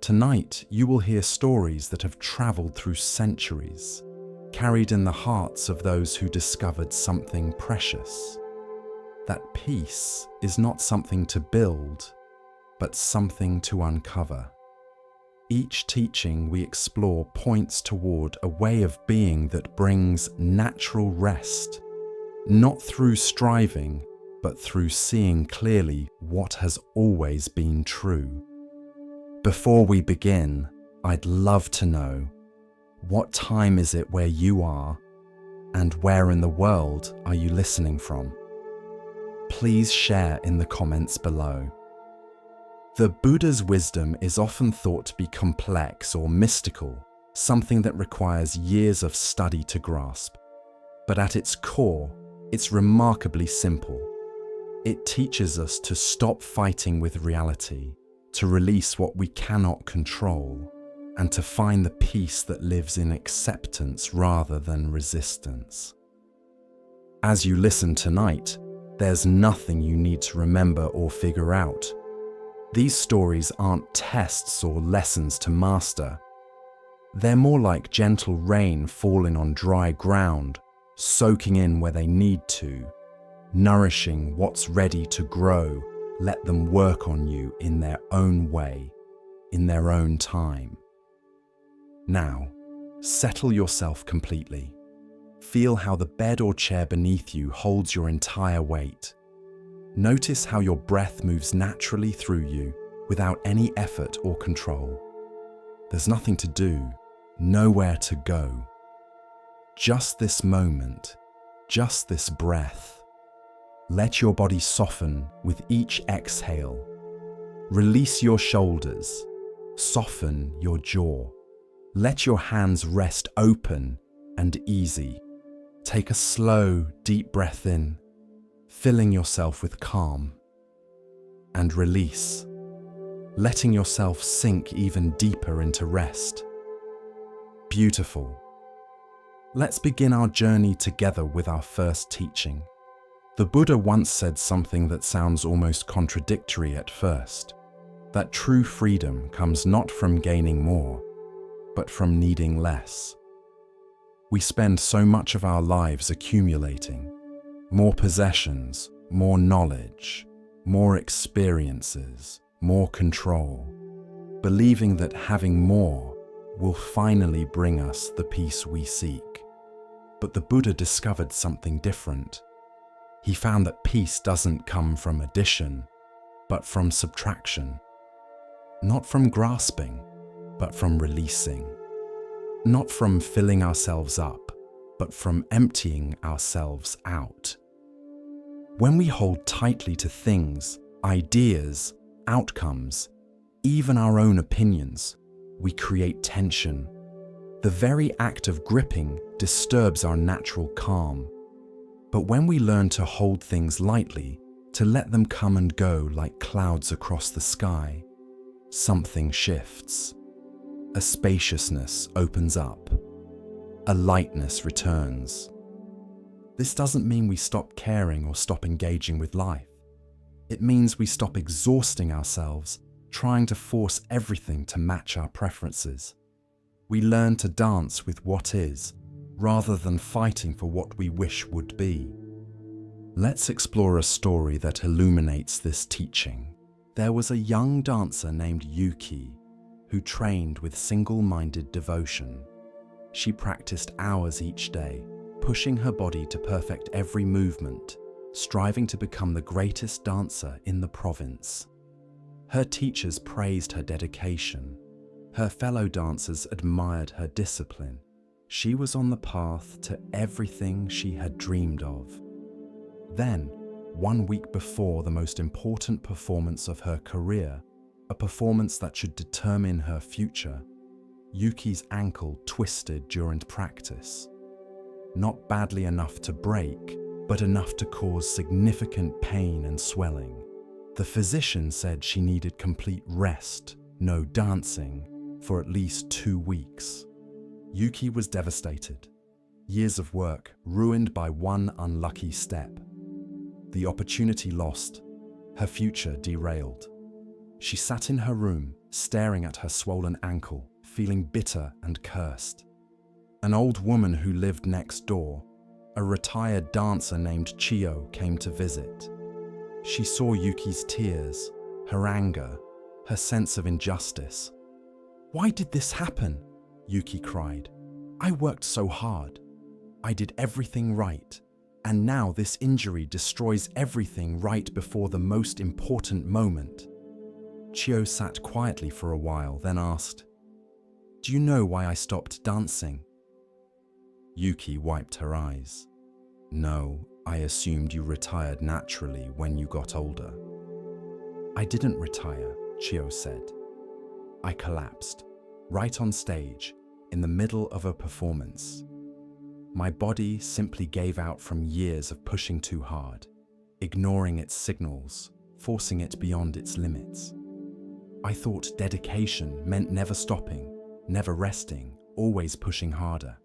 Tonight, you will hear stories that have traveled through centuries, carried in the hearts of those who discovered something precious. That peace is not something to build, but something to uncover. Each teaching we explore points toward a way of being that brings natural rest, not through striving, but through seeing clearly what has always been true. Before we begin, I'd love to know, what time is it where you are, and where in the world are you listening from? Please share in the comments below. The Buddha's wisdom is often thought to be complex or mystical, something that requires years of study to grasp. But at its core, it's remarkably simple. It teaches us to stop fighting with reality, to release what we cannot control, and to find the peace that lives in acceptance rather than resistance. As you listen tonight, there's nothing you need to remember or figure out. These stories aren't tests or lessons to master. They're more like gentle rain falling on dry ground, soaking in where they need to, nourishing what's ready to grow. Let them work on you in their own way, in their own time. Now, settle yourself completely. Feel how the bed or chair beneath you holds your entire weight. Notice how your breath moves naturally through you without any effort or control. There's nothing to do, nowhere to go. Just this moment, just this breath. Let your body soften with each exhale. Release your shoulders, soften your jaw. Let your hands rest open and easy. Take a slow, deep breath in, filling yourself with calm. And release, letting yourself sink even deeper into rest. Beautiful. Let's begin our journey together with our first teaching. The Buddha once said something that sounds almost contradictory at first, that true freedom comes not from gaining more, but from needing less. We spend so much of our lives accumulating, more possessions, more knowledge, more experiences, more control, believing that having more will finally bring us the peace we seek. But the Buddha discovered something different. He found that peace doesn't come from addition, but from subtraction. Not from grasping, but from releasing. Not from filling ourselves up, but from emptying ourselves out. When we hold tightly to things, ideas, outcomes, even our own opinions, we create tension. The very act of gripping disturbs our natural calm. But when we learn to hold things lightly, to let them come and go like clouds across the sky, something shifts. A spaciousness opens up. A lightness returns. This doesn't mean we stop caring or stop engaging with life. It means we stop exhausting ourselves, trying to force everything to match our preferences. We learn to dance with what is, rather than fighting for what we wish would be. Let's explore a story that illuminates this teaching. There was a young dancer named Yuki who trained with single-minded devotion. She practiced hours each day, pushing her body to perfect every movement, striving to become the greatest dancer in the province. Her teachers praised her dedication. Her fellow dancers admired her discipline. She was on the path to everything she had dreamed of. Then, 1 week before the most important performance of her career, a performance that should determine her future, Yuki's ankle twisted during practice. Not badly enough to break, but enough to cause significant pain and swelling. The physician said she needed complete rest, no dancing, for at least 2 weeks. Yuki was devastated. Years of work ruined by one unlucky step. The opportunity lost, her future derailed. She sat in her room, staring at her swollen ankle, feeling bitter and cursed. An old woman who lived next door, a retired dancer named Chio, came to visit. She saw Yuki's tears, her anger, her sense of injustice. "Why did this happen?" Yuki cried. "I worked so hard. I did everything right. And now this injury destroys everything right before the most important moment." Chio sat quietly for a while, then asked, "Do you know why I stopped dancing?" Yuki wiped her eyes. "No, I assumed you retired naturally when you got older." "I didn't retire," Chio said. "I collapsed, right on stage, in the middle of a performance. My body simply gave out from years of pushing too hard, ignoring its signals, forcing it beyond its limits. I thought dedication meant never stopping, never resting, always pushing harder.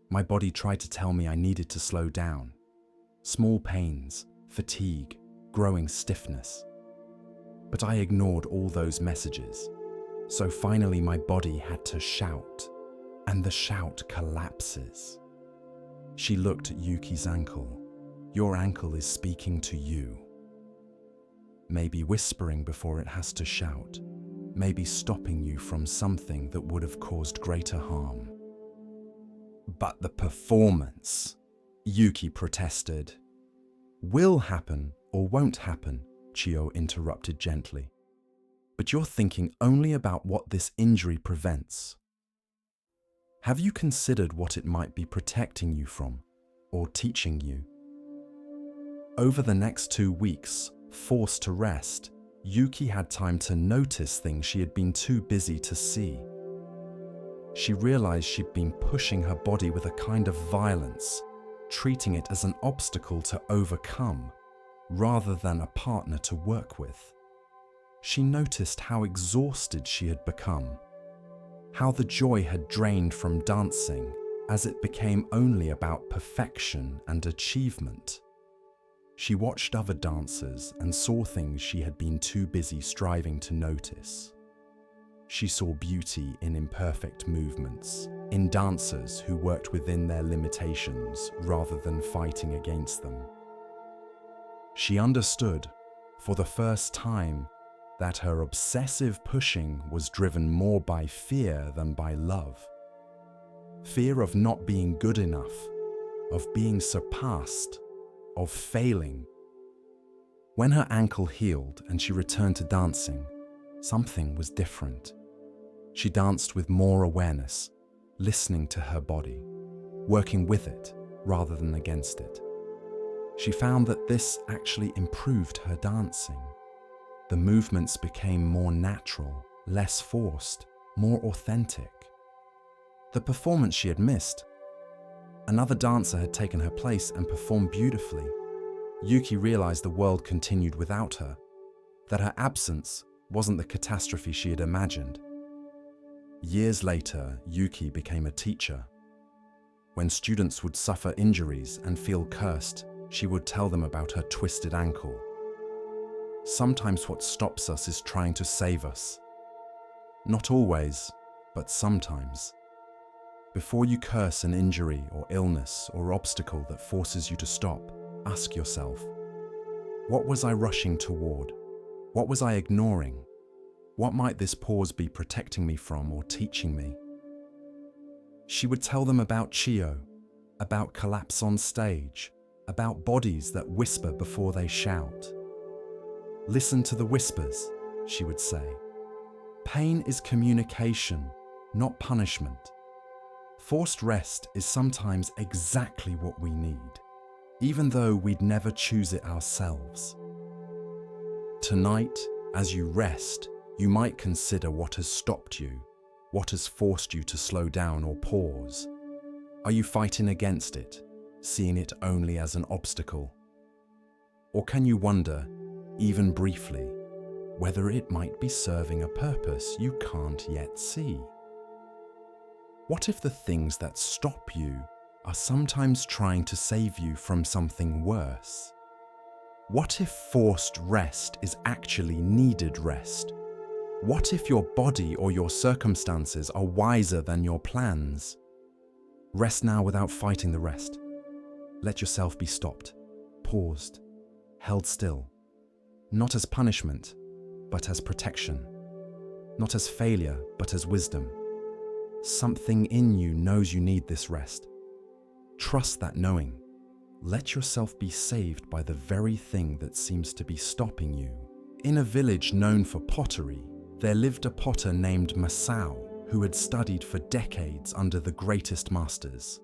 My body tried to tell me I needed to slow down. Small pains, fatigue, growing stiffness. But I ignored all those messages. So finally my body had to shout, and the shout collapses." She looked at Yuki's ankle. "Your ankle is speaking to you. Maybe whispering before it has to shout. Maybe stopping you from something that would have caused greater harm." "But the performance," Yuki protested. "Will happen or won't happen," Chio interrupted gently. "But you're thinking only about what this injury prevents. Have you considered what it might be protecting you from, or teaching you?" Over the next 2 weeks, forced to rest, Yuki had time to notice things she had been too busy to see. She realized she'd been pushing her body with a kind of violence, treating it as an obstacle to overcome, rather than a partner to work with. She noticed how exhausted she had become, how the joy had drained from dancing as it became only about perfection and achievement. She watched other dancers and saw things she had been too busy striving to notice. She saw beauty in imperfect movements, in dancers who worked within their limitations rather than fighting against them. She understood, for the first time, that her obsessive pushing was driven more by fear than by love. Fear of not being good enough, of being surpassed, of failing. When her ankle healed and she returned to dancing, something was different. She danced with more awareness, listening to her body, working with it rather than against it. She found that this actually improved her dancing. The movements became more natural, less forced, more authentic. The performance she had missed. Another dancer had taken her place and performed beautifully. Yuki realized the world continued without her, that her absence wasn't the catastrophe she had imagined. Years later, Yuki became a teacher. When students would suffer injuries and feel cursed, she would tell them about her twisted ankle. Sometimes what stops us is trying to save us. Not always, but sometimes. Before you curse an injury or illness or obstacle that forces you to stop, ask yourself, what was I rushing toward? What was I ignoring? What might this pause be protecting me from or teaching me? She would tell them about Chio, about collapse on stage, about bodies that whisper before they shout. Listen to the whispers, she would say. Pain is communication, not punishment. Forced rest is sometimes exactly what we need, even though we'd never choose it ourselves. Tonight, as you rest, you might consider what has stopped you, what has forced you to slow down or pause. Are you fighting against it, seeing it only as an obstacle? Or can you wonder, even briefly, whether it might be serving a purpose you can't yet see? What if the things that stop you are sometimes trying to save you from something worse? What if forced rest is actually needed rest? What if your body or your circumstances are wiser than your plans? Rest now without fighting the rest. Let yourself be stopped, paused, held still. Not as punishment, but as protection. Not as failure, but as wisdom. Something in you knows you need this rest. Trust that knowing. Let yourself be saved by the very thing that seems to be stopping you. In a village known for pottery, there lived a potter named Masao who had studied for decades under the greatest masters.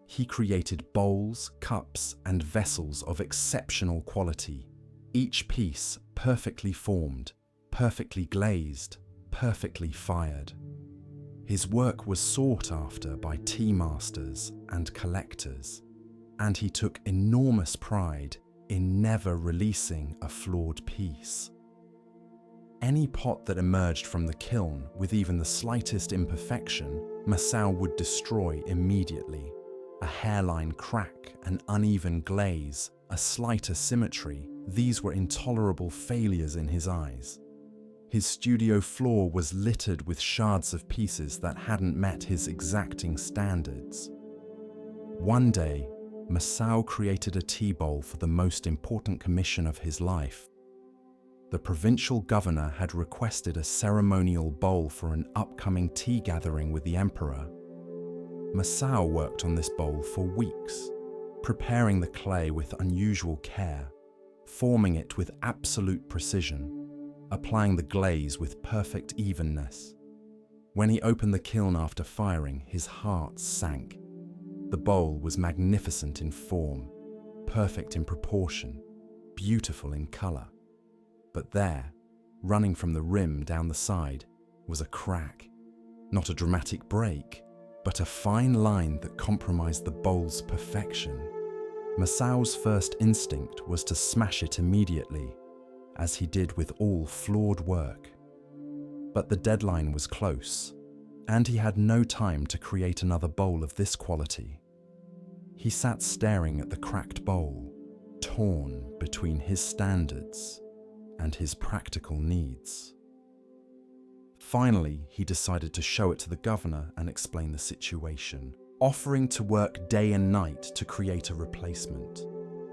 He created bowls, cups, and vessels of exceptional quality, each piece perfectly formed, perfectly glazed, perfectly fired. His work was sought after by tea masters and collectors, and he took enormous pride in never releasing a flawed piece. Any pot that emerged from the kiln with even the slightest imperfection, Masao would destroy immediately. A hairline crack, an uneven glaze, a slight asymmetry, these were intolerable failures in his eyes. His studio floor was littered with shards of pieces that hadn't met his exacting standards. One day, Masao created a tea bowl for the most important commission of his life. The provincial governor had requested a ceremonial bowl for an upcoming tea gathering with the emperor. Masao worked on this bowl for weeks, preparing the clay with unusual care, forming it with absolute precision, applying the glaze with perfect evenness. When he opened the kiln after firing, his heart sank. The bowl was magnificent in form, perfect in proportion, beautiful in color. But there, running from the rim down the side, was a crack. Not a dramatic break, but a fine line that compromised the bowl's perfection. Masao's first instinct was to smash it immediately, as he did with all flawed work. But the deadline was close, and he had no time to create another bowl of this quality. He sat staring at the cracked bowl, torn between his standards and his practical needs. Finally, he decided to show it to the governor and explain the situation, offering to work day and night to create a replacement.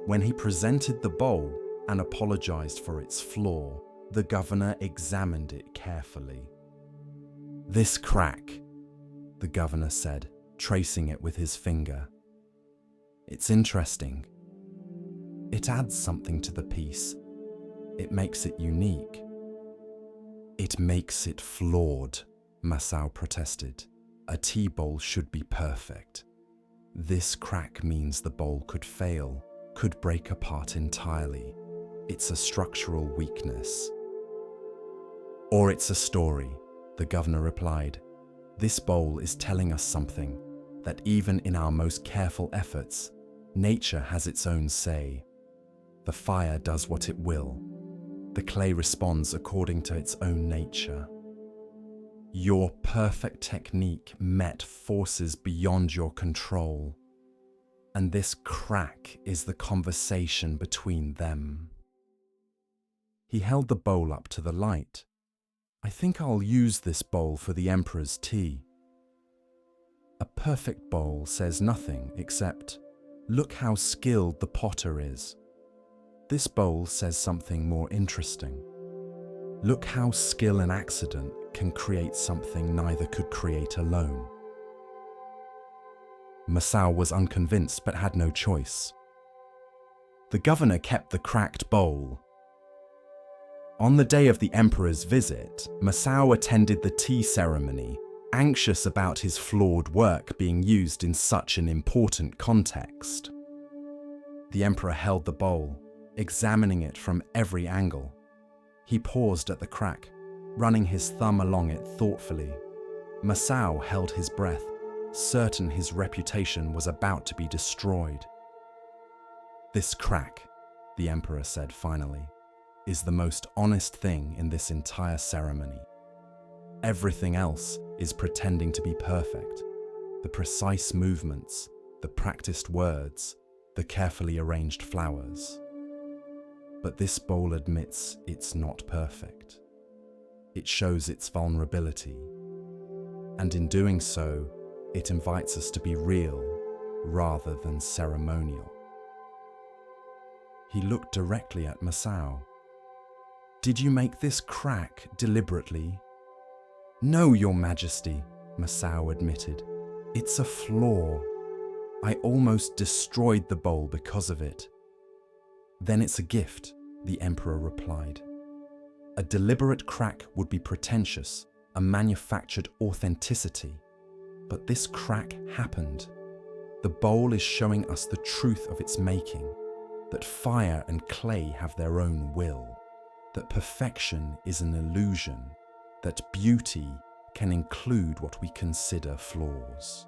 When he presented the bowl and apologized for its flaw, the governor examined it carefully. "This crack," the governor said, tracing it with his finger. "It's interesting. It adds something to the piece. It makes it unique." "It makes it flawed," Masao protested. "A tea bowl should be perfect. This crack means the bowl could fail, could break apart entirely. It's a structural weakness." "Or it's a story," the governor replied. "This bowl is telling us something, that even in our most careful efforts, nature has its own say. The fire does what it will. The clay responds according to its own nature. Your perfect technique met forces beyond your control, and this crack is the conversation between them." He held the bowl up to the light. "I think I'll use this bowl for the emperor's tea." A perfect bowl says nothing except, "Look how skilled the potter is." This bowl says something more interesting. "Look how skill and accident can create something neither could create alone." Masao was unconvinced but had no choice. The governor kept the cracked bowl. On the day of the emperor's visit, Masao attended the tea ceremony, anxious about his flawed work being used in such an important context. The emperor held the bowl, examining it from every angle. He paused at the crack, running his thumb along it thoughtfully. Masao held his breath, certain his reputation was about to be destroyed. "This crack," the emperor said finally, "is the most honest thing in this entire ceremony. Everything else is pretending to be perfect. The precise movements, the practiced words, the carefully arranged flowers. But this bowl admits it's not perfect. It shows its vulnerability, and in doing so, it invites us to be real rather than ceremonial. He looked directly at Masao. "Did you make this crack deliberately?" "No, Your Majesty," Masao admitted. "It's a flaw. I almost destroyed the bowl because of it." "Then it's a gift," the Emperor replied. "A deliberate crack would be pretentious, a manufactured authenticity. But this crack happened. The bowl is showing us the truth of its making, that fire and clay have their own will, that perfection is an illusion, that beauty can include what we consider flaws."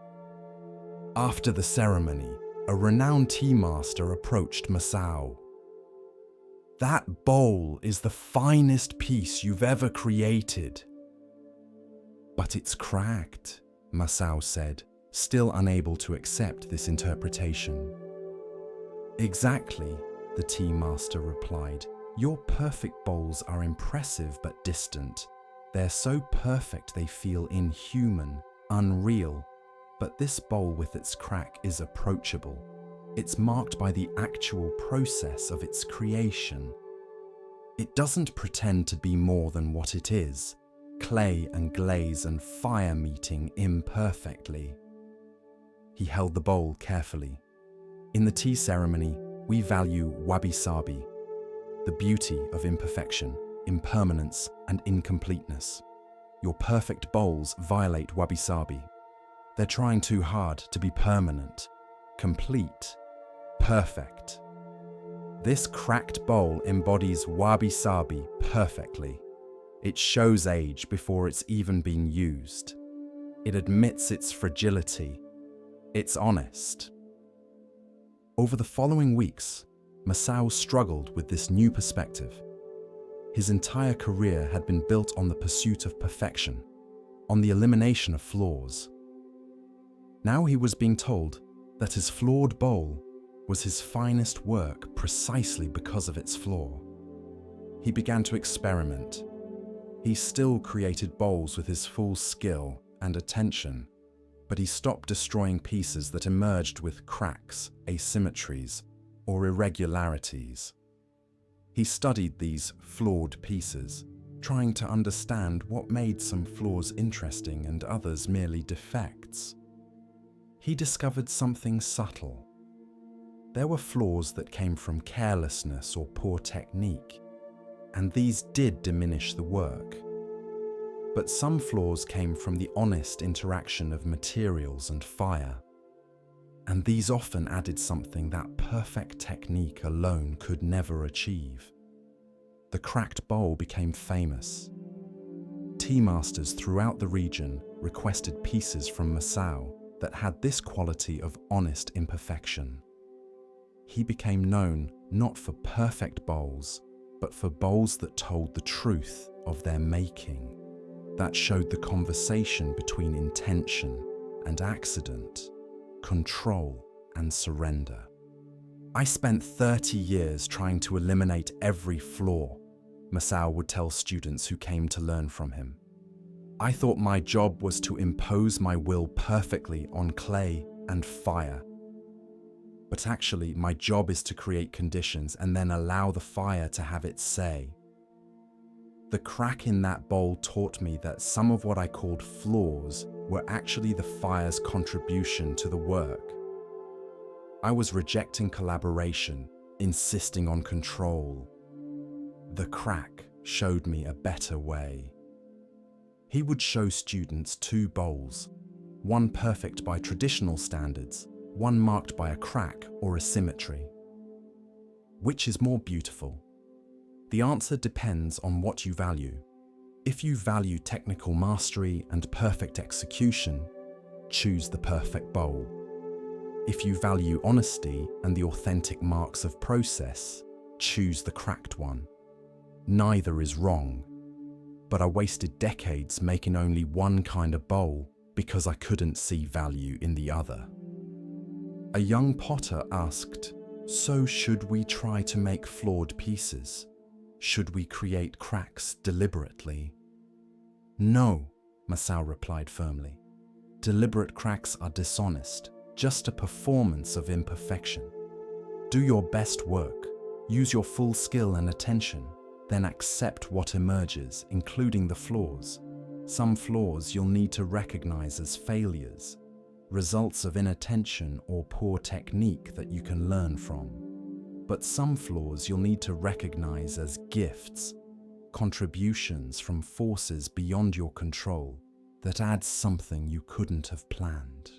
After the ceremony, a renowned tea master approached Masao. "That bowl is the finest piece you've ever created." "But it's cracked," Masao said, still unable to accept this interpretation. "Exactly," the tea master replied. "Your perfect bowls are impressive but distant. They're so perfect they feel inhuman, unreal. But this bowl with its crack is approachable. It's marked by the actual process of its creation. It doesn't pretend to be more than what it is, clay and glaze and fire meeting imperfectly." He held the bowl carefully. "In the tea ceremony, we value wabi-sabi, the beauty of imperfection, impermanence, and incompleteness. Your perfect bowls violate wabi-sabi. They're trying too hard to be permanent, complete, perfect. This cracked bowl embodies wabi-sabi perfectly. It shows age before it's even been used. It admits its fragility. It's honest." Over the following weeks, Masao struggled with this new perspective. His entire career had been built on the pursuit of perfection, on the elimination of flaws. Now he was being told that his flawed bowl was his finest work precisely because of its flaw. He began to experiment. He still created bowls with his full skill and attention, but he stopped destroying pieces that emerged with cracks, asymmetries, or irregularities. He studied these flawed pieces, trying to understand what made some flaws interesting and others merely defects. He discovered something subtle. There were flaws that came from carelessness or poor technique, and these did diminish the work. But some flaws came from the honest interaction of materials and fire, and these often added something that perfect technique alone could never achieve. The cracked bowl became famous. Tea masters throughout the region requested pieces from Masao that had this quality of honest imperfection. He became known not for perfect bowls, but for bowls that told the truth of their making, that showed the conversation between intention and accident, control and surrender. "I spent 30 years trying to eliminate every flaw," Masao would tell students who came to learn from him. "I thought my job was to impose my will perfectly on clay and fire. But actually, my job is to create conditions and then allow the fire to have its say. The crack in that bowl taught me that some of what I called flaws were actually the fire's contribution to the work. I was rejecting collaboration, insisting on control. The crack showed me a better way." He would show students two bowls, one perfect by traditional standards, one marked by a crack or asymmetry. Which is more beautiful? The answer depends on what you value. If you value technical mastery and perfect execution, choose the perfect bowl. If you value honesty and the authentic marks of process, choose the cracked one. Neither is wrong, but I wasted decades making only one kind of bowl because I couldn't see value in the other. A young potter asked, So should we try to make flawed pieces? Should we create cracks deliberately? No, Masao replied firmly. Deliberate cracks are dishonest, just a performance of imperfection. Do your best work, use your full skill and attention, then accept what emerges, including the flaws. Some flaws you'll need to recognize as failures, results of inattention or poor technique that you can learn from. But some flaws you'll need to recognize as gifts, contributions from forces beyond your control that add something you couldn't have planned.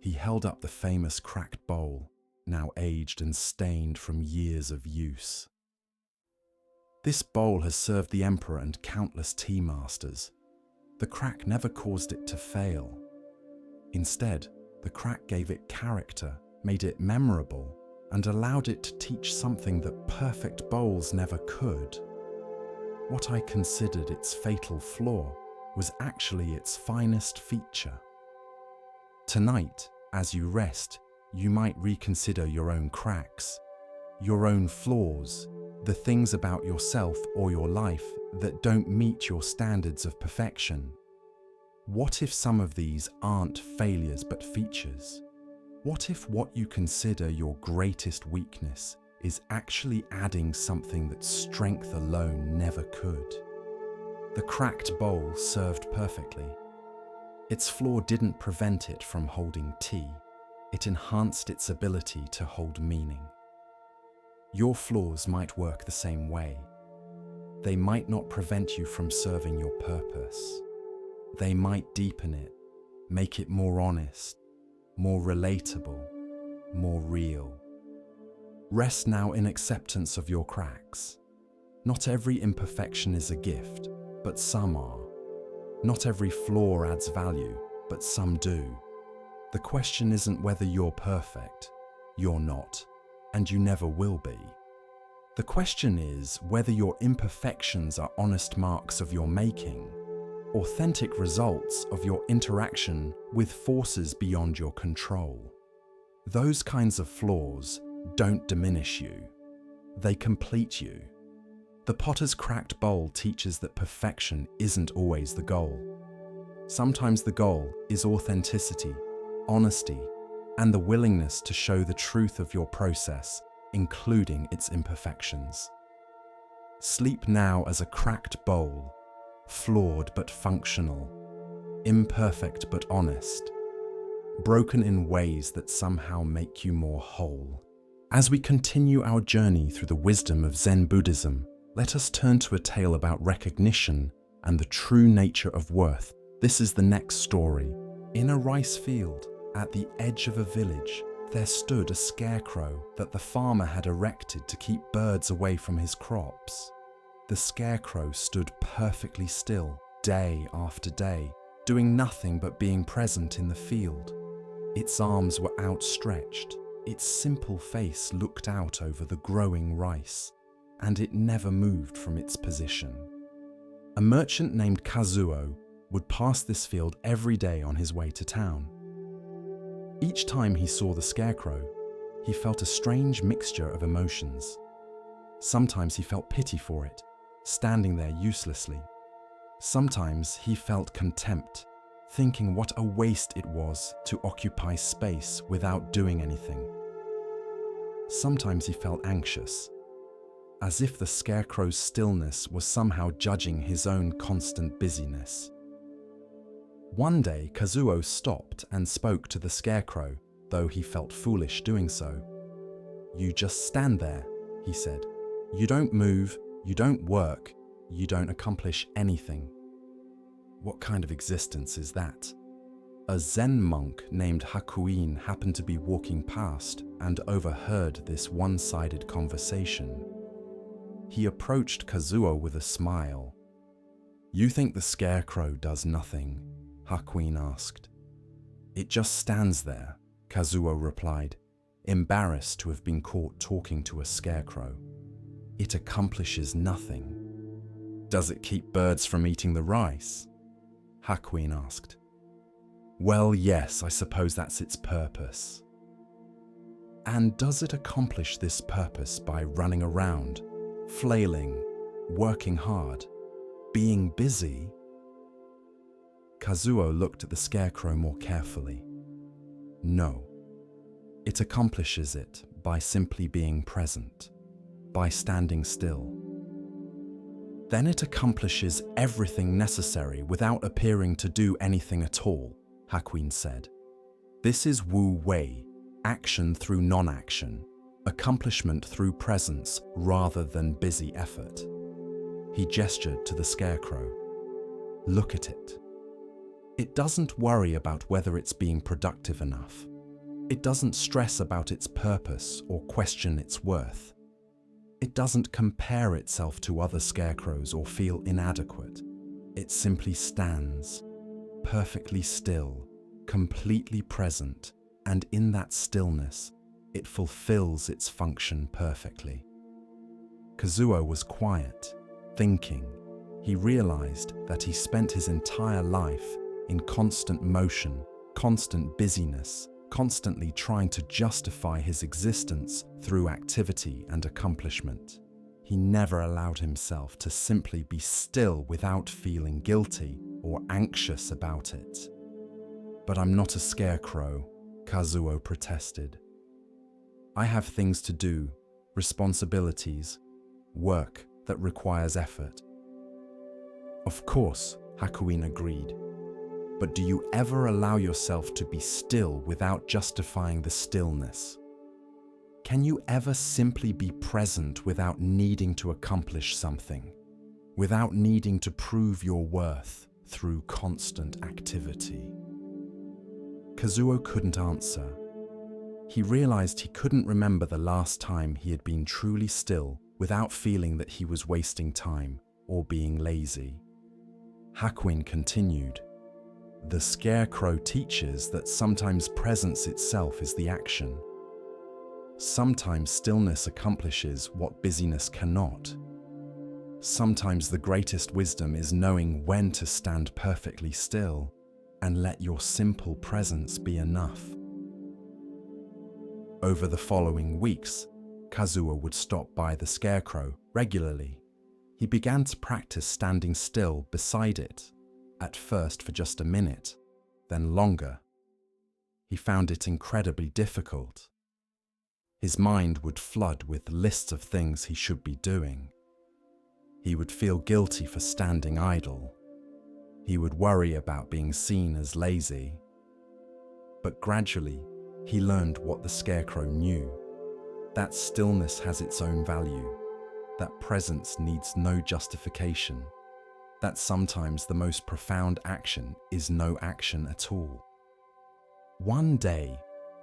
He held up the famous cracked bowl, now aged and stained from years of use. This bowl has served the emperor and countless tea masters. The crack never caused it to fail. Instead, the crack gave it character, made it memorable, and allowed it to teach something that perfect bowls never could. What I considered its fatal flaw was actually its finest feature. Tonight, as you rest, you might reconsider your own cracks, your own flaws, the things about yourself or your life that don't meet your standards of perfection. What if some of these aren't failures but features? What if what you consider your greatest weakness is actually adding something that strength alone never could? The cracked bowl served perfectly. Its flaw didn't prevent it from holding tea. It enhanced its ability to hold meaning. Your flaws might work the same way. They might not prevent you from serving your purpose. They might deepen it, make it more honest, more relatable, more real. Rest now in acceptance of your cracks. Not every imperfection is a gift, but some are. Not every flaw adds value, but some do. The question isn't whether you're perfect. You're not, and you never will be. The question is whether your imperfections are honest marks of your making, authentic results of your interaction with forces beyond your control. Those kinds of flaws don't diminish you. They complete you. The potter's cracked bowl teaches that perfection isn't always the goal. Sometimes the goal is authenticity, honesty, and the willingness to show the truth of your process, including its imperfections. Sleep now as a cracked bowl, flawed but functional, imperfect but honest, broken in ways that somehow make you more whole. As we continue our journey through the wisdom of Zen Buddhism, let us turn to a tale about recognition and the true nature of worth. This is the next story. In a rice field, at the edge of a village, there stood a scarecrow that the farmer had erected to keep birds away from his crops. The scarecrow stood perfectly still, day after day, doing nothing but being present in the field. Its arms were outstretched, its simple face looked out over the growing rice, and it never moved from its position. A merchant named Kazuo would pass this field every day on his way to town. Each time he saw the scarecrow, he felt a strange mixture of emotions. Sometimes he felt pity for it, standing there uselessly. Sometimes he felt contempt, thinking what a waste it was to occupy space without doing anything. Sometimes he felt anxious, as if the scarecrow's stillness was somehow judging his own constant busyness. One day, Kazuo stopped and spoke to the scarecrow, though he felt foolish doing so. "You just stand there," he said. "You don't move, you don't work, you don't accomplish anything." What kind of existence is that? A Zen monk named Hakuin happened to be walking past and overheard this one-sided conversation. He approached Kazuo with a smile. "You think the scarecrow does nothing?" Hakuin asked. "It just stands there," Kazuo replied, embarrassed to have been caught talking to a scarecrow. "It accomplishes nothing." "Does it keep birds from eating the rice?" Hakuin asked. "Well, yes, I suppose that's its purpose." And does it accomplish this purpose by running around, flailing, working hard, being busy? Kazuo looked at the scarecrow more carefully. No. It accomplishes it by simply being present, by standing still. Then it accomplishes everything necessary without appearing to do anything at all, Hakuin said. This is Wu Wei, action through non-action, accomplishment through presence rather than busy effort. He gestured to the scarecrow. Look at it. It doesn't worry about whether it's being productive enough. It doesn't stress about its purpose or question its worth. It doesn't compare itself to other scarecrows or feel inadequate. It simply stands, perfectly still, completely present, and in that stillness, it fulfills its function perfectly. Kazuo was quiet, thinking. He realized that he spent his entire life in constant motion, constant busyness, constantly trying to justify his existence through activity and accomplishment. He never allowed himself to simply be still without feeling guilty or anxious about it. But I'm not a scarecrow, Kazuo protested. I have things to do, responsibilities, work that requires effort. Of course, Hakuin agreed. But do you ever allow yourself to be still without justifying the stillness? Can you ever simply be present without needing to accomplish something, without needing to prove your worth through constant activity? Kazuo couldn't answer. He realized he couldn't remember the last time he had been truly still without feeling that he was wasting time or being lazy. Hakuin continued. The scarecrow teaches that sometimes presence itself is the action. Sometimes stillness accomplishes what busyness cannot. Sometimes the greatest wisdom is knowing when to stand perfectly still and let your simple presence be enough. Over the following weeks, Kazuo would stop by the scarecrow regularly. He began to practice standing still beside it, at first for just a minute, then longer. He found it incredibly difficult. His mind would flood with lists of things he should be doing. He would feel guilty for standing idle. He would worry about being seen as lazy. But gradually, he learned what the scarecrow knew. That stillness has its own value. That presence needs no justification. That sometimes the most profound action is no action at all. One day,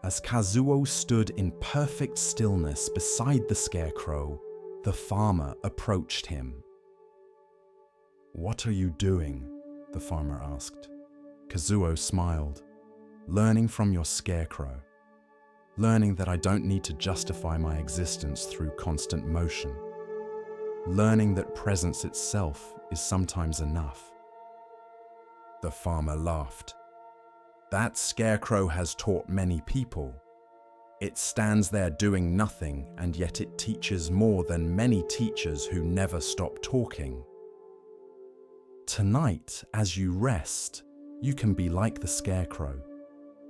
as Kazuo stood in perfect stillness beside the scarecrow, the farmer approached him. "What are you doing?" the farmer asked. Kazuo smiled. "Learning from your scarecrow. Learning that I don't need to justify my existence through constant motion. Learning that presence itself is sometimes enough." The farmer laughed. "That scarecrow has taught many people. It stands there doing nothing, and yet it teaches more than many teachers who never stop talking. Tonight, as you rest, you can be like the scarecrow.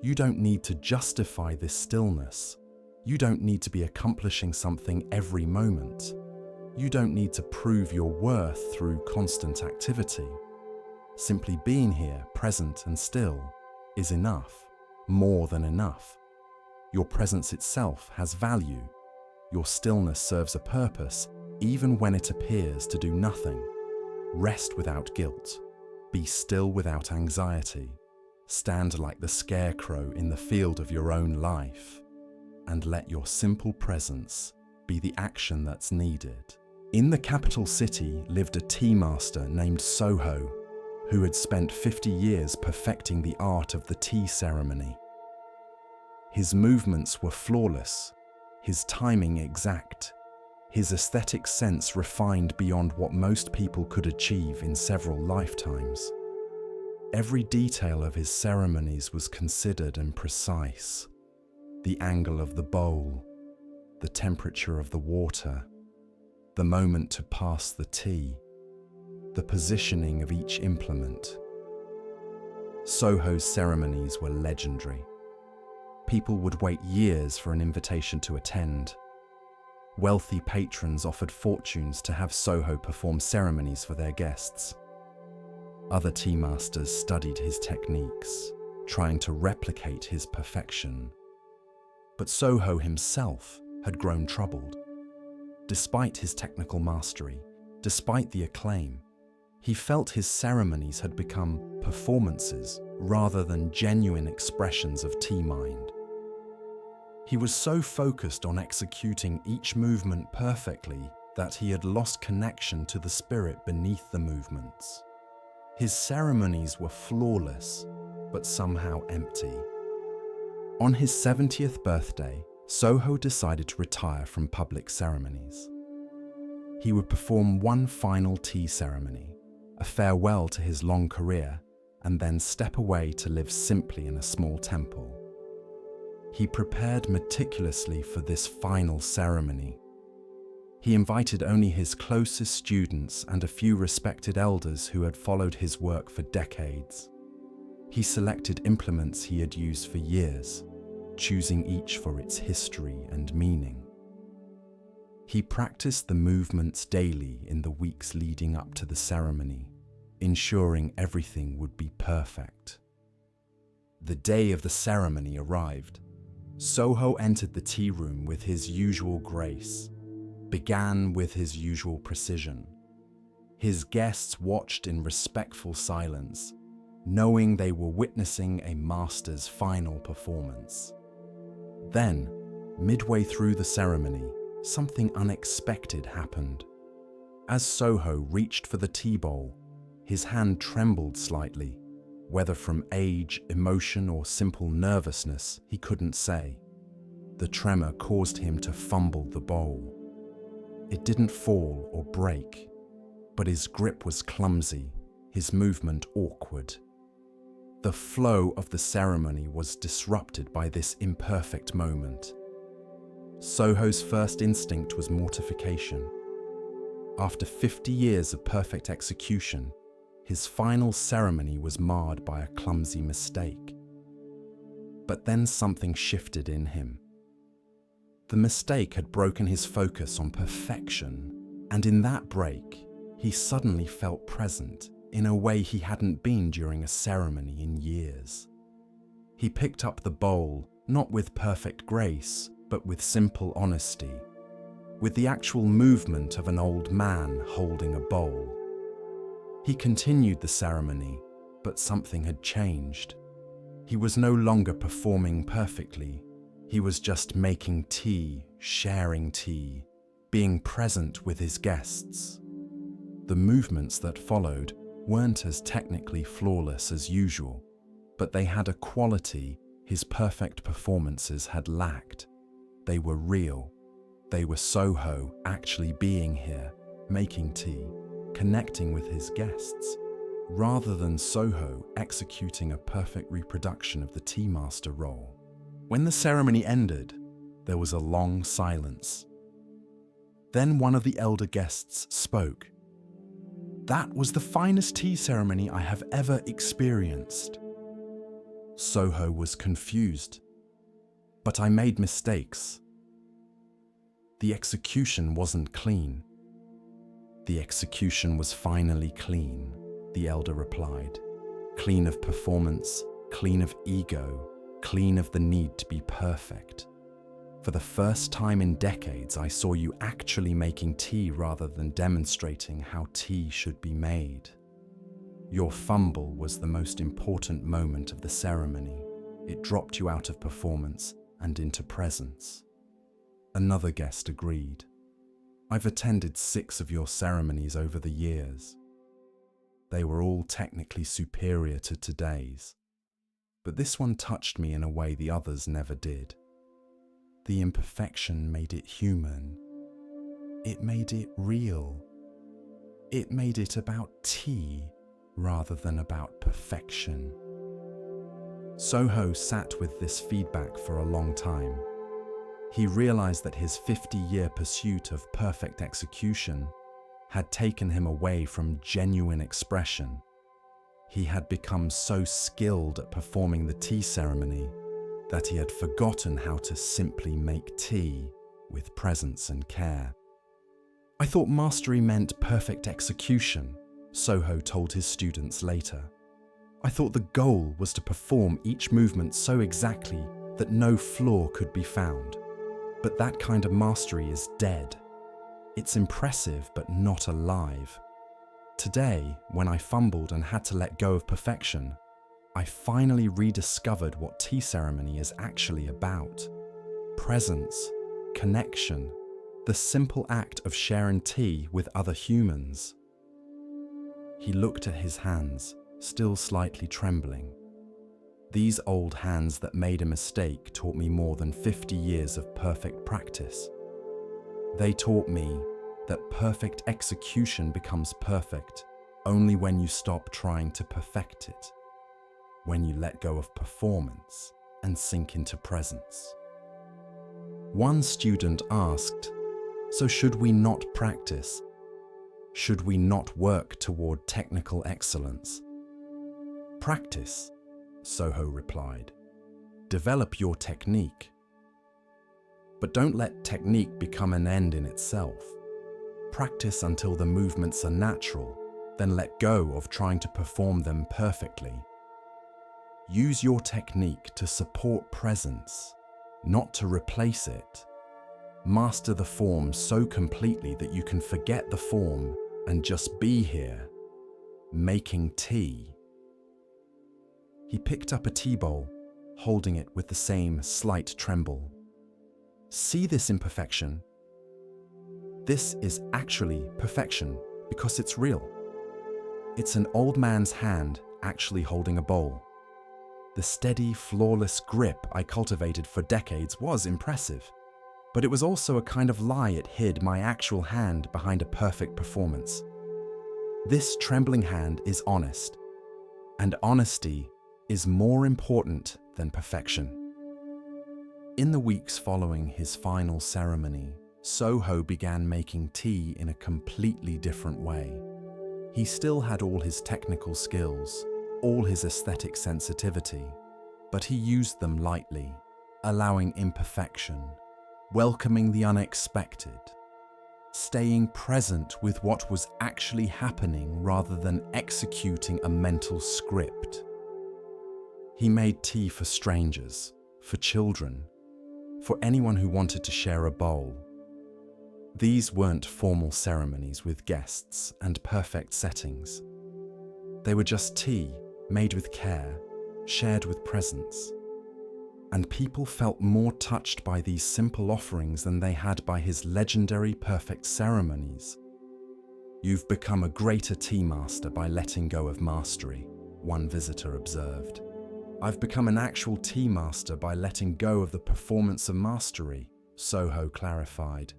You don't need to justify this stillness. You don't need to be accomplishing something every moment. You don't need to prove your worth through constant activity. Simply being here, present and still, is enough, more than enough. Your presence itself has value. Your stillness serves a purpose, even when it appears to do nothing. Rest without guilt. Be still without anxiety. Stand like the scarecrow in the field of your own life. And let your simple presence be the action that's needed." In the capital city lived a tea master named Soho, who had spent 50 years perfecting the art of the tea ceremony. His movements were flawless, his timing exact, his aesthetic sense refined beyond what most people could achieve in several lifetimes. Every detail of his ceremonies was considered and precise. The angle of the bowl, the temperature of the water, the moment to pass the tea, the positioning of each implement. Soho's ceremonies were legendary. People would wait years for an invitation to attend. Wealthy patrons offered fortunes to have Soho perform ceremonies for their guests. Other tea masters studied his techniques, trying to replicate his perfection. But Soho himself had grown troubled. Despite his technical mastery, despite the acclaim, he felt his ceremonies had become performances rather than genuine expressions of tea mind. He was so focused on executing each movement perfectly that he had lost connection to the spirit beneath the movements. His ceremonies were flawless, but somehow empty. On his 70th birthday, Soho decided to retire from public ceremonies. He would perform one final tea ceremony, a farewell to his long career, and then step away to live simply in a small temple. He prepared meticulously for this final ceremony. He invited only his closest students and a few respected elders who had followed his work for decades. He selected implements he had used for years, choosing each for its history and meaning. He practiced the movements daily in the weeks leading up to the ceremony, ensuring everything would be perfect. The day of the ceremony arrived. Soho entered the tea room with his usual grace, began with his usual precision. His guests watched in respectful silence, knowing they were witnessing a master's final performance. Then, midway through the ceremony, something unexpected happened. As Soho reached for the tea bowl, his hand trembled slightly. Whether from age, emotion, or simple nervousness, he couldn't say. The tremor caused him to fumble the bowl. It didn't fall or break, but his grip was clumsy, his movement awkward. The flow of the ceremony was disrupted by this imperfect moment. Soho's first instinct was mortification. After 50 years of perfect execution, his final ceremony was marred by a clumsy mistake. But then something shifted in him. The mistake had broken his focus on perfection, and in that break, he suddenly felt present in a way he hadn't been during a ceremony in years. He picked up the bowl, not with perfect grace, but with simple honesty, with the actual movement of an old man holding a bowl. He continued the ceremony, but something had changed. He was no longer performing perfectly. He was just making tea, sharing tea, being present with his guests. The movements that followed weren't as technically flawless as usual, but they had a quality his perfect performances had lacked. They were real. They were Soho actually being here, making tea, connecting with his guests, rather than Soho executing a perfect reproduction of the tea master role. When the ceremony ended, there was a long silence. Then one of the elder guests spoke. "That was the finest tea ceremony I have ever experienced." Soho was confused. "But I made mistakes. The execution wasn't clean." "The execution was finally clean," the elder replied. "Clean of performance, clean of ego, clean of the need to be perfect. For the first time in decades, I saw you actually making tea rather than demonstrating how tea should be made. Your fumble was the most important moment of the ceremony. It dropped you out of performance and into presence." Another guest agreed. "I've attended 6 of your ceremonies over the years. They were all technically superior to today's, but this one touched me in a way the others never did. The imperfection made it human. It made it real. It made it about tea rather than about perfection." Soho sat with this feedback for a long time. He realized that his 50-year pursuit of perfect execution had taken him away from genuine expression. He had become so skilled at performing the tea ceremony that he had forgotten how to simply make tea with presence and care. "I thought mastery meant perfect execution," Soho told his students later. "I thought the goal was to perform each movement so exactly that no flaw could be found. But that kind of mastery is dead. It's impressive but not alive. Today, when I fumbled and had to let go of perfection, I finally rediscovered what tea ceremony is actually about. Presence, connection, the simple act of sharing tea with other humans." He looked at his hands, still slightly trembling. "These old hands that made a mistake taught me more than 50 years of perfect practice. They taught me that perfect execution becomes perfect only when you stop trying to perfect it, when you let go of performance and sink into presence." One student asked, "So should we not practice? Should we not work toward technical excellence?" "Practice," Soho replied. "Develop your technique. But don't let technique become an end in itself. Practice until the movements are natural, then let go of trying to perform them perfectly. Use your technique to support presence, not to replace it. Master the form so completely that you can forget the form and just be here, making tea." He picked up a tea bowl, holding it with the same slight tremble. "See this imperfection? This is actually perfection because it's real. It's an old man's hand actually holding a bowl. The steady, flawless grip I cultivated for decades was impressive, but it was also a kind of lie it hid my actual hand behind a perfect performance. This trembling hand is honest, and honesty is more important than perfection." In the weeks following his final ceremony, Soho began making tea in a completely different way. He still had all his technical skills, all his aesthetic sensitivity, but he used them lightly, allowing imperfection, welcoming the unexpected, staying present with what was actually happening rather than executing a mental script. He made tea for strangers, for children, for anyone who wanted to share a bowl. These weren't formal ceremonies with guests and perfect settings. They were just tea, made with care, shared with presence. And people felt more touched by these simple offerings than they had by his legendary perfect ceremonies. "You've become a greater tea master by letting go of mastery," one visitor observed. "I've become an actual tea master by letting go of the performance of mastery," Soho clarified.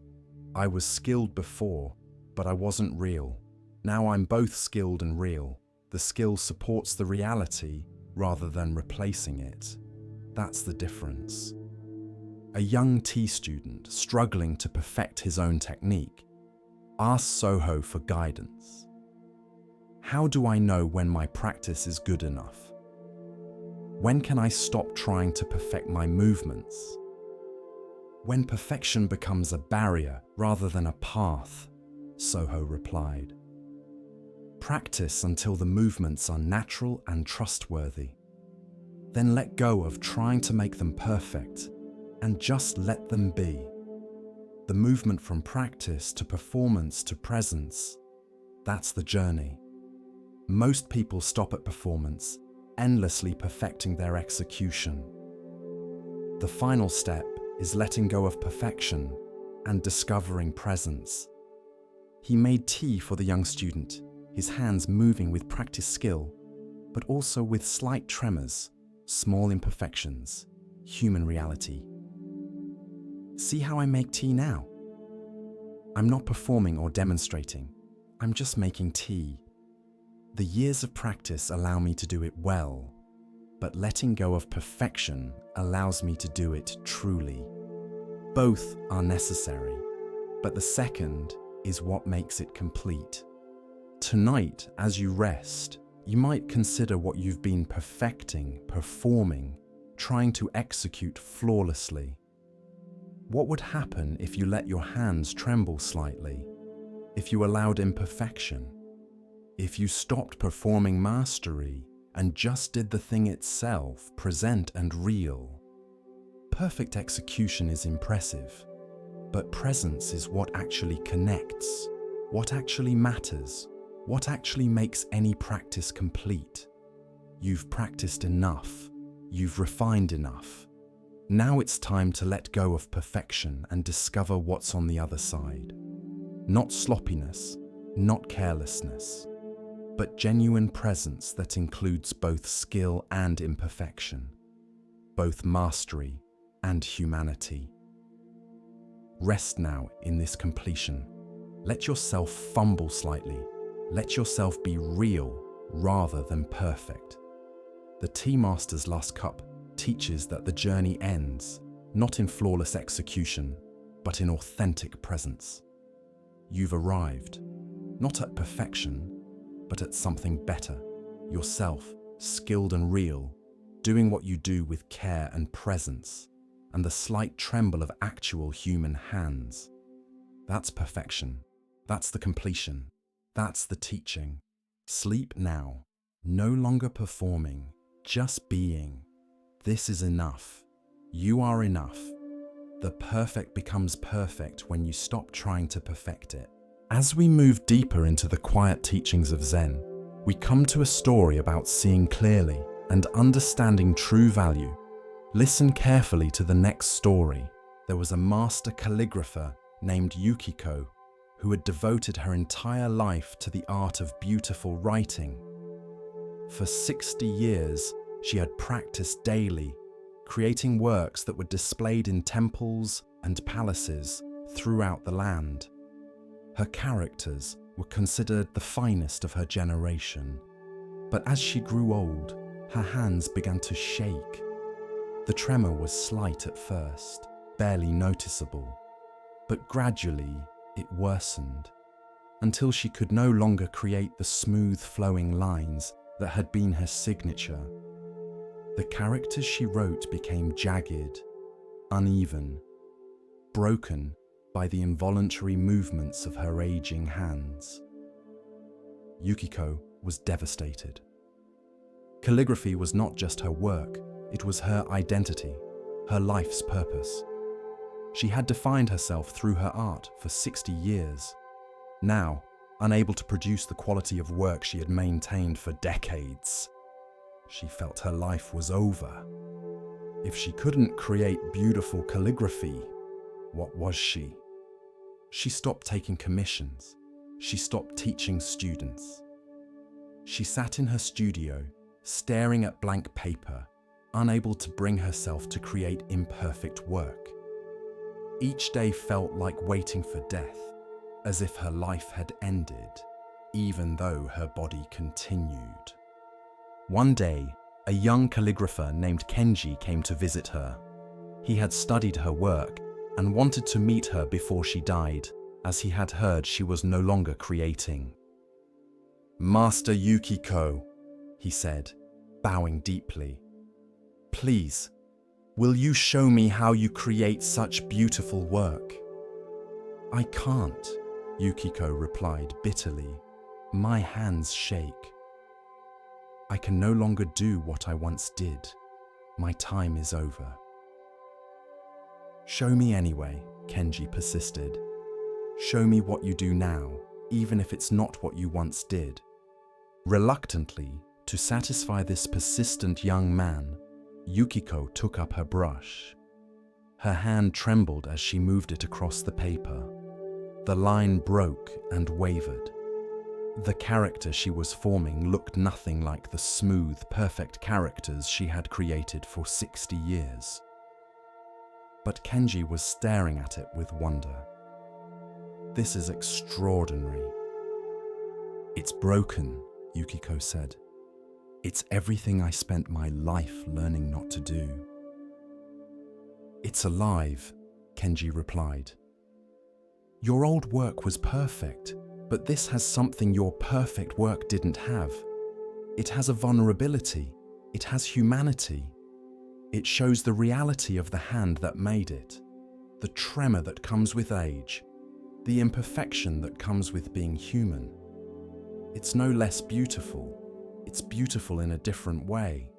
"I was skilled before, but I wasn't real. Now I'm both skilled and real. The skill supports the reality rather than replacing it. That's the difference." A young tea student struggling to perfect his own technique asked Soho for guidance. "How do I know when my practice is good enough? When can I stop trying to perfect my movements? When perfection becomes a barrier rather than a path," Soho replied. "Practice until the movements are natural and trustworthy. Then let go of trying to make them perfect and just let them be. The movement from practice to performance to presence, that's the journey. Most people stop at performance, endlessly perfecting their execution. The final step is letting go of perfection and discovering presence." He made tea for the young student, his hands moving with practiced skill, but also with slight tremors, small imperfections, human reality. "See how I make tea now? I'm not performing or demonstrating, I'm just making tea. The years of practice allow me to do it well. but letting go of perfection allows me to do it truly. Both are necessary, but the second is what makes it complete. Tonight, as you rest, you might consider what you've been perfecting, performing, trying to execute flawlessly. What would happen if you let your hands tremble slightly? If you allowed imperfection? If you stopped performing mastery and just did the thing itself, present and real? Perfect execution is impressive, but presence is what actually connects, what actually matters, what actually makes any practice complete. You've practiced enough, you've refined enough. Now it's time to let go of perfection and discover what's on the other side. Not sloppiness, not carelessness, but genuine presence that includes both skill and imperfection, both mastery and humanity. Rest now in this completion. Let yourself fumble slightly. Let yourself be real rather than perfect. The Tea Master's Last Cup teaches that the journey ends not in flawless execution, but in authentic presence. You've arrived, not at perfection, but at something better, yourself, skilled and real, doing what you do with care and presence, and the slight tremble of actual human hands. That's perfection. That's the completion. That's the teaching. Sleep now, no longer performing, just being. This is enough. You are enough. The perfect becomes perfect when you stop trying to perfect it. As we move deeper into the quiet teachings of Zen, we come to a story about seeing clearly and understanding true value. Listen carefully to the next story. There was a master calligrapher named Yukiko who had devoted her entire life to the art of beautiful writing. For 60 years, she had practiced daily, creating works that were displayed in temples and palaces throughout the land. Her characters were considered the finest of her generation. But as she grew old, her hands began to shake. The tremor was slight at first, barely noticeable, but gradually it worsened, until she could no longer create the smooth flowing lines that had been her signature. The characters she wrote became jagged, uneven, broken by the involuntary movements of her aging hands. Yukiko was devastated. Calligraphy was not just her work, it was her identity, her life's purpose. She had defined herself through her art for 60 years. Now, unable to produce the quality of work she had maintained for decades, she felt her life was over. If she couldn't create beautiful calligraphy, what was she? She stopped taking commissions. She stopped teaching students. She sat in her studio, staring at blank paper, unable to bring herself to create imperfect work. Each day felt like waiting for death, as if her life had ended, even though her body continued. One day, a young calligrapher named Kenji came to visit her. He had studied her work and wanted to meet her before she died, as he had heard she was no longer creating. "Master Yukiko," he said, bowing deeply, "please, will you show me how you create such beautiful work?" "I can't," Yukiko replied bitterly. "My hands shake. I can no longer do what I once did. My time is over." "Show me anyway," Kenji persisted. "Show me what you do now, even if it's not what you once did." Reluctantly, to satisfy this persistent young man, Yukiko took up her brush. Her hand trembled as she moved it across the paper. The line broke and wavered. The character she was forming looked nothing like the smooth, perfect characters she had created for 60 years. But Kenji was staring at it with wonder. "This is extraordinary." "It's broken," Yukiko said. It's everything I spent my life learning not to do. It's alive, Kenji replied. Your old work was perfect, but this has something your perfect work didn't have. It has a vulnerability. It has humanity. It shows the reality of the hand that made it, the tremor that comes with age, the imperfection that comes with being human. It's no less beautiful. It's beautiful in a different way.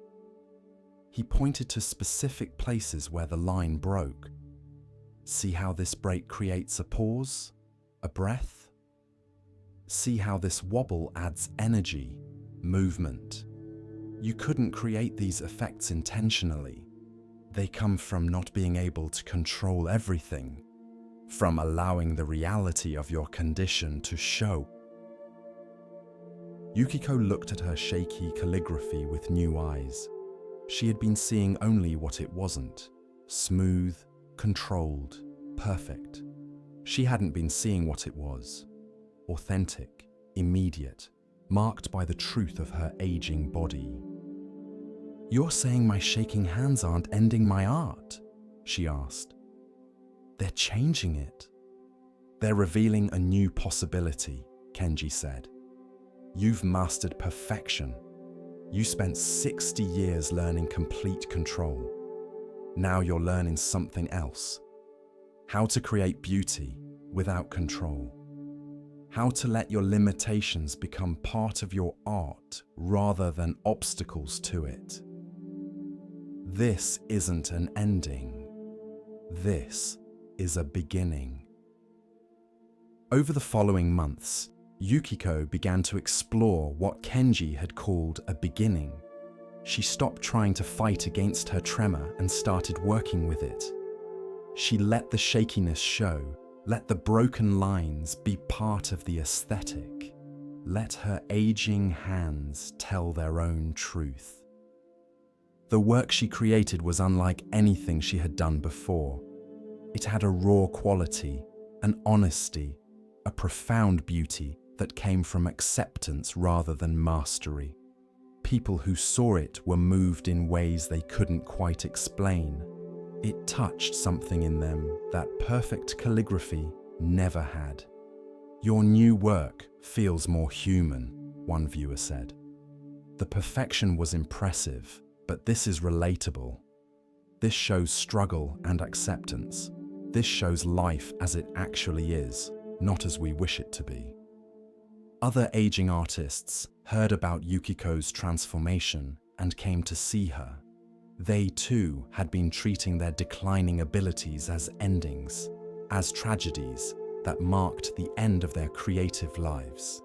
He pointed to specific places where the line broke. See how this break creates a pause, a breath? See how this wobble adds energy, movement. You couldn't create these effects intentionally. They come from not being able to control everything, from allowing the reality of your condition to show. Yukiko looked at her shaky calligraphy with new eyes. She had been seeing only what it wasn't: smooth, controlled, perfect. She hadn't been seeing what it was: authentic, immediate, marked by the truth of her aging body. You're saying my shaking hands aren't ending my art? She asked. They're changing it. They're revealing a new possibility, Kenji said. You've mastered perfection. You spent 60 years learning complete control. Now you're learning something else. How to create beauty without control. How to let your limitations become part of your art rather than obstacles to it. This isn't an ending. This is a beginning. Over the following months, Yukiko began to explore what Kenji had called a beginning. She stopped trying to fight against her tremor and started working with it. She let the shakiness show, let the broken lines be part of the aesthetic. Let her aging hands tell their own truth. The work she created was unlike anything she had done before. It had a raw quality, an honesty, a profound beauty that came from acceptance rather than mastery. People who saw it were moved in ways they couldn't quite explain. It touched something in them that perfect calligraphy never had. Your new work feels more human, one viewer said. The perfection was impressive, but this is relatable. This shows struggle and acceptance. This shows life as it actually is, not as we wish it to be. Other aging artists heard about Yukiko's transformation and came to see her. They too had been treating their declining abilities as endings, as tragedies that marked the end of their creative lives.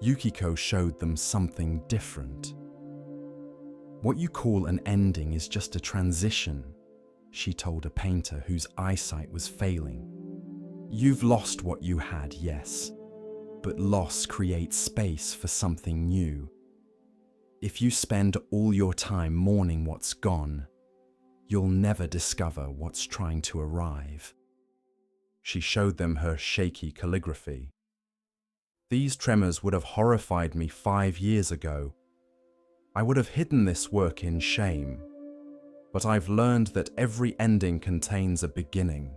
Yukiko showed them something different. What you call an ending is just a transition, she told a painter whose eyesight was failing. You've lost what you had, yes, but loss creates space for something new. If you spend all your time mourning what's gone, you'll never discover what's trying to arrive. She showed them her shaky calligraphy. These tremors would have horrified me 5 years ago. I would have hidden this work in shame, but I've learned that every ending contains a beginning.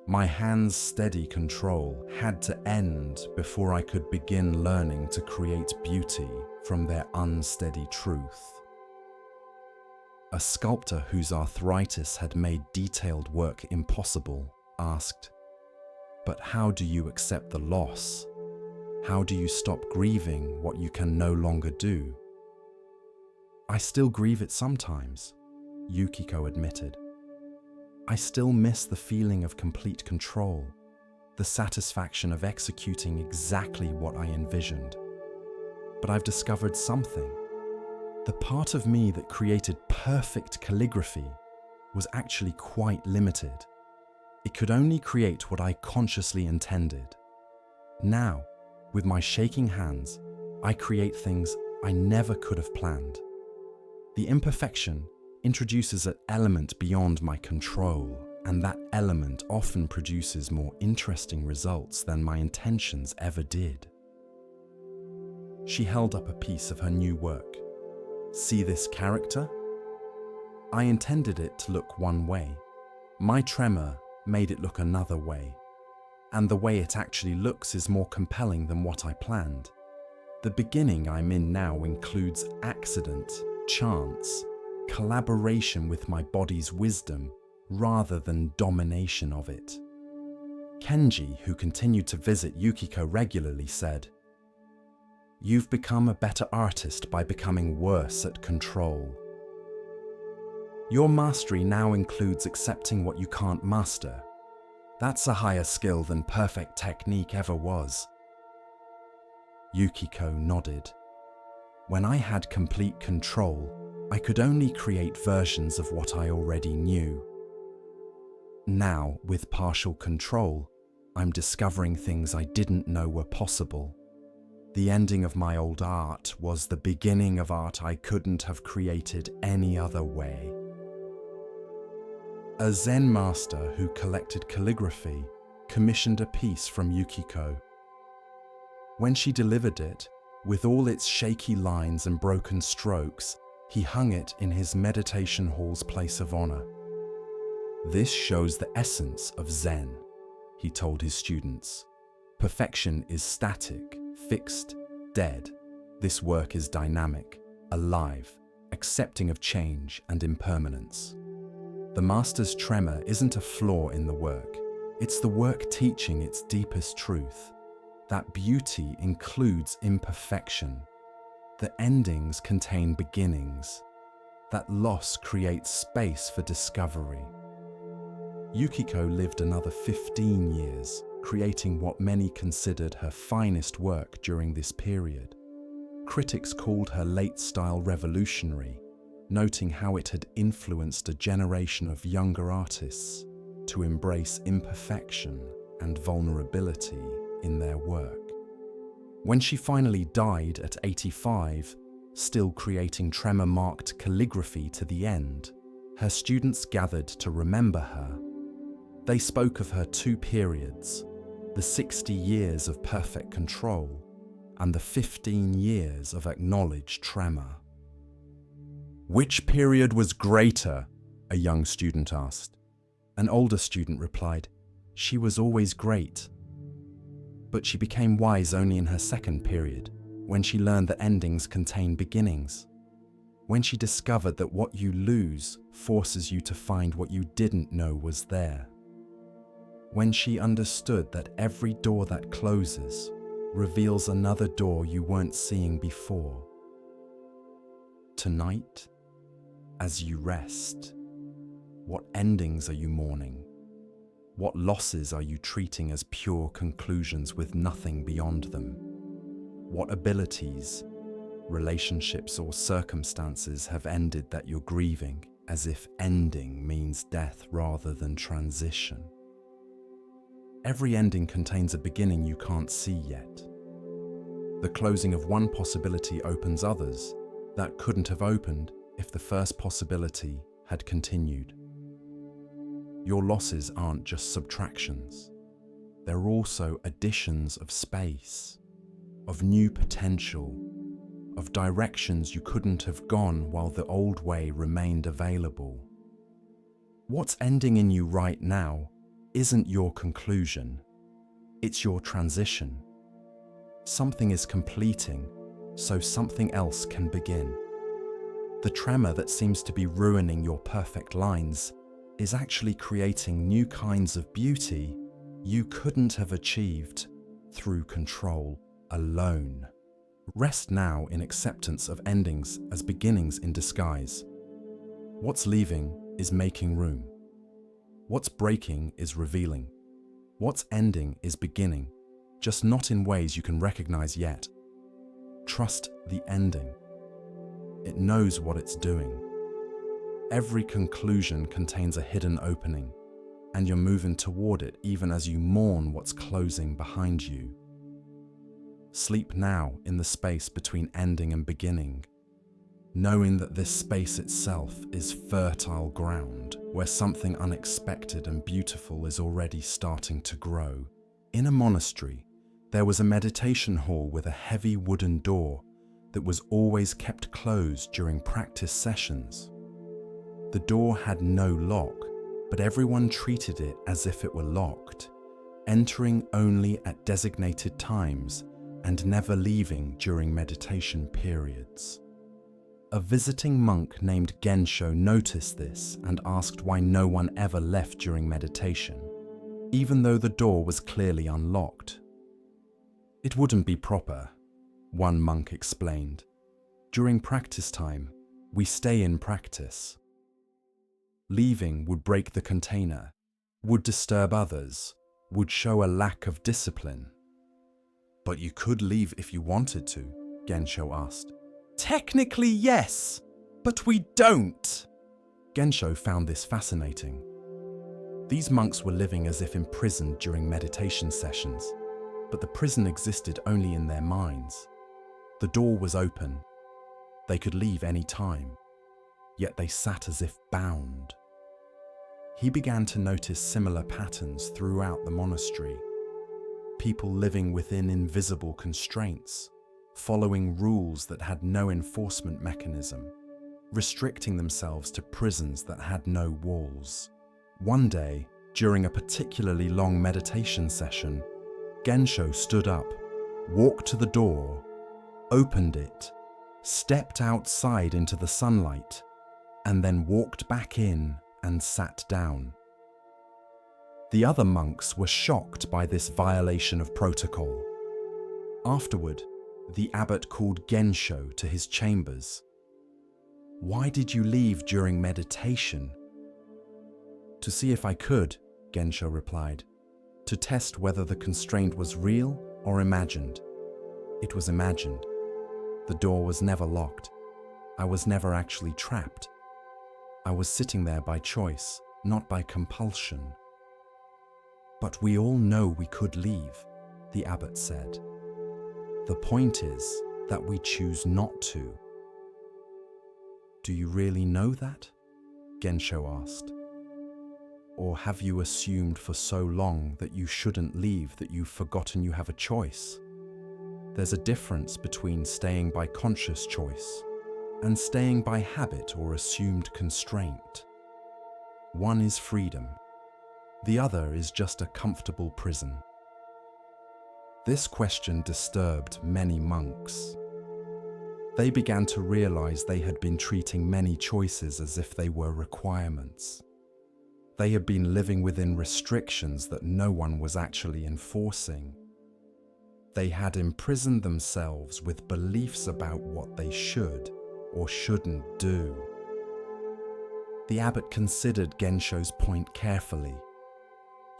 My hand's steady control had to end before I could begin learning to create beauty from their unsteady truth. A sculptor whose arthritis had made detailed work impossible asked, "But how do you accept the loss? How do you stop grieving what you can no longer do?" "I still grieve it sometimes," Yukiko admitted. "I still miss the feeling of complete control, the satisfaction of executing exactly what I envisioned. But I've discovered something. The part of me that created perfect calligraphy was actually quite limited. It could only create what I consciously intended. Now, with my shaking hands, I create things I never could have planned. The imperfection introduces an element beyond my control, and that element often produces more interesting results than my intentions ever did." She held up a piece of her new work, See this character? I intended it to look one way. My tremor made it look another way. And the way it actually looks is more compelling than what I planned. The beginning I'm in now includes accident, chance, collaboration with my body's wisdom rather than domination of it. Kenji, who continued to visit Yukiko regularly, said, "You've become a better artist by becoming worse at control. Your mastery now includes accepting what you can't master. That's a higher skill than perfect technique ever was." Yukiko nodded. When I had complete control, I could only create versions of what I already knew. Now, with partial control, I'm discovering things I didn't know were possible. The ending of my old art was the beginning of art I couldn't have created any other way. A Zen master who collected calligraphy commissioned a piece from Yukiko. When she delivered it, with all its shaky lines and broken strokes, he hung it in his meditation hall's place of honor. "This shows the essence of Zen," he told his students. "Perfection is static, fixed, dead. This work is dynamic, alive, accepting of change and impermanence." The master's tremor isn't a flaw in the work. It's the work teaching its deepest truth. That beauty includes imperfection. The endings contain beginnings. That loss creates space for discovery. Yukiko lived another 15 years, creating what many considered her finest work during this period. Critics called her late style revolutionary, noting how it had influenced a generation of younger artists to embrace imperfection and vulnerability in their work. When she finally died at 85, still creating tremor-marked calligraphy to the end, her students gathered to remember her. They spoke of her two periods, the 60 years of perfect control and the 15 years of acknowledged tremor. "Which period was greater?" a young student asked. An older student replied, "She was always great." But she became wise only in her second period, when she learned that endings contain beginnings. When she discovered that what you lose forces you to find what you didn't know was there. When she understood that every door that closes reveals another door you weren't seeing before. Tonight, as you rest, what endings are you mourning? What losses are you treating as pure conclusions with nothing beyond them? What abilities, relationships, or circumstances have ended that you're grieving, as if ending means death rather than transition? Every ending contains a beginning you can't see yet. The closing of one possibility opens others that couldn't have opened if the first possibility had continued. Your losses aren't just subtractions. They're also additions of space, of new potential, of directions you couldn't have gone while the old way remained available. What's ending in you right now isn't your conclusion, it's your transition. Something is completing, so something else can begin. The tremor that seems to be ruining your perfect lines is actually creating new kinds of beauty you couldn't have achieved through control alone. Rest now in acceptance of endings as beginnings in disguise. What's leaving is making room. What's breaking is revealing. What's ending is beginning, just not in ways you can recognize yet. Trust the ending. It knows what it's doing. Every conclusion contains a hidden opening, and you're moving toward it even as you mourn what's closing behind you. Sleep now in the space between ending and beginning, knowing that this space itself is fertile ground where something unexpected and beautiful is already starting to grow. In a monastery, there was a meditation hall with a heavy wooden door that was always kept closed during practice sessions. The door had no lock, but everyone treated it as if it were locked, entering only at designated times and never leaving during meditation periods. A visiting monk named Gensho noticed this and asked why no one ever left during meditation, even though the door was clearly unlocked. "It wouldn't be proper," one monk explained. "During practice time, we stay in practice. Leaving would break the container, would disturb others, would show a lack of discipline." "But you could leave if you wanted to?" Gensho asked. "Technically, yes, but we don't." Gensho found this fascinating. These monks were living as if imprisoned during meditation sessions, but the prison existed only in their minds. The door was open. They could leave any time, yet they sat as if bound. He began to notice similar patterns throughout the monastery. People living within invisible constraints, following rules that had no enforcement mechanism, restricting themselves to prisons that had no walls. One day, during a particularly long meditation session, Gensho stood up, walked to the door, opened it, stepped outside into the sunlight, and then walked back in and sat down. The other monks were shocked by this violation of protocol. Afterward, the abbot called Gensho to his chambers. "Why did you leave during meditation?" "To see if I could," Gensho replied, "to test whether the constraint was real or imagined. It was imagined. The door was never locked. I was never actually trapped. I was sitting there by choice, not by compulsion." "But we all know we could leave," the abbot said. "The point is that we choose not to." "Do you really know that?" Gensho asked. "Or have you assumed for so long that you shouldn't leave that you've forgotten you have a choice? There's a difference between staying by conscious choice and staying by habit or assumed constraint. One is freedom. The other is just a comfortable prison." This question disturbed many monks. They began to realize they had been treating many choices as if they were requirements. They had been living within restrictions that no one was actually enforcing. They had imprisoned themselves with beliefs about what they should or shouldn't do. The abbot considered Gensho's point carefully.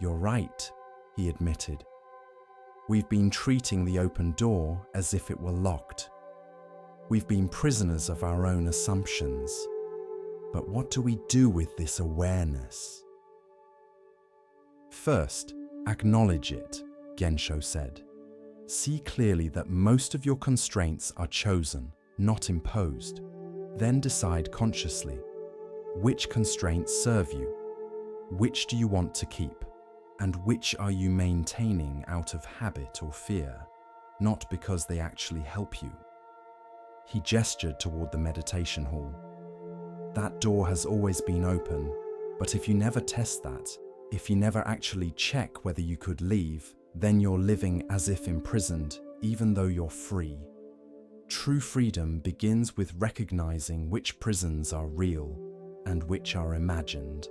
"You're right," he admitted. "We've been treating the open door as if it were locked. We've been prisoners of our own assumptions. But what do we do with this awareness?" "First, acknowledge it," Gensho said. "See clearly that most of your constraints are chosen, not imposed. Then decide consciously, which constraints serve you, which do you want to keep, and which are you maintaining out of habit or fear, not because they actually help you." He gestured toward the meditation hall. "That door has always been open, but if you never test that, if you never actually check whether you could leave, then you're living as if imprisoned, even though you're free. True freedom begins with recognizing which prisons are real and which are imagined."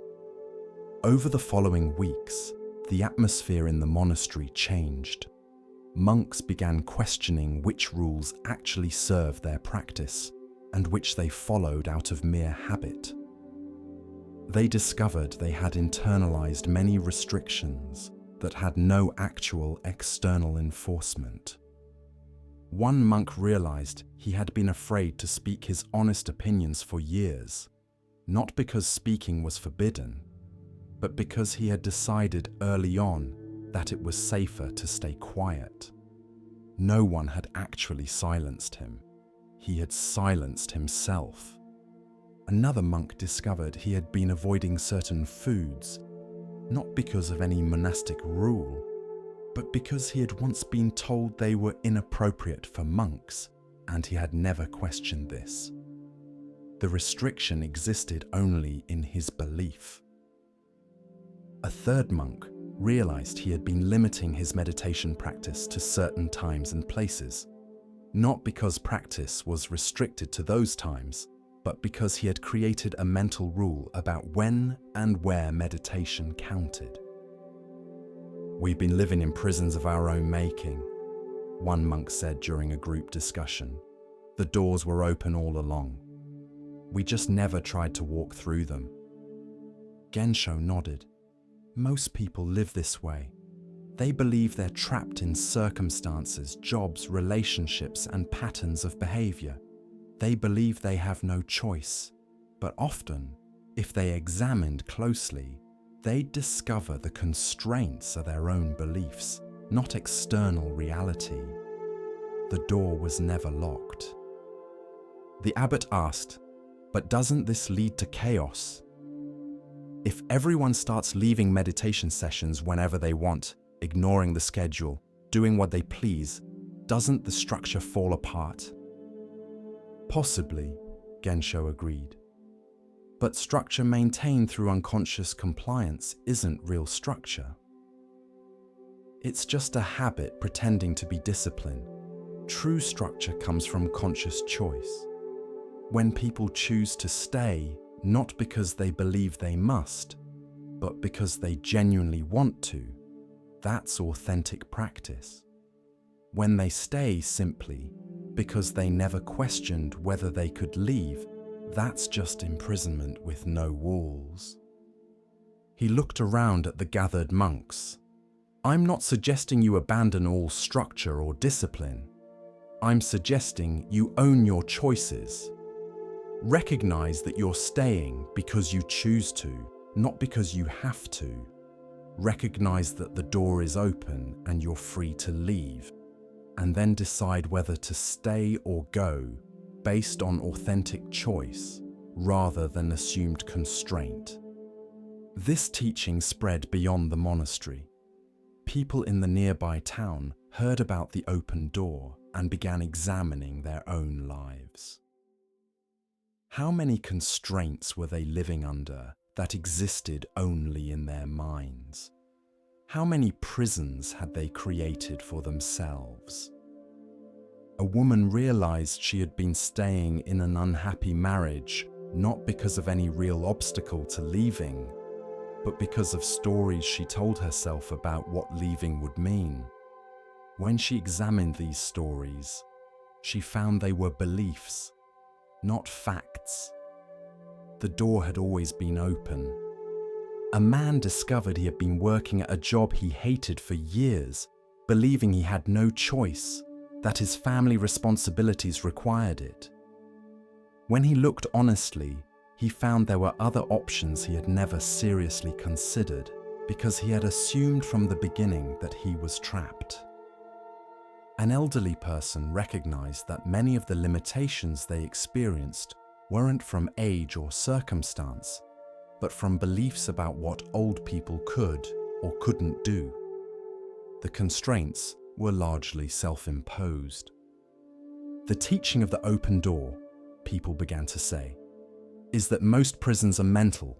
Over the following weeks, the atmosphere in the monastery changed. Monks began questioning which rules actually served their practice and which they followed out of mere habit. They discovered they had internalized many restrictions that had no actual external enforcement. One monk realized he had been afraid to speak his honest opinions for years, not because speaking was forbidden, but because he had decided early on that it was safer to stay quiet. No one had actually silenced him. He had silenced himself. Another monk discovered he had been avoiding certain foods, not because of any monastic rule, but because he had once been told they were inappropriate for monks, and he had never questioned this. The restriction existed only in his belief. A third monk realized he had been limiting his meditation practice to certain times and places, not because practice was restricted to those times, but because he had created a mental rule about when and where meditation counted. "We've been living in prisons of our own making," one monk said during a group discussion. "The doors were open all along. We just never tried to walk through them." Gensho nodded. Most people live this way. They believe they're trapped in circumstances, jobs, relationships, and patterns of behavior. They believe they have no choice. But often, if they examined closely, they'd discover the constraints are their own beliefs, not external reality. The door was never locked. The abbot asked, "But doesn't this lead to chaos? If everyone starts leaving meditation sessions whenever they want, ignoring the schedule, doing what they please, doesn't the structure fall apart?" "Possibly," Gensho agreed. "But structure maintained through unconscious compliance isn't real structure. It's just a habit pretending to be discipline. True structure comes from conscious choice. When people choose to stay, not because they believe they must, but because they genuinely want to, that's authentic practice. When they stay simply because they never questioned whether they could leave, that's just imprisonment with no walls." He looked around at the gathered monks. "I'm not suggesting you abandon all structure or discipline. I'm suggesting you own your choices. Recognize that you're staying because you choose to, not because you have to. Recognize that the door is open and you're free to leave, and then decide whether to stay or go based on authentic choice rather than assumed constraint." This teaching spread beyond the monastery. People in the nearby town heard about the open door and began examining their own lives. How many constraints were they living under that existed only in their minds? How many prisons had they created for themselves? A woman realized she had been staying in an unhappy marriage not because of any real obstacle to leaving, but because of stories she told herself about what leaving would mean. When she examined these stories, she found they were beliefs, not facts. The door had always been open. A man discovered he had been working at a job he hated for years, believing he had no choice, that his family responsibilities required it. When he looked honestly, he found there were other options he had never seriously considered because he had assumed from the beginning that he was trapped. An elderly person recognized that many of the limitations they experienced weren't from age or circumstance, but from beliefs about what old people could or couldn't do. The constraints were largely self-imposed. The teaching of the open door, people began to say, is that most prisons are mental.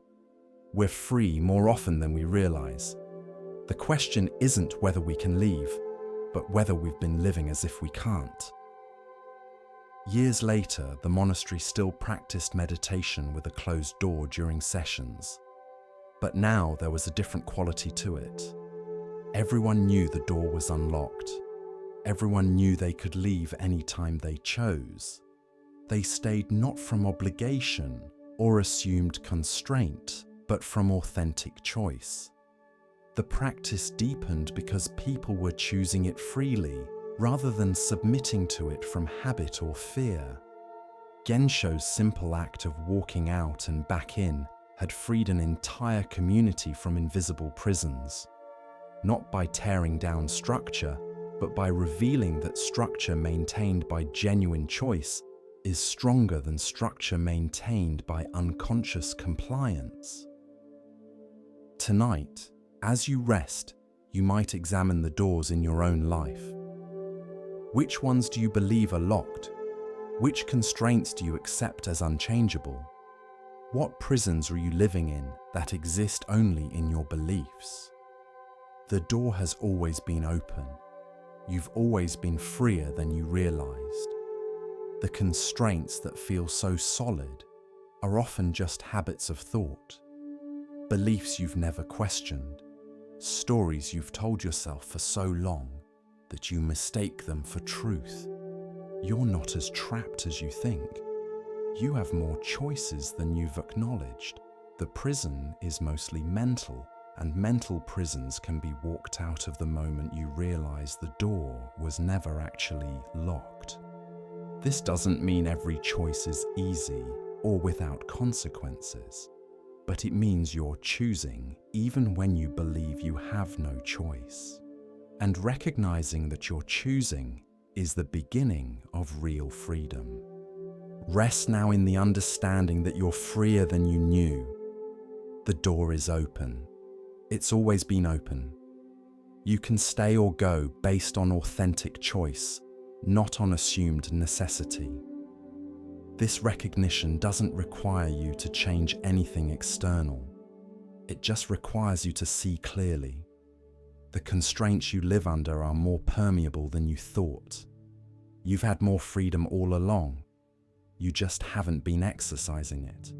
We're free more often than we realize. The question isn't whether we can leave, but whether we've been living as if we can't. Years later, the monastery still practiced meditation with a closed door during sessions. But now there was a different quality to it. Everyone knew the door was unlocked. Everyone knew they could leave any time they chose. They stayed not from obligation or assumed constraint, but from authentic choice. The practice deepened because people were choosing it freely, rather than submitting to it from habit or fear. Gensho's simple act of walking out and back in had freed an entire community from invisible prisons, not by tearing down structure, but by revealing that structure maintained by genuine choice is stronger than structure maintained by unconscious compliance. Tonight, as you rest, you might examine the doors in your own life. Which ones do you believe are locked, Which constraints do you accept as unchangeable? What prisons are you living in that exist only in your beliefs? The door has always been open. You've always been freer than you realized. The constraints that feel so solid are often just habits of thought, beliefs you've never questioned, stories you've told yourself for so long that you mistake them for truth. You're not as trapped as you think. You have more choices than you've acknowledged. The prison is mostly mental, and mental prisons can be walked out of the moment you realize the door was never actually locked. This doesn't mean every choice is easy or without consequences, but it means you're choosing even when you believe you have no choice. And recognizing that you're choosing is the beginning of real freedom. Rest now in the understanding that you're freer than you knew. The door is open. It's always been open. You can stay or go based on authentic choice, not on assumed necessity. This recognition doesn't require you to change anything external. It just requires you to see clearly. The constraints you live under are more permeable than you thought. You've had more freedom all along. You just haven't been exercising it.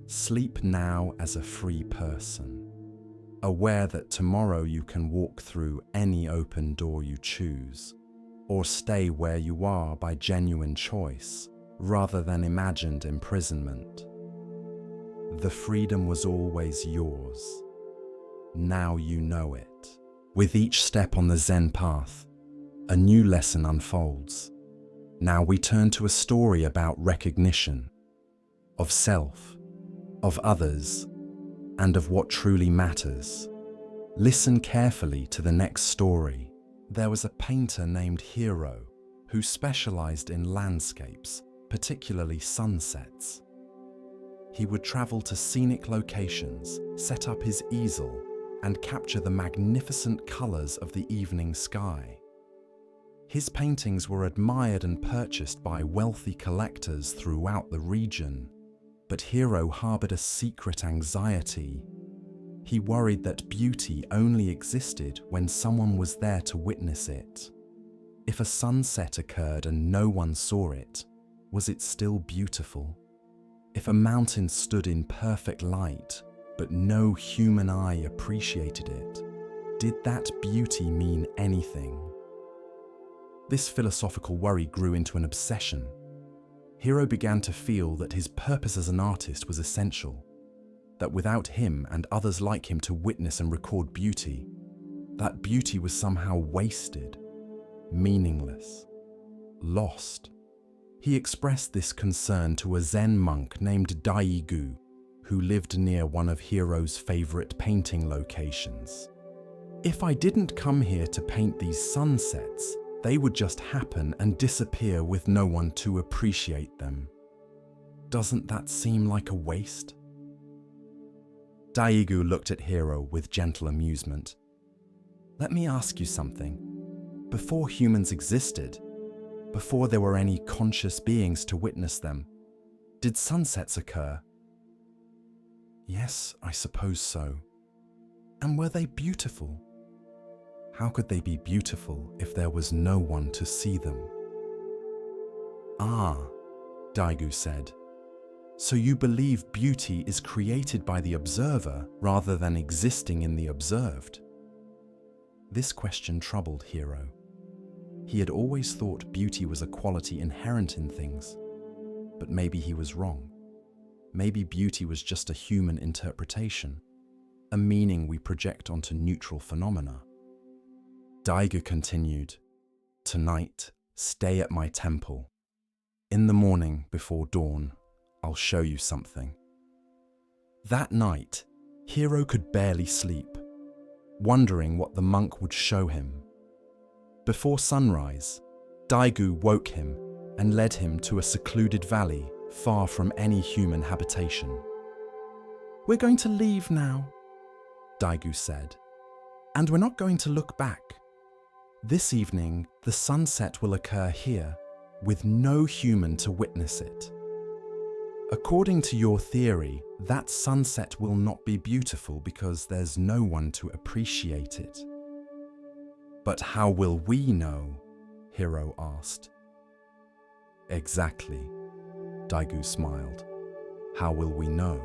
Sleep now as a free person, aware that tomorrow you can walk through any open door you choose, or stay where you are by genuine choice rather than imagined imprisonment. The freedom was always yours. Now you know it. With each step on the Zen path, a new lesson unfolds. Now we turn to a story about recognition, of self, of others, and of what truly matters. Listen carefully to the next story. There was a painter named Hiro who specialized in landscapes, particularly sunsets. He would travel to scenic locations, set up his easel, and capture the magnificent colors of the evening sky. His paintings were admired and purchased by wealthy collectors throughout the region, but Hiro harbored a secret anxiety. He worried that beauty only existed when someone was there to witness it. If a sunset occurred and no one saw it, was it still beautiful? If a mountain stood in perfect light, but no human eye appreciated it, did that beauty mean anything? This philosophical worry grew into an obsession. Hiro began to feel that his purpose as an artist was essential, that without him and others like him to witness and record beauty, that beauty was somehow wasted, meaningless, lost. He expressed this concern to a Zen monk named Daigu, who lived near one of Hiro's favorite painting locations. If I didn't come here to paint these sunsets, they would just happen and disappear with no one to appreciate them. Doesn't that seem like a waste? Daigu looked at Hiro with gentle amusement. Let me ask you something. Before humans existed, before there were any conscious beings to witness them, did sunsets occur? Yes, I suppose so. And were they beautiful? How could they be beautiful if there was no one to see them? Ah, Daigu said. So you believe beauty is created by the observer rather than existing in the observed? This question troubled Hiro. He had always thought beauty was a quality inherent in things, but maybe he was wrong. Maybe beauty was just a human interpretation, a meaning we project onto neutral phenomena. Daigu continued, Tonight, stay at my temple. In the morning before dawn, I'll show you something. That night, Hiro could barely sleep, wondering what the monk would show him. Before sunrise, Daigu woke him and led him to a secluded valley far from any human habitation. We're going to leave now, Daigu said, and we're not going to look back. This evening, the sunset will occur here, with no human to witness it. According to your theory, that sunset will not be beautiful because there's no one to appreciate it. But how will we know? Hiro asked. Exactly, Daigu smiled. How will we know?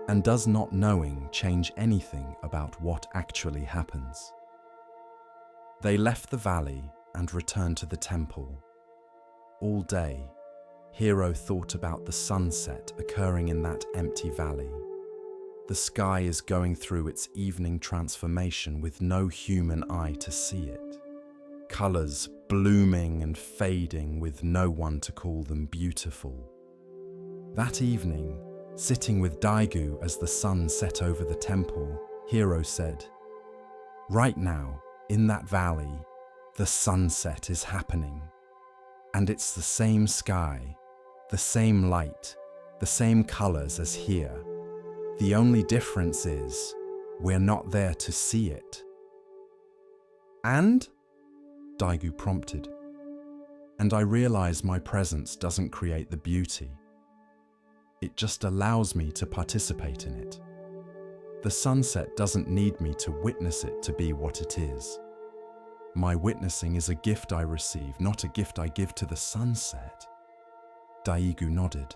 And does not knowing change anything about what actually happens? They left the valley and returned to the temple. All day, Hiro thought about the sunset occurring in that empty valley. The sky is going through its evening transformation with no human eye to see it. Colors blooming and fading with no one to call them beautiful. That evening, sitting with Daigu as the sun set over the temple, Hiro said, "Right now, in that valley, the sunset is happening. And it's the same sky, the same light, the same colors as here. The only difference is, we're not there to see it." "And?" Daigu prompted. "And I realize my presence doesn't create the beauty. It just allows me to participate in it. The sunset doesn't need me to witness it to be what it is. My witnessing is a gift I receive, not a gift I give to the sunset." Daigu nodded.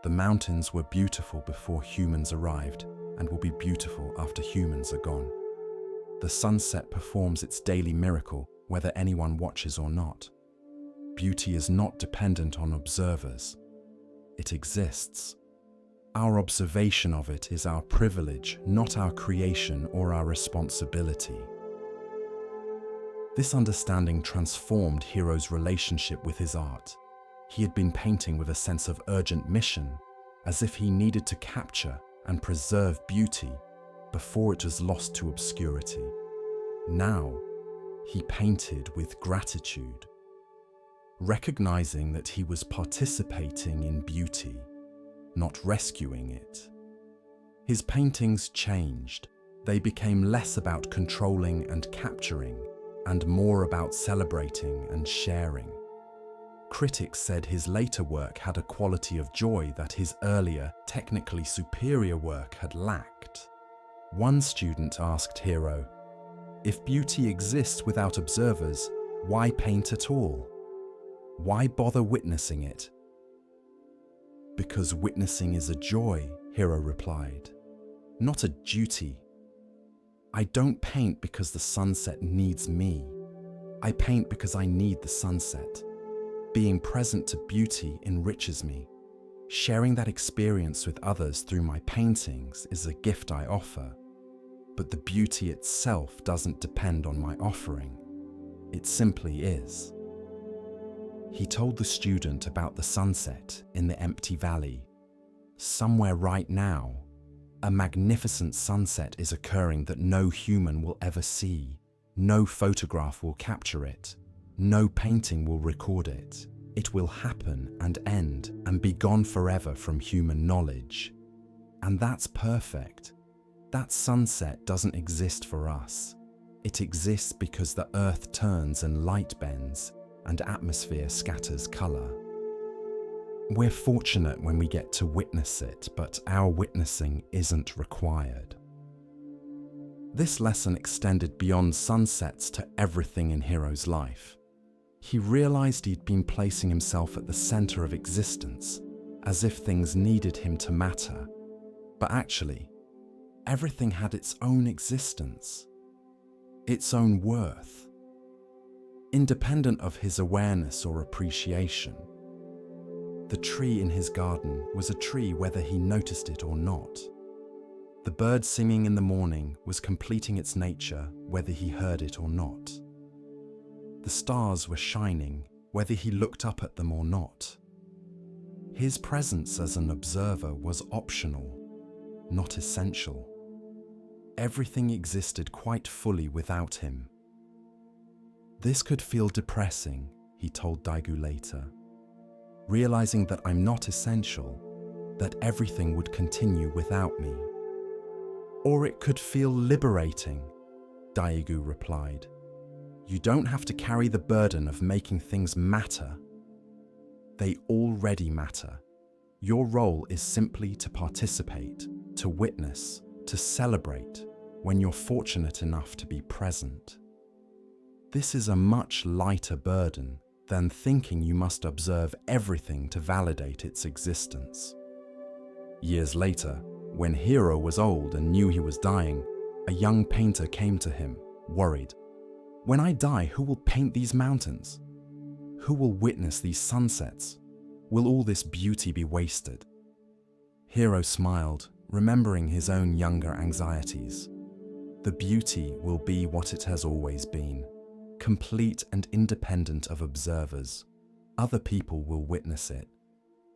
The mountains were beautiful before humans arrived and will be beautiful after humans are gone. The sunset performs its daily miracle whether anyone watches or not. Beauty is not dependent on observers. It exists. Our observation of it is our privilege, not our creation or our responsibility. This understanding transformed Hiro's relationship with his art. He had been painting with a sense of urgent mission, as if he needed to capture and preserve beauty before it was lost to obscurity. Now, he painted with gratitude, recognizing that he was participating in beauty, not rescuing it. His paintings changed. They became less about controlling and capturing, and more about celebrating and sharing. Critics said his later work had a quality of joy that his earlier, technically superior work had lacked. One student asked Hiro, "If beauty exists without observers, why paint at all? Why bother witnessing it?" "Because witnessing is a joy," Hiro replied, "not a duty. I don't paint because the sunset needs me. I paint because I need the sunset. Being present to beauty enriches me. Sharing that experience with others through my paintings is a gift I offer. But the beauty itself doesn't depend on my offering. It simply is." He told the student about the sunset in the empty valley. Somewhere right now, a magnificent sunset is occurring that no human will ever see. No photograph will capture it. No painting will record it. It will happen and end and be gone forever from human knowledge. And that's perfect. That sunset doesn't exist for us. It exists because the earth turns and light bends and atmosphere scatters color. We're fortunate when we get to witness it, but our witnessing isn't required. This lesson extended beyond sunsets to everything in Hiro's life. He realized he'd been placing himself at the center of existence, as if things needed him to matter. But actually, everything had its own existence, its own worth, independent of his awareness or appreciation. The tree in his garden was a tree whether he noticed it or not. The bird singing in the morning was completing its nature whether he heard it or not. The stars were shining whether he looked up at them or not. His presence as an observer was optional, not essential. Everything existed quite fully without him. "This could feel depressing," he told Daigu later. "Realizing that I'm not essential, that everything would continue without me." "Or it could feel liberating," Daigu replied. You don't have to carry the burden of making things matter. They already matter. Your role is simply to participate, to witness, to celebrate when you're fortunate enough to be present. This is a much lighter burden than thinking you must observe everything to validate its existence. Years later, when Hero was old and knew he was dying, a young painter came to him, worried. "When I die, who will paint these mountains? Who will witness these sunsets? Will all this beauty be wasted?" Hero smiled, remembering his own younger anxieties. "The beauty will be what it has always been, complete and independent of observers. Other people will witness it.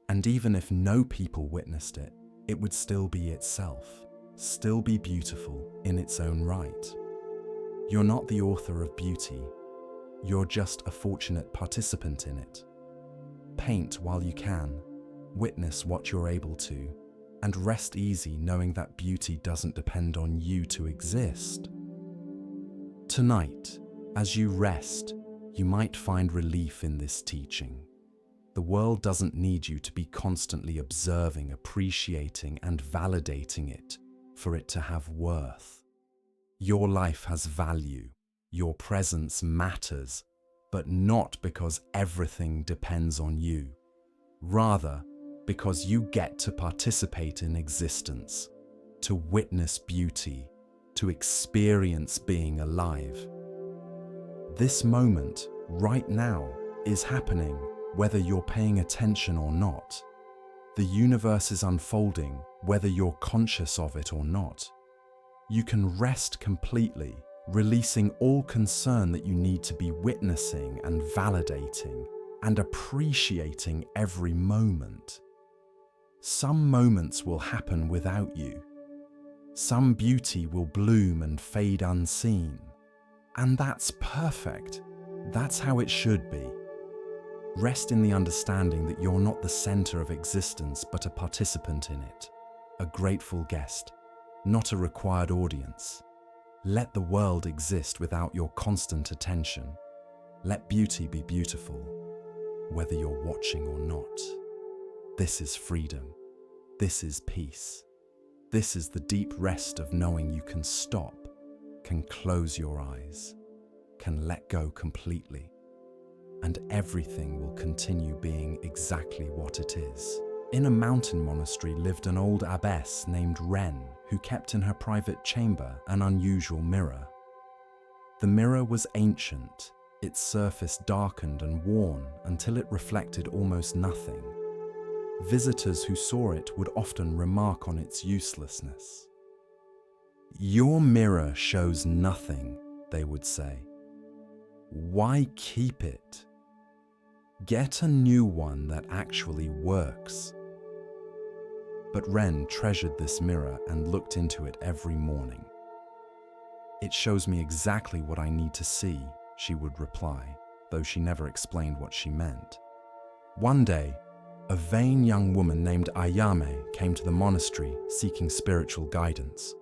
And even if no people witnessed it, it would still be itself, still be beautiful in its own right. You're not the author of beauty. You're just a fortunate participant in it. Paint while you can, witness what you're able to, and rest easy knowing that beauty doesn't depend on you to exist." Tonight, as you rest, you might find relief in this teaching. The world doesn't need you to be constantly observing, appreciating, and validating it for it to have worth. Your life has value. Your presence matters, but not because everything depends on you. Rather, because you get to participate in existence, to witness beauty, to experience being alive. This moment, right now, is happening whether you're paying attention or not. The universe is unfolding whether you're conscious of it or not. You can rest completely, releasing all concern that you need to be witnessing and validating and appreciating every moment. Some moments will happen without you. Some beauty will bloom and fade unseen. And that's perfect. That's how it should be. Rest in the understanding that you're not the center of existence, but a participant in it, a grateful guest, not a required audience. Let the world exist without your constant attention. Let beauty be beautiful, whether you're watching or not. This is freedom. This is peace. This is the deep rest of knowing you can stop, can close your eyes, can let go completely, and everything will continue being exactly what it is. In a mountain monastery lived an old abbess named Ren, who kept in her private chamber an unusual mirror. The mirror was ancient, its surface darkened and worn until it reflected almost nothing. Visitors who saw it would often remark on its uselessness. "Your mirror shows nothing," they would say. "Why keep it? Get a new one that actually works." But Ren treasured this mirror and looked into it every morning. "It shows me exactly what I need to see," she would reply, though she never explained what she meant. One day, a vain young woman named Ayame came to the monastery seeking spiritual guidance.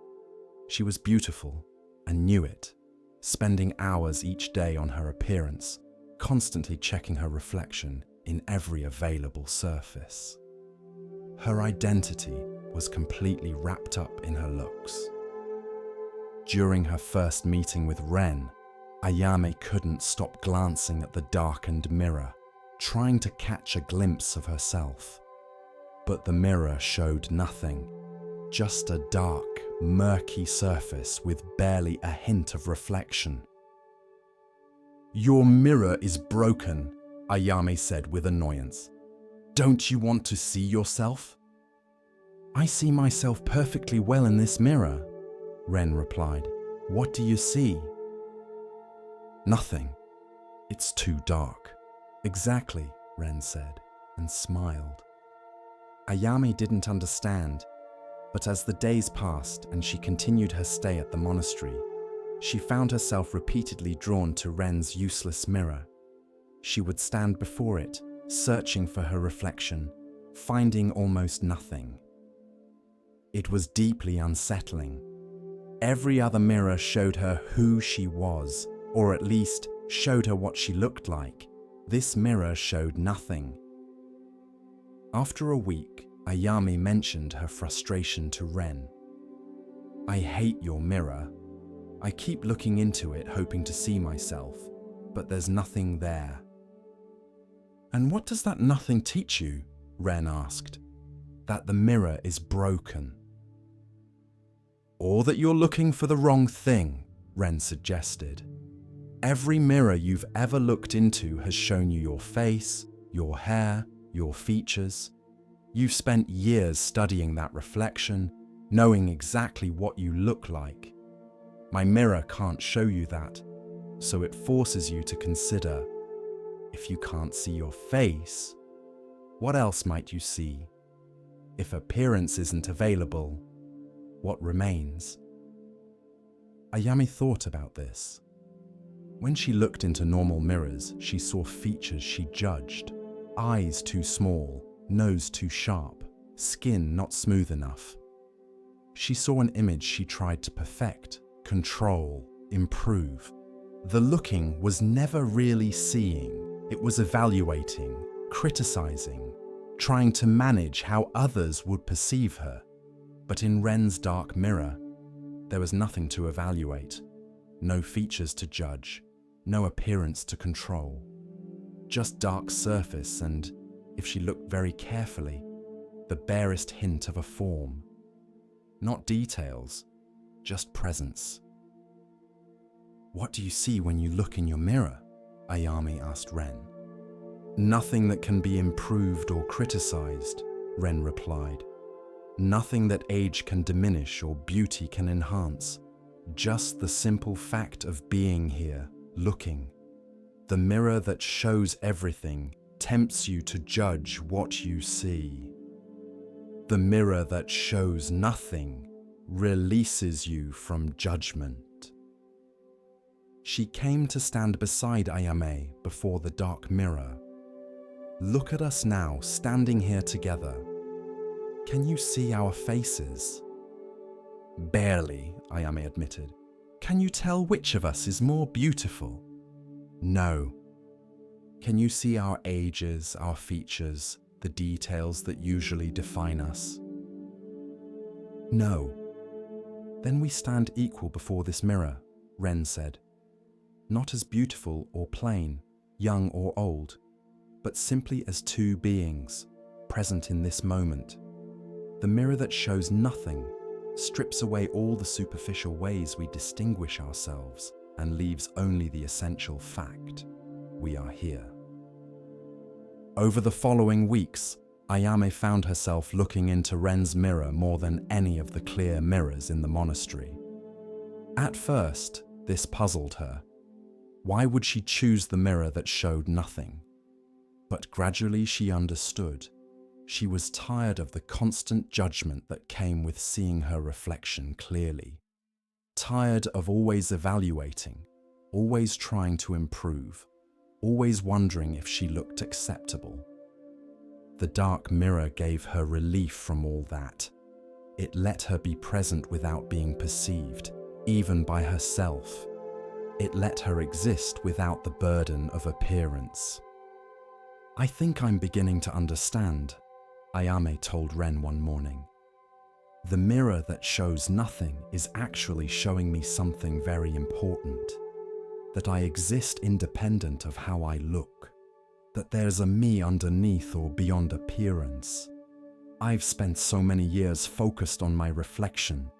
She was beautiful and knew it, spending hours each day on her appearance, constantly checking her reflection in every available surface. Her identity was completely wrapped up in her looks. During her first meeting with Ren, Ayame couldn't stop glancing at the darkened mirror, trying to catch a glimpse of herself. But the mirror showed nothing, just a dark, murky surface with barely a hint of reflection. "Your mirror is broken," Ayame said with annoyance. "Don't you want to see yourself?" "I see myself perfectly well in this mirror," Ren replied. "What do you see?" "Nothing. It's too dark." "Exactly," Ren said, and smiled. Ayame didn't understand, but as the days passed and she continued her stay at the monastery, she found herself repeatedly drawn to Ren's useless mirror. She would stand before it, searching for her reflection, finding almost nothing. It was deeply unsettling. Every other mirror showed her who she was, or at least showed her what she looked like. This mirror showed nothing. After a week, Ayame mentioned her frustration to Ren. "I hate your mirror. I keep looking into it hoping to see myself, but there's nothing there." "And what does that nothing teach you?" Ren asked. "That the mirror is broken." "Or that you're looking for the wrong thing," Ren suggested. "Every mirror you've ever looked into has shown you your face, your hair, your features. You've spent years studying that reflection, knowing exactly what you look like. My mirror can't show you that, so it forces you to consider, if you can't see your face, what else might you see? If appearance isn't available, what remains?" Ayame thought about this. When she looked into normal mirrors, she saw features she judged: eyes too small, nose too sharp, skin not smooth enough. She saw an image she tried to perfect, control, improve. The looking was never really seeing. It was evaluating, criticizing, trying to manage how others would perceive her. But in Ren's dark mirror, there was nothing to evaluate, no features to judge, no appearance to control. Just dark surface and, if she looked very carefully, the barest hint of a form. Not details, just presence. "What do you see when you look in your mirror?" Ayame asked Ren. "Nothing that can be improved or criticized," Ren replied. "Nothing that age can diminish or beauty can enhance. Just the simple fact of being here, looking. The mirror that shows everything tempts you to judge what you see. The mirror that shows nothing releases you from judgment." She came to stand beside Ayame before the dark mirror. "Look at us now, standing here together. Can you see our faces?" "Barely," Ayame admitted. "Can you tell which of us is more beautiful?" "No." "Can you see our ages, our features, the details that usually define us?" "No." "Then we stand equal before this mirror," Ren said. "Not as beautiful or plain, young or old, but simply as two beings, present in this moment. The mirror that shows nothing strips away all the superficial ways we distinguish ourselves and leaves only the essential fact: we are here." Over the following weeks, Ayame found herself looking into Ren's mirror more than any of the clear mirrors in the monastery. At first, this puzzled her. Why would she choose the mirror that showed nothing? But gradually she understood. She was tired of the constant judgment that came with seeing her reflection clearly. Tired of always evaluating, always trying to improve, always wondering if she looked acceptable. The dark mirror gave her relief from all that. It let her be present without being perceived, even by herself. It let her exist without the burden of appearance. "I think I'm beginning to understand," Ayame told Ren one morning. "The mirror that shows nothing is actually showing me something very important. That I exist independent of how I look. That there's a me underneath or beyond appearance. I've spent so many years focused on my reflection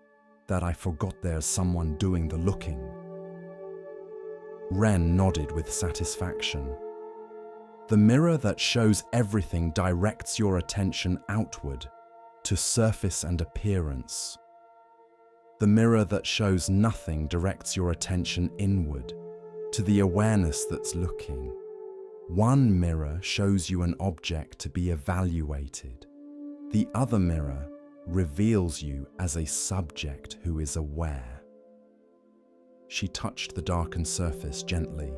that I forgot there's someone doing the looking." Ren nodded with satisfaction. "The mirror that shows everything directs your attention outward, to surface and appearance. The mirror that shows nothing directs your attention inward, to the awareness that's looking. One mirror shows you an object to be evaluated. The other mirror reveals you as a subject who is aware." She touched the darkened surface gently.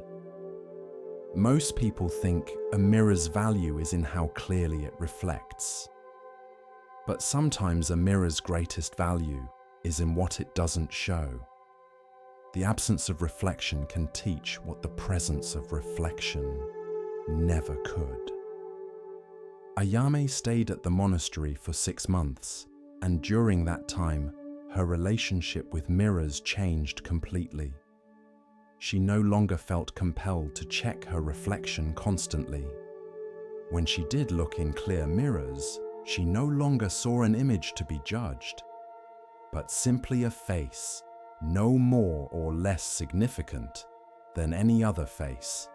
"Most people think a mirror's value is in how clearly it reflects. But sometimes a mirror's greatest value is in what it doesn't show. The absence of reflection can teach what the presence of reflection never could. Ayame stayed at the monastery for 6 months, and during that time, her relationship with mirrors changed completely. She no longer felt compelled to check her reflection constantly. When she did look in clear mirrors, she no longer saw an image to be judged, but simply a face, no more or less significant than any other face.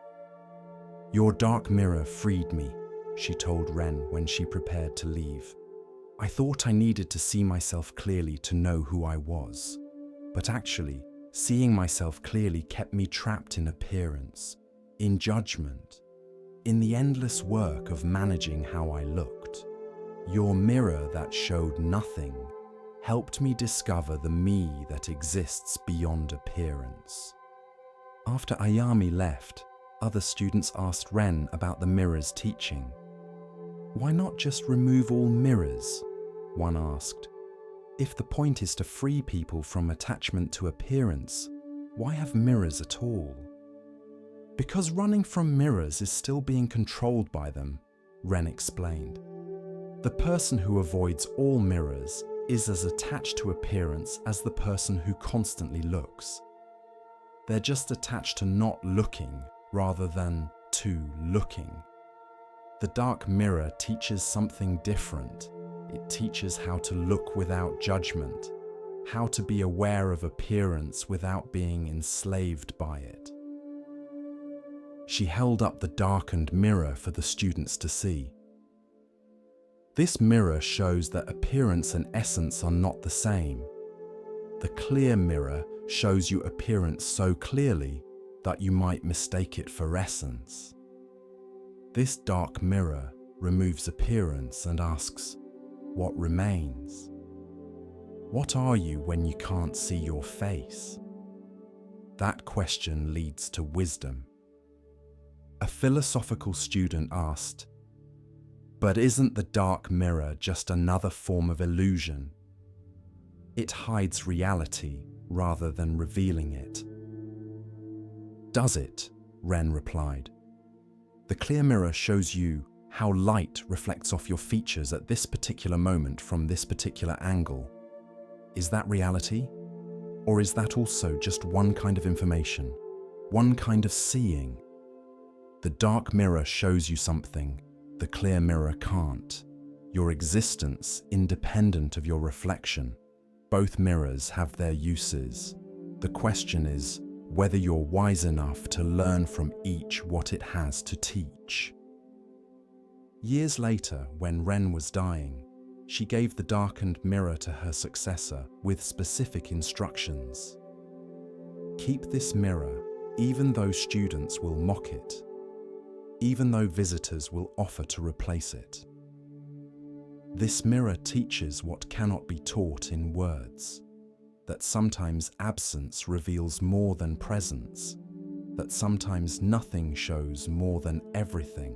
"Your dark mirror freed me," she told Ren when she prepared to leave. "I thought I needed to see myself clearly to know who I was, but actually, seeing myself clearly kept me trapped in appearance, in judgment, in the endless work of managing how I looked. Your mirror that showed nothing helped me discover the me that exists beyond appearance." After Ayame left, other students asked Ren about the mirror's teaching. "Why not just remove all mirrors?" one asked. "If the point is to free people from attachment to appearance, why have mirrors at all?" "Because running from mirrors is still being controlled by them," Ren explained. "The person who avoids all mirrors is as attached to appearance as the person who constantly looks. They're just attached to not looking rather than to looking. The dark mirror teaches something different. It teaches how to look without judgment, how to be aware of appearance without being enslaved by it." She held up the darkened mirror for the students to see. "This mirror shows that appearance and essence are not the same. The clear mirror shows you appearance so clearly that you might mistake it for essence. This dark mirror removes appearance and asks, what remains? What are you when you can't see your face? That question leads to wisdom." A philosophical student asked, "But isn't the dark mirror just another form of illusion? It hides reality rather than revealing it." "Does it?" Ren replied. "The clear mirror shows you how light reflects off your features at this particular moment from this particular angle. Is that reality? Or is that also just one kind of information, one kind of seeing? The dark mirror shows you something the clear mirror can't. Your existence independent of your reflection. Both mirrors have their uses. The question is whether you're wise enough to learn from each what it has to teach." Years later, when Ren was dying, she gave the darkened mirror to her successor with specific instructions. "Keep this mirror, even though students will mock it, even though visitors will offer to replace it. This mirror teaches what cannot be taught in words, that sometimes absence reveals more than presence, that sometimes nothing shows more than everything,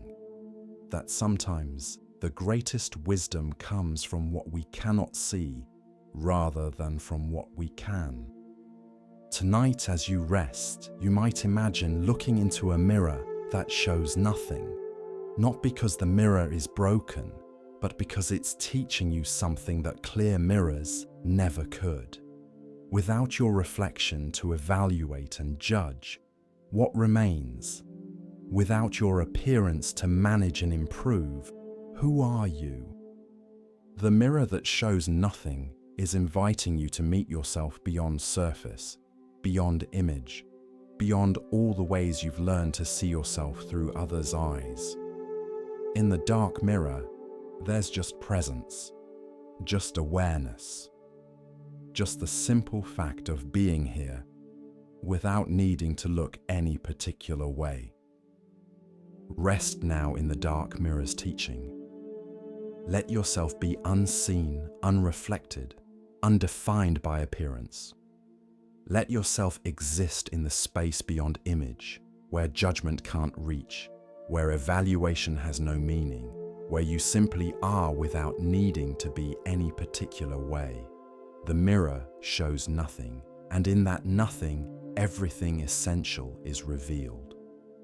that sometimes the greatest wisdom comes from what we cannot see rather than from what we can." Tonight, as you rest, you might imagine looking into a mirror that shows nothing, not because the mirror is broken, but because it's teaching you something that clear mirrors never could. Without your reflection to evaluate and judge, what remains? Without your appearance to manage and improve, who are you? The mirror that shows nothing is inviting you to meet yourself beyond surface, beyond image, beyond all the ways you've learned to see yourself through others' eyes. In the dark mirror, there's just presence, just awareness, just the simple fact of being here without needing to look any particular way. Rest now in the dark mirror's teaching. Let yourself be unseen, unreflected, undefined by appearance. Let yourself exist in the space beyond image, where judgment can't reach, where evaluation has no meaning, where you simply are without needing to be any particular way. The mirror shows nothing, and in that nothing, everything essential is revealed.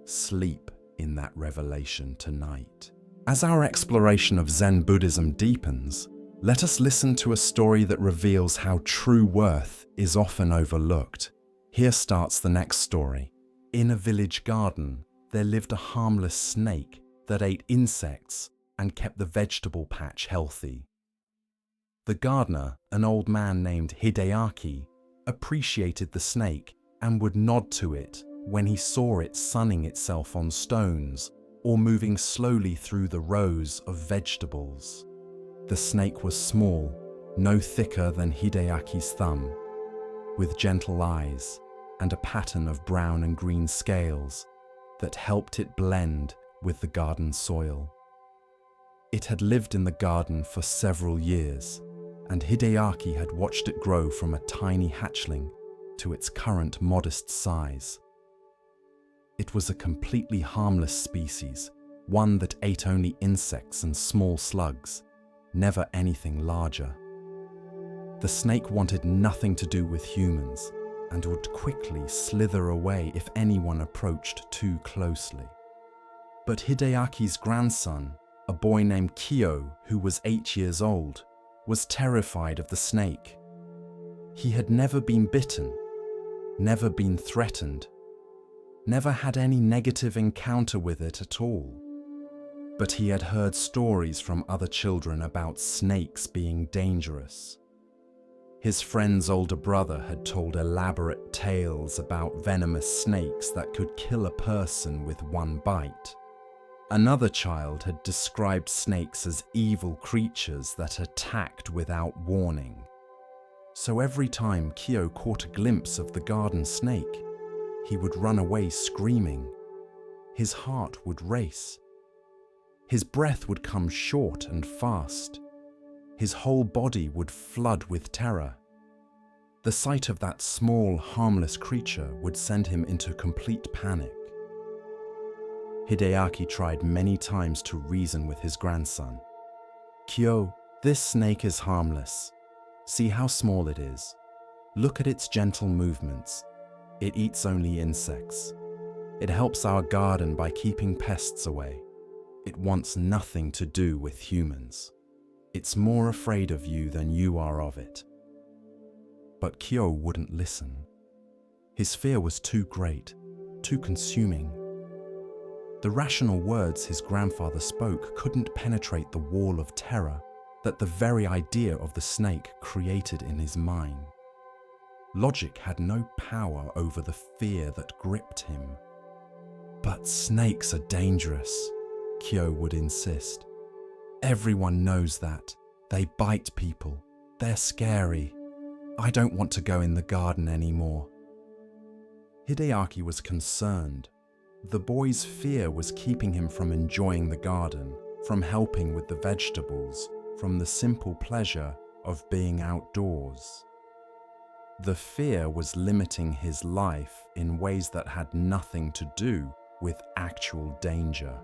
Sleep in that revelation tonight. As our exploration of Zen Buddhism deepens, let us listen to a story that reveals how true worth is often overlooked. Here starts the next story. In a village garden, there lived a harmless snake that ate insects and kept the vegetable patch healthy. The gardener, an old man named Hideaki, appreciated the snake and would nod to it when he saw it sunning itself on stones or moving slowly through the rows of vegetables. The snake was small, no thicker than Hideaki's thumb, with gentle eyes and a pattern of brown and green scales that helped it blend with the garden soil. It had lived in the garden for several years, and Hideaki had watched it grow from a tiny hatchling to its current modest size. It was a completely harmless species, one that ate only insects and small slugs, never anything larger. The snake wanted nothing to do with humans and would quickly slither away if anyone approached too closely. But Hideaki's grandson, a boy named Kyo, who was 8 years old, was terrified of the snake. He had never been bitten, never been threatened, never had any negative encounter with it at all. But he had heard stories from other children about snakes being dangerous. His friend's older brother had told elaborate tales about venomous snakes that could kill a person with one bite. Another child had described snakes as evil creatures that attacked without warning. So every time Kyo caught a glimpse of the garden snake, he would run away screaming. His heart would race. His breath would come short and fast. His whole body would flood with terror. The sight of that small, harmless creature would send him into complete panic. Hideaki tried many times to reason with his grandson. "Kyo, this snake is harmless. See how small it is. Look at its gentle movements. It eats only insects. It helps our garden by keeping pests away. It wants nothing to do with humans. It's more afraid of you than you are of it." But Kyo wouldn't listen. His fear was too great, too consuming. The rational words his grandfather spoke couldn't penetrate the wall of terror that the very idea of the snake created in his mind. Logic had no power over the fear that gripped him. "But snakes are dangerous," Kyo would insist. "Everyone knows that. They bite people. They're scary. I don't want to go in the garden anymore." Hideaki was concerned. The boy's fear was keeping him from enjoying the garden, from helping with the vegetables, from the simple pleasure of being outdoors. The fear was limiting his life in ways that had nothing to do with actual danger.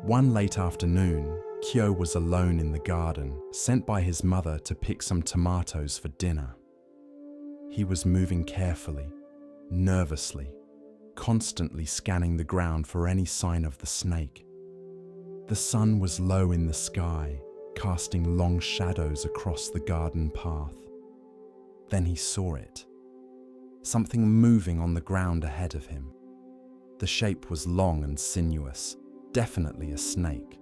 One late afternoon, Kyo was alone in the garden, sent by his mother to pick some tomatoes for dinner. He was moving carefully, nervously, constantly scanning the ground for any sign of the snake. The sun was low in the sky, casting long shadows across the garden path. Then he saw it. Something moving on the ground ahead of him. The shape was long and sinuous, definitely a snake.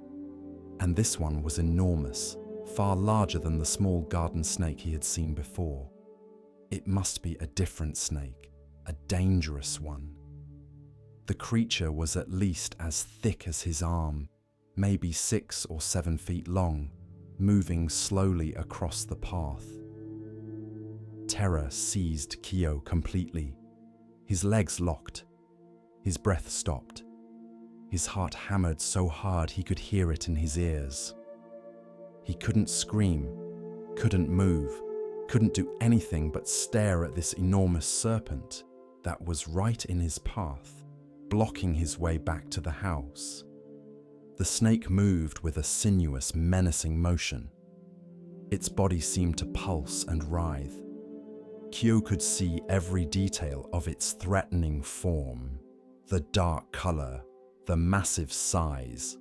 And this one was enormous, far larger than the small garden snake he had seen before. It must be a different snake, a dangerous one. The creature was at least as thick as his arm, maybe 6 or 7 feet long, moving slowly across the path. Terror seized Kyo completely. His legs locked. His breath stopped. His heart hammered so hard he could hear it in his ears. He couldn't scream, couldn't move, couldn't do anything but stare at this enormous serpent that was right in his path, blocking his way back to the house. The snake moved with a sinuous, menacing motion. Its body seemed to pulse and writhe. Kyo could see every detail of its threatening form, the dark color, the massive size,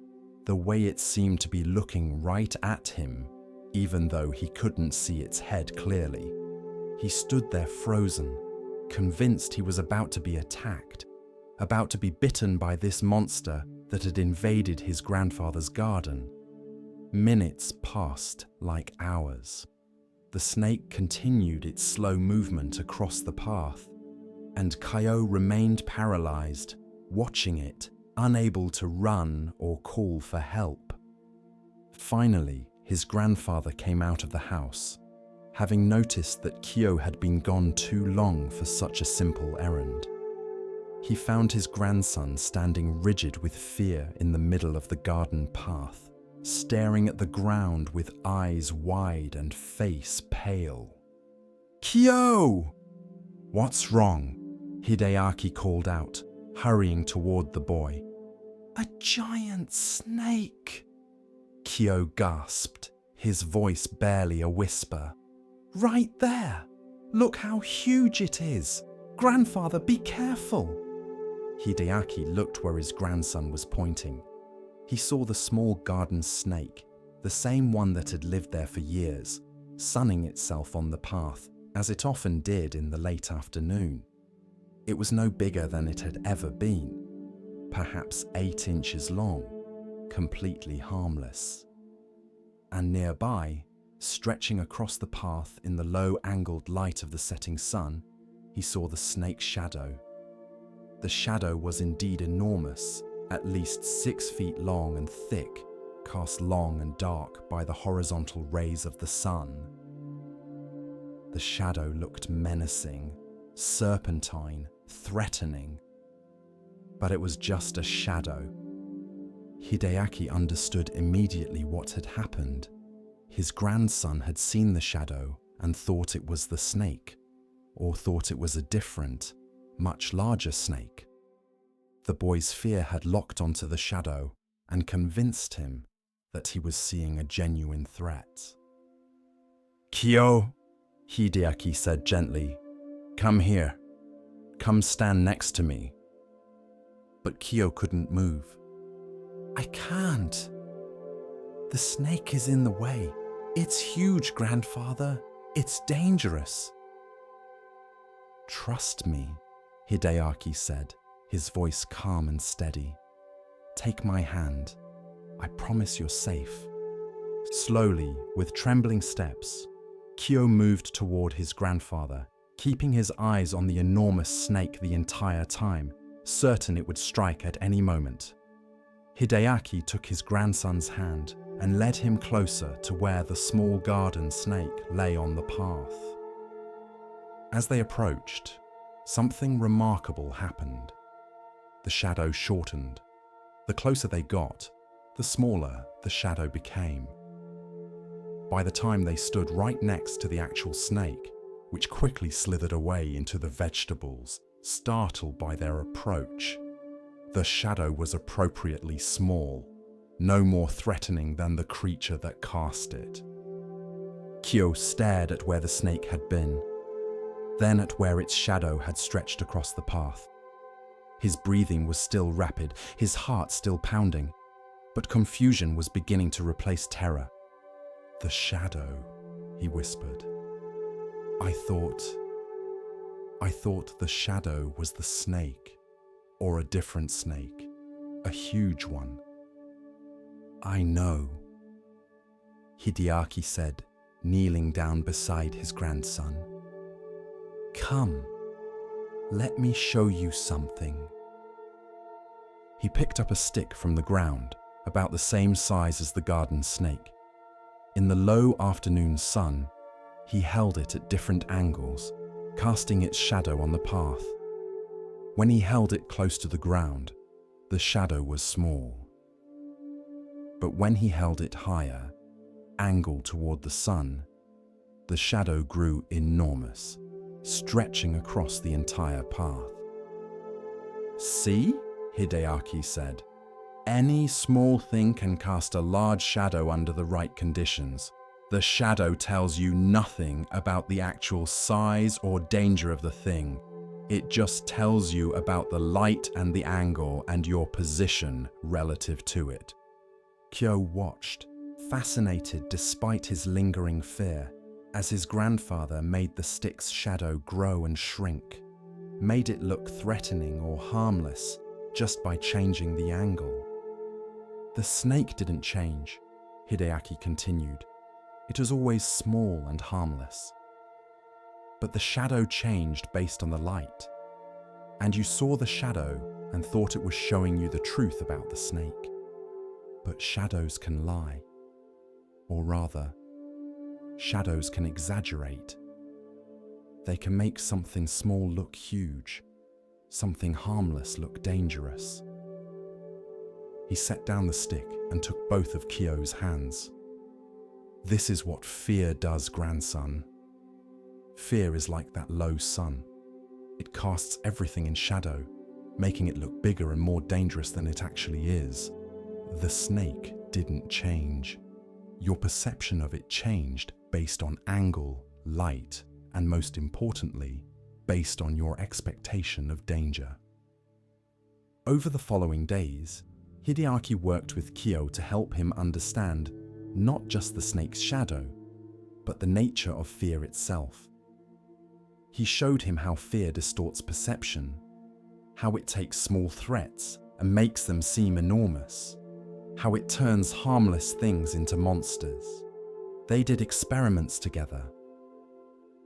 the way it seemed to be looking right at him, even though he couldn't see its head clearly. He stood there frozen, convinced he was about to be attacked, about to be bitten by this monster that had invaded his grandfather's garden. Minutes passed like hours. The snake continued its slow movement across the path, and Kyo remained paralyzed, watching it, unable to run or call for help. Finally, his grandfather came out of the house, having noticed that Kyo had been gone too long for such a simple errand. He found his grandson standing rigid with fear in the middle of the garden path, staring at the ground with eyes wide and face pale. "Kyo!" "What's wrong?" Hideaki called out, hurrying toward the boy. "A giant snake!" Kyo gasped, his voice barely a whisper. "Right there! Look how huge it is! Grandfather, be careful!" Hideaki looked where his grandson was pointing. He saw the small garden snake, the same one that had lived there for years, sunning itself on the path, as it often did in the late afternoon. It was no bigger than it had ever been, perhaps 8 inches long, completely harmless. And nearby, stretching across the path in the low-angled light of the setting sun, he saw the snake's shadow. The shadow was indeed enormous, at least 6 feet long and thick, cast long and dark by the horizontal rays of the sun. The shadow looked menacing, serpentine, threatening. But it was just a shadow. Hideaki understood immediately what had happened. His grandson had seen the shadow and thought it was the snake, or thought it was a different, much larger snake. The boy's fear had locked onto the shadow and convinced him that he was seeing a genuine threat. "Kyo," Hideaki said gently, "come here. Come stand next to me." But Kyo couldn't move. "I can't. The snake is in the way. It's huge, Grandfather. It's dangerous." "Trust me," Hideaki said, his voice calm and steady. "Take my hand. I promise you're safe." Slowly, with trembling steps, Kyo moved toward his grandfather, keeping his eyes on the enormous snake the entire time, certain it would strike at any moment. Hideaki took his grandson's hand and led him closer to where the small garden snake lay on the path. As they approached, something remarkable happened. The shadow shortened. The closer they got, the smaller the shadow became. By the time they stood right next to the actual snake, which quickly slithered away into the vegetables, startled by their approach, the shadow was appropriately small, no more threatening than the creature that cast it. Kyo stared at where the snake had been, then at where its shadow had stretched across the path. His breathing was still rapid, his heart still pounding, but confusion was beginning to replace terror. "The shadow," he whispered. I thought the shadow was the snake, or a different snake, a huge one." "I know," Hideaki said, kneeling down beside his grandson. "Come, let me show you something." He picked up a stick from the ground, about the same size as the garden snake. In the low afternoon sun, he held it at different angles, casting its shadow on the path. When he held it close to the ground, the shadow was small. But when he held it higher, angled toward the sun, the shadow grew enormous, stretching across the entire path. "See?" Hideaki said. "Any small thing can cast a large shadow under the right conditions. The shadow tells you nothing about the actual size or danger of the thing. It just tells you about the light and the angle and your position relative to it. Kyo watched, fascinated despite his lingering fear, as his grandfather made the stick's shadow grow and shrink, made it look threatening or harmless just by changing the angle. The snake didn't change, Hideaki continued. It was always small and harmless. But the shadow changed based on the light, and you saw the shadow and thought it was showing you the truth about the snake. But shadows can lie, or rather, shadows can exaggerate. They can make something small look huge, something harmless look dangerous. He set down the stick and took both of Kyo's hands. This is what fear does, grandson. Fear is like that low sun. It casts everything in shadow, making it look bigger and more dangerous than it actually is. The snake didn't change. Your perception of it changed based on angle, light, and most importantly, based on your expectation of danger. Over the following days, Hideaki worked with Kyo to help him understand not just the snake's shadow, but the nature of fear itself. He showed him how fear distorts perception, how it takes small threats and makes them seem enormous, how it turns harmless things into monsters. They did experiments together.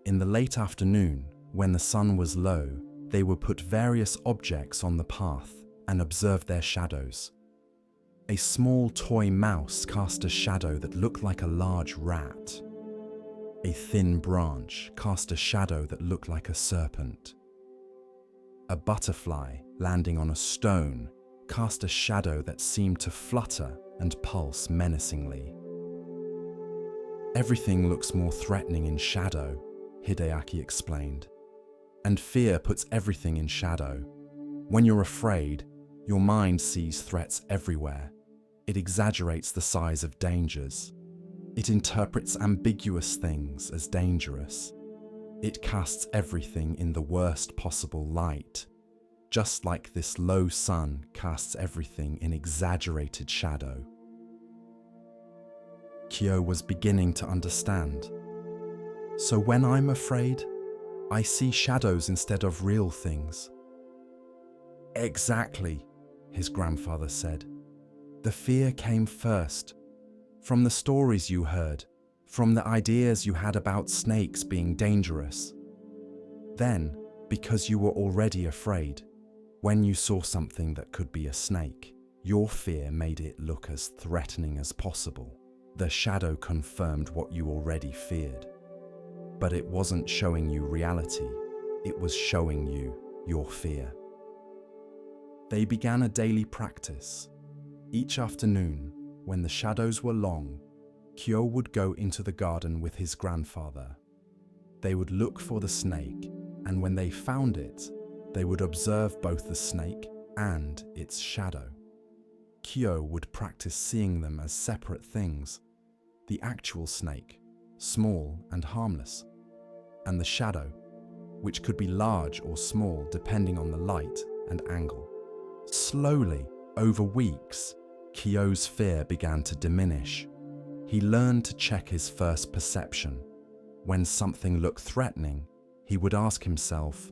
In the late afternoon, when the sun was low, they would put various objects on the path and observe their shadows. A small toy mouse cast a shadow that looked like a large rat. A thin branch cast a shadow that looked like a serpent. A butterfly landing on a stone cast a shadow that seemed to flutter and pulse menacingly. Everything looks more threatening in shadow, Hideaki explained. And fear puts everything in shadow. When you're afraid, your mind sees threats everywhere. It exaggerates the size of dangers. It interprets ambiguous things as dangerous. It casts everything in the worst possible light, just like this low sun casts everything in exaggerated shadow. Kyo was beginning to understand. So when I'm afraid, I see shadows instead of real things. Exactly, his grandfather said. The fear came first, from the stories you heard, from the ideas you had about snakes being dangerous. Then, because you were already afraid, when you saw something that could be a snake, your fear made it look as threatening as possible. The shadow confirmed what you already feared. But it wasn't showing you reality, it was showing you your fear. They began a daily practice. Each afternoon, when the shadows were long, Kyo would go into the garden with his grandfather. They would look for the snake, and when they found it, they would observe both the snake and its shadow. Kyo would practice seeing them as separate things. The actual snake, small and harmless, and the shadow, which could be large or small depending on the light and angle. Slowly, over weeks, Kyo's fear began to diminish. He learned to check his first perception. When something looked threatening, he would ask himself,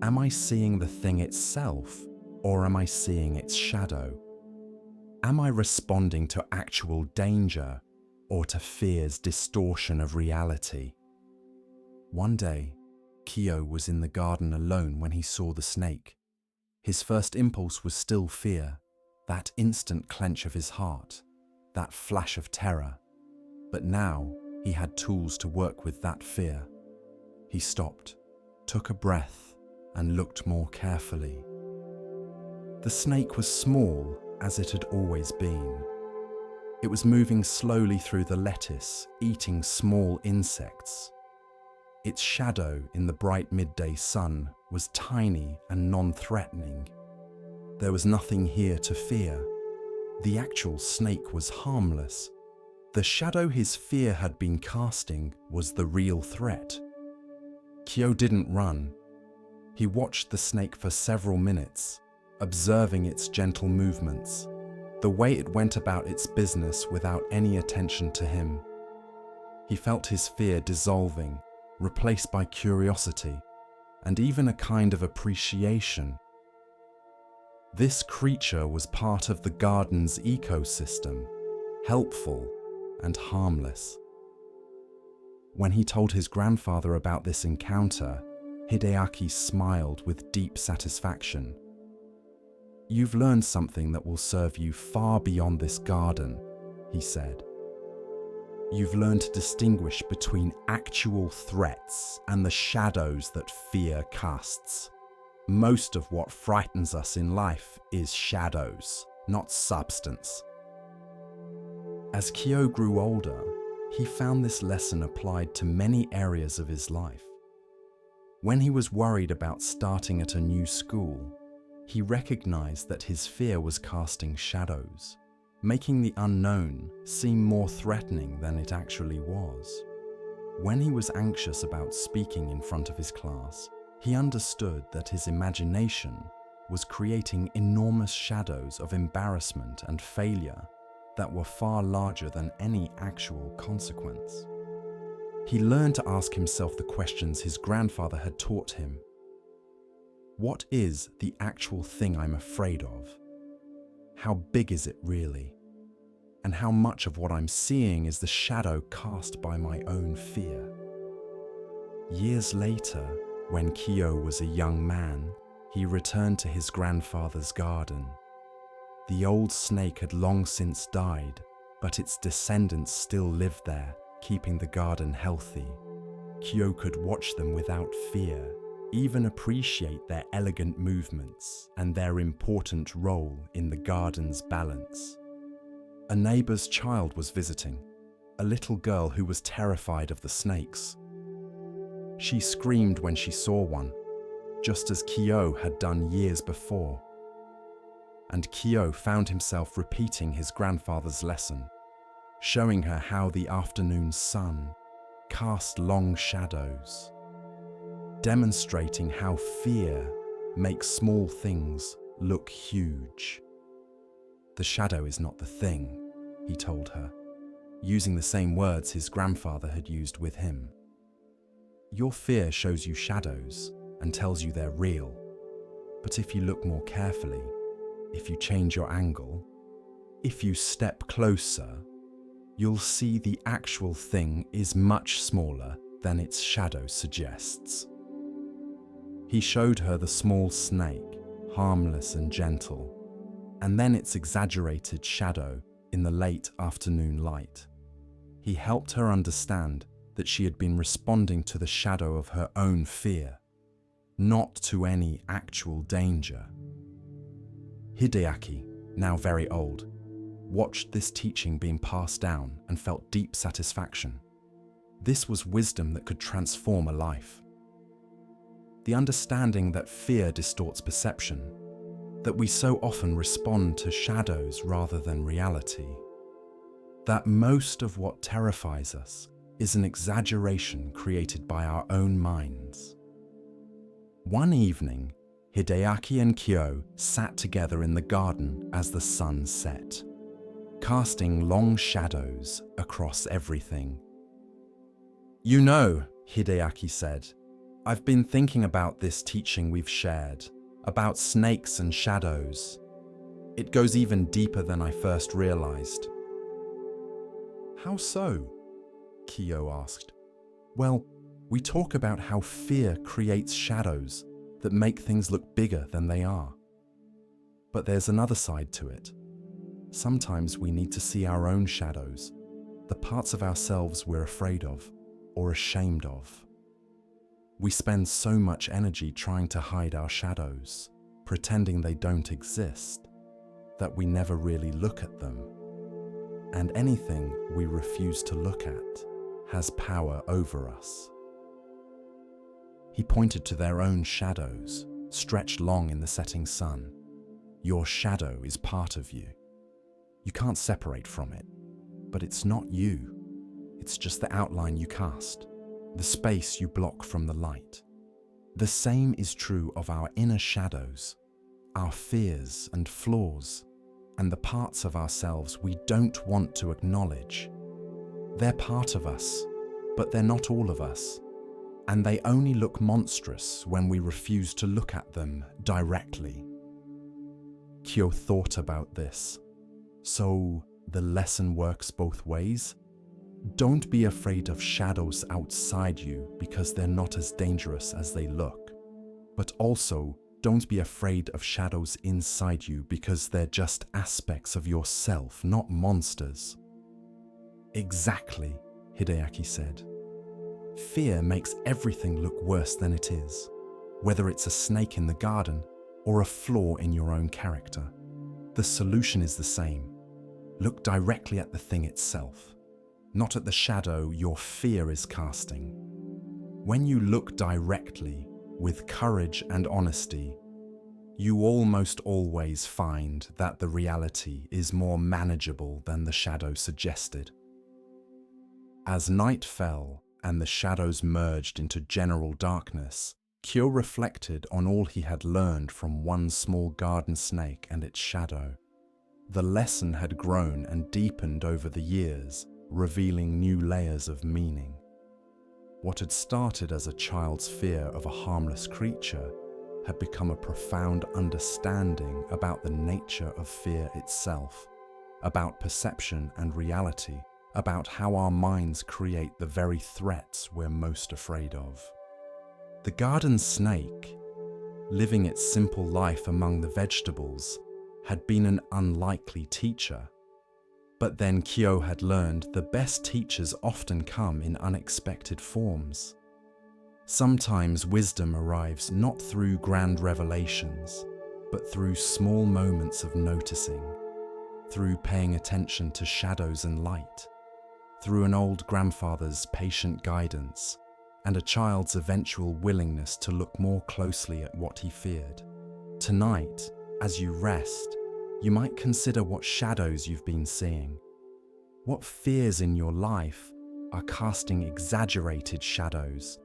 am I seeing the thing itself, or am I seeing its shadow? Am I responding to actual danger, or to fear's distortion of reality? One day, Kyo was in the garden alone when he saw the snake. His first impulse was still fear, that instant clench of his heart, that flash of terror. But now he had tools to work with that fear. He stopped, took a breath, and looked more carefully. The snake was small, as it had always been. It was moving slowly through the lettuce, eating small insects. Its shadow in the bright midday sun was tiny and non-threatening. There was nothing here to fear. The actual snake was harmless. The shadow his fear had been casting was the real threat. Kyo didn't run. He watched the snake for several minutes, observing its gentle movements, the way it went about its business without any attention to him. He felt his fear dissolving, replaced by curiosity, and even a kind of appreciation. This creature was part of the garden's ecosystem, helpful and harmless. When he told his grandfather about this encounter, Hideaki smiled with deep satisfaction. "You've learned something that will serve you far beyond this garden," he said. "You've learned to distinguish between actual threats and the shadows that fear casts. Most of what frightens us in life is shadows, not substance." As Kyo grew older, he found this lesson applied to many areas of his life. When he was worried about starting at a new school, he recognized that his fear was casting shadows, making the unknown seem more threatening than it actually was. When he was anxious about speaking in front of his class, he understood that his imagination was creating enormous shadows of embarrassment and failure that were far larger than any actual consequence. He learned to ask himself the questions his grandfather had taught him. What is the actual thing I'm afraid of? How big is it really? And how much of what I'm seeing is the shadow cast by my own fear? Years later, when Kyo was a young man, he returned to his grandfather's garden. The old snake had long since died, but its descendants still lived there, keeping the garden healthy. Kyo could watch them without fear, even appreciate their elegant movements and their important role in the garden's balance. A neighbor's child was visiting, a little girl who was terrified of the snakes. She screamed when she saw one, just as Kyo had done years before. And Kyo found himself repeating his grandfather's lesson, showing her how the afternoon sun cast long shadows, demonstrating how fear makes small things look huge. "The shadow is not the thing," he told her, using the same words his grandfather had used with him. "Your fear shows you shadows and tells you they're real. But if you look more carefully, if you change your angle, if you step closer, you'll see the actual thing is much smaller than its shadow suggests." He showed her the small snake, harmless and gentle, and then its exaggerated shadow in the late afternoon light. He helped her understand that she had been responding to the shadow of her own fear, not to any actual danger. Hideaki, now very old, watched this teaching being passed down and felt deep satisfaction. This was wisdom that could transform a life. The understanding that fear distorts perception, that we so often respond to shadows rather than reality, that most of what terrifies us is an exaggeration created by our own minds. One evening, Hideaki and Kyo sat together in the garden as the sun set, casting long shadows across everything. "You know," Hideaki said, "I've been thinking about this teaching we've shared, about snakes and shadows. It goes even deeper than I first realized." "How so?" Kyo asked. "Well, we talk about how fear creates shadows that make things look bigger than they are. But there's another side to it. Sometimes we need to see our own shadows, the parts of ourselves we're afraid of or ashamed of. We spend so much energy trying to hide our shadows, pretending they don't exist, that we never really look at them. And anything we refuse to look at has power over us." He pointed to their own shadows, stretched long in the setting sun. "Your shadow is part of you. You can't separate from it. but it's not you. It's just the outline you cast, the space you block from the light. The same is true of our inner shadows, our fears and flaws, and the parts of ourselves we don't want to acknowledge. They're part of us, but they're not all of us, and they only look monstrous when we refuse to look at them directly. Kyo thought about this. So, the lesson works both ways? Don't be afraid of shadows outside you because they're not as dangerous as they look. But also, don't be afraid of shadows inside you because they're just aspects of yourself, not monsters. Exactly, Hideaki said. Fear makes everything look worse than it is, whether it's a snake in the garden or a flaw in your own character. The solution is the same. Look directly at the thing itself, not at the shadow your fear is casting. When you look directly, with courage and honesty, you almost always find that the reality is more manageable than the shadow suggested. As night fell and the shadows merged into general darkness, Kyo reflected on all he had learned from one small garden snake and its shadow. The lesson had grown and deepened over the years, revealing new layers of meaning. What had started as a child's fear of a harmless creature had become a profound understanding about the nature of fear itself, about perception and reality, about how our minds create the very threats we're most afraid of. The garden snake, living its simple life among the vegetables, had been an unlikely teacher. But then Kyo had learned the best teachers often come in unexpected forms. Sometimes wisdom arrives not through grand revelations, but through small moments of noticing, through paying attention to shadows and light, through an old grandfather's patient guidance, and a child's eventual willingness to look more closely at what he feared. Tonight, as you rest, you might consider what shadows you've been seeing. What fears in your life are casting exaggerated shadows,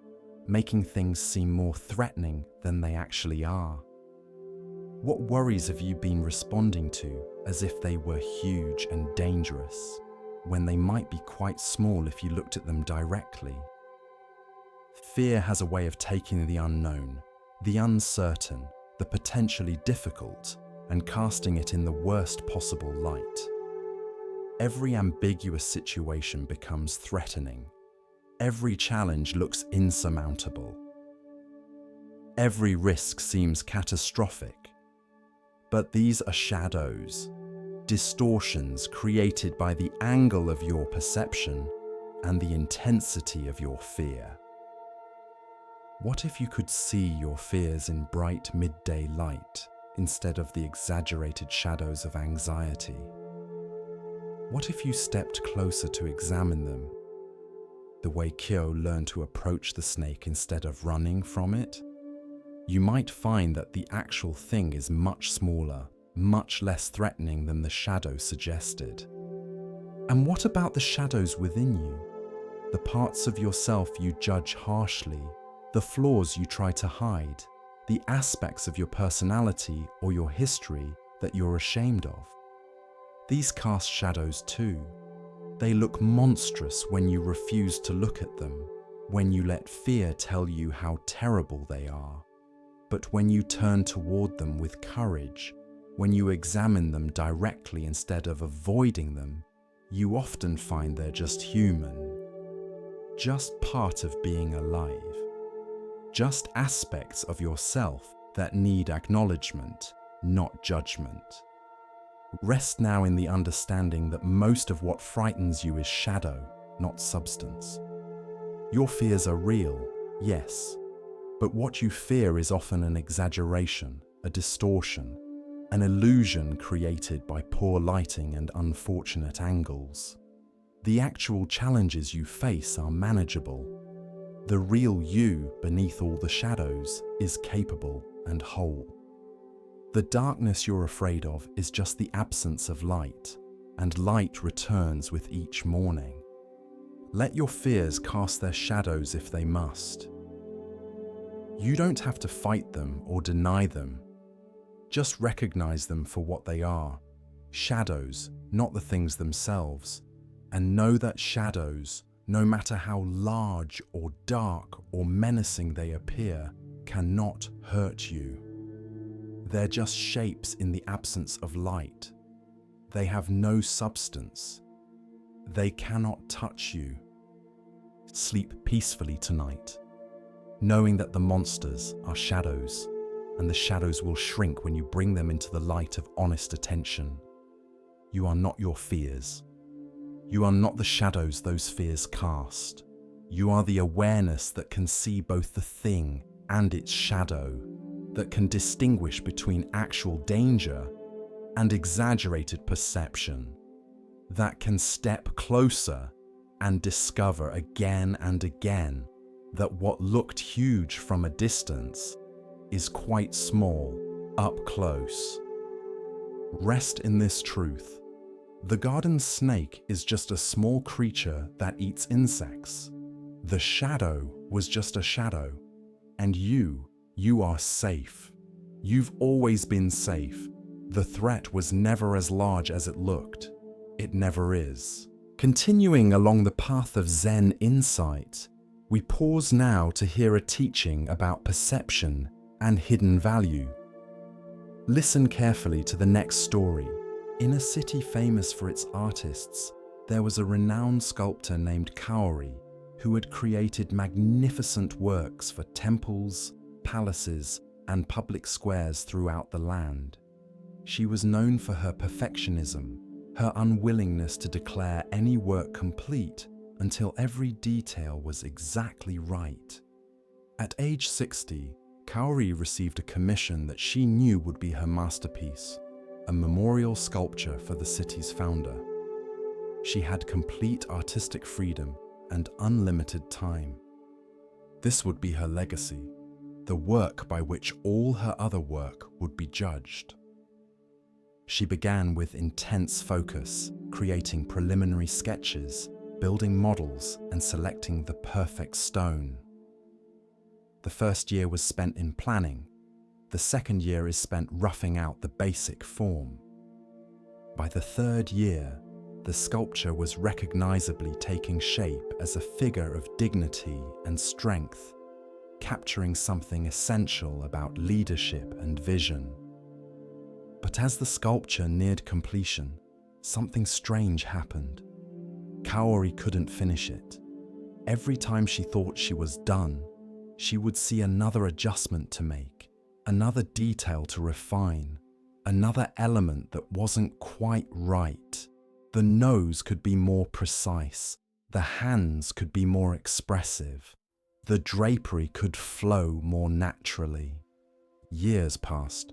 making things seem more threatening than they actually are? What worries have you been responding to as if they were huge and dangerous, when they might be quite small if you looked at them directly? Fear has a way of taking the unknown, the uncertain, the potentially difficult, and casting it in the worst possible light. Every ambiguous situation becomes threatening. Every challenge looks insurmountable. Every risk seems catastrophic. But these are shadows, distortions created by the angle of your perception and the intensity of your fear. What if you could see your fears in bright midday light instead of the exaggerated shadows of anxiety? What if you stepped closer to examine them, the way Kyo learned to approach the snake instead of running from it? You might find that the actual thing is much smaller, much less threatening than the shadow suggested. And what about the shadows within you? The parts of yourself you judge harshly, the flaws you try to hide, the aspects of your personality or your history that you're ashamed of. These cast shadows too. They look monstrous when you refuse to look at them, when you let fear tell you how terrible they are. But when you turn toward them with courage, when you examine them directly instead of avoiding them, you often find they're just human, just part of being alive. Just aspects of yourself that need acknowledgement, not judgment. Rest now in the understanding that most of what frightens you is shadow, not substance. Your fears are real, yes, but what you fear is often an exaggeration, a distortion, an illusion created by poor lighting and unfortunate angles. The actual challenges you face are manageable. The real you beneath all the shadows is capable and whole. The darkness you're afraid of is just the absence of light, and light returns with each morning. Let your fears cast their shadows if they must. You don't have to fight them or deny them. Just recognize them for what they are, shadows, not the things themselves, and know that shadows, no matter how large or dark or menacing they appear, cannot hurt you. They're just shapes in the absence of light. They have no substance. They cannot touch you. Sleep peacefully tonight, knowing that the monsters are shadows, and the shadows will shrink when you bring them into the light of honest attention. You are not your fears. You are not the shadows those fears cast. You are the awareness that can see both the thing and its shadow, that can distinguish between actual danger and exaggerated perception, that can step closer and discover again and again that what looked huge from a distance is quite small up close. Rest in this truth. The garden snake is just a small creature that eats insects. The shadow was just a shadow. And you are safe. You've always been safe. The threat was never as large as it looked. It never is. Continuing along the path of Zen insight, we pause now to hear a teaching about perception and hidden value. Listen carefully to the next story. In a city famous for its artists, there was a renowned sculptor named Kaori who had created magnificent works for temples, palaces, and public squares throughout the land. She was known for her perfectionism, her unwillingness to declare any work complete until every detail was exactly right. At age 60, Kaori received a commission that she knew would be her masterpiece, a memorial sculpture for the city's founder. She had complete artistic freedom and unlimited time. This would be her legacy, the work by which all her other work would be judged. She began with intense focus, creating preliminary sketches, building models, and selecting the perfect stone. The first year was spent in planning. The second year is spent roughing out the basic form. By the third year, the sculpture was recognizably taking shape as a figure of dignity and strength, capturing something essential about leadership and vision. But as the sculpture neared completion, something strange happened. Kaori couldn't finish it. Every time she thought she was done, she would see another adjustment to make, another detail to refine, another element that wasn't quite right. The nose could be more precise, the hands could be more expressive, the drapery could flow more naturally. Years passed.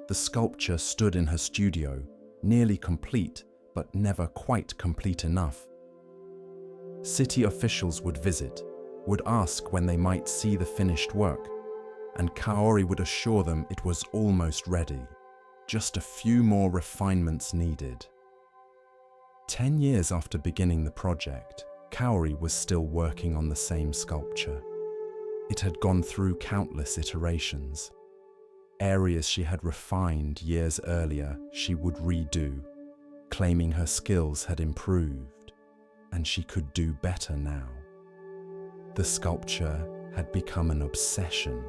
The sculpture stood in her studio, nearly complete, but never quite complete enough. City officials would visit, would ask when they might see the finished work, and Kaori would assure them it was almost ready, just a few more refinements needed. 10 years after beginning the project, Kaori was still working on the same sculpture. It had gone through countless iterations. Areas she had refined years earlier, she would redo, claiming her skills had improved, and she could do better now. The sculpture had become an obsession,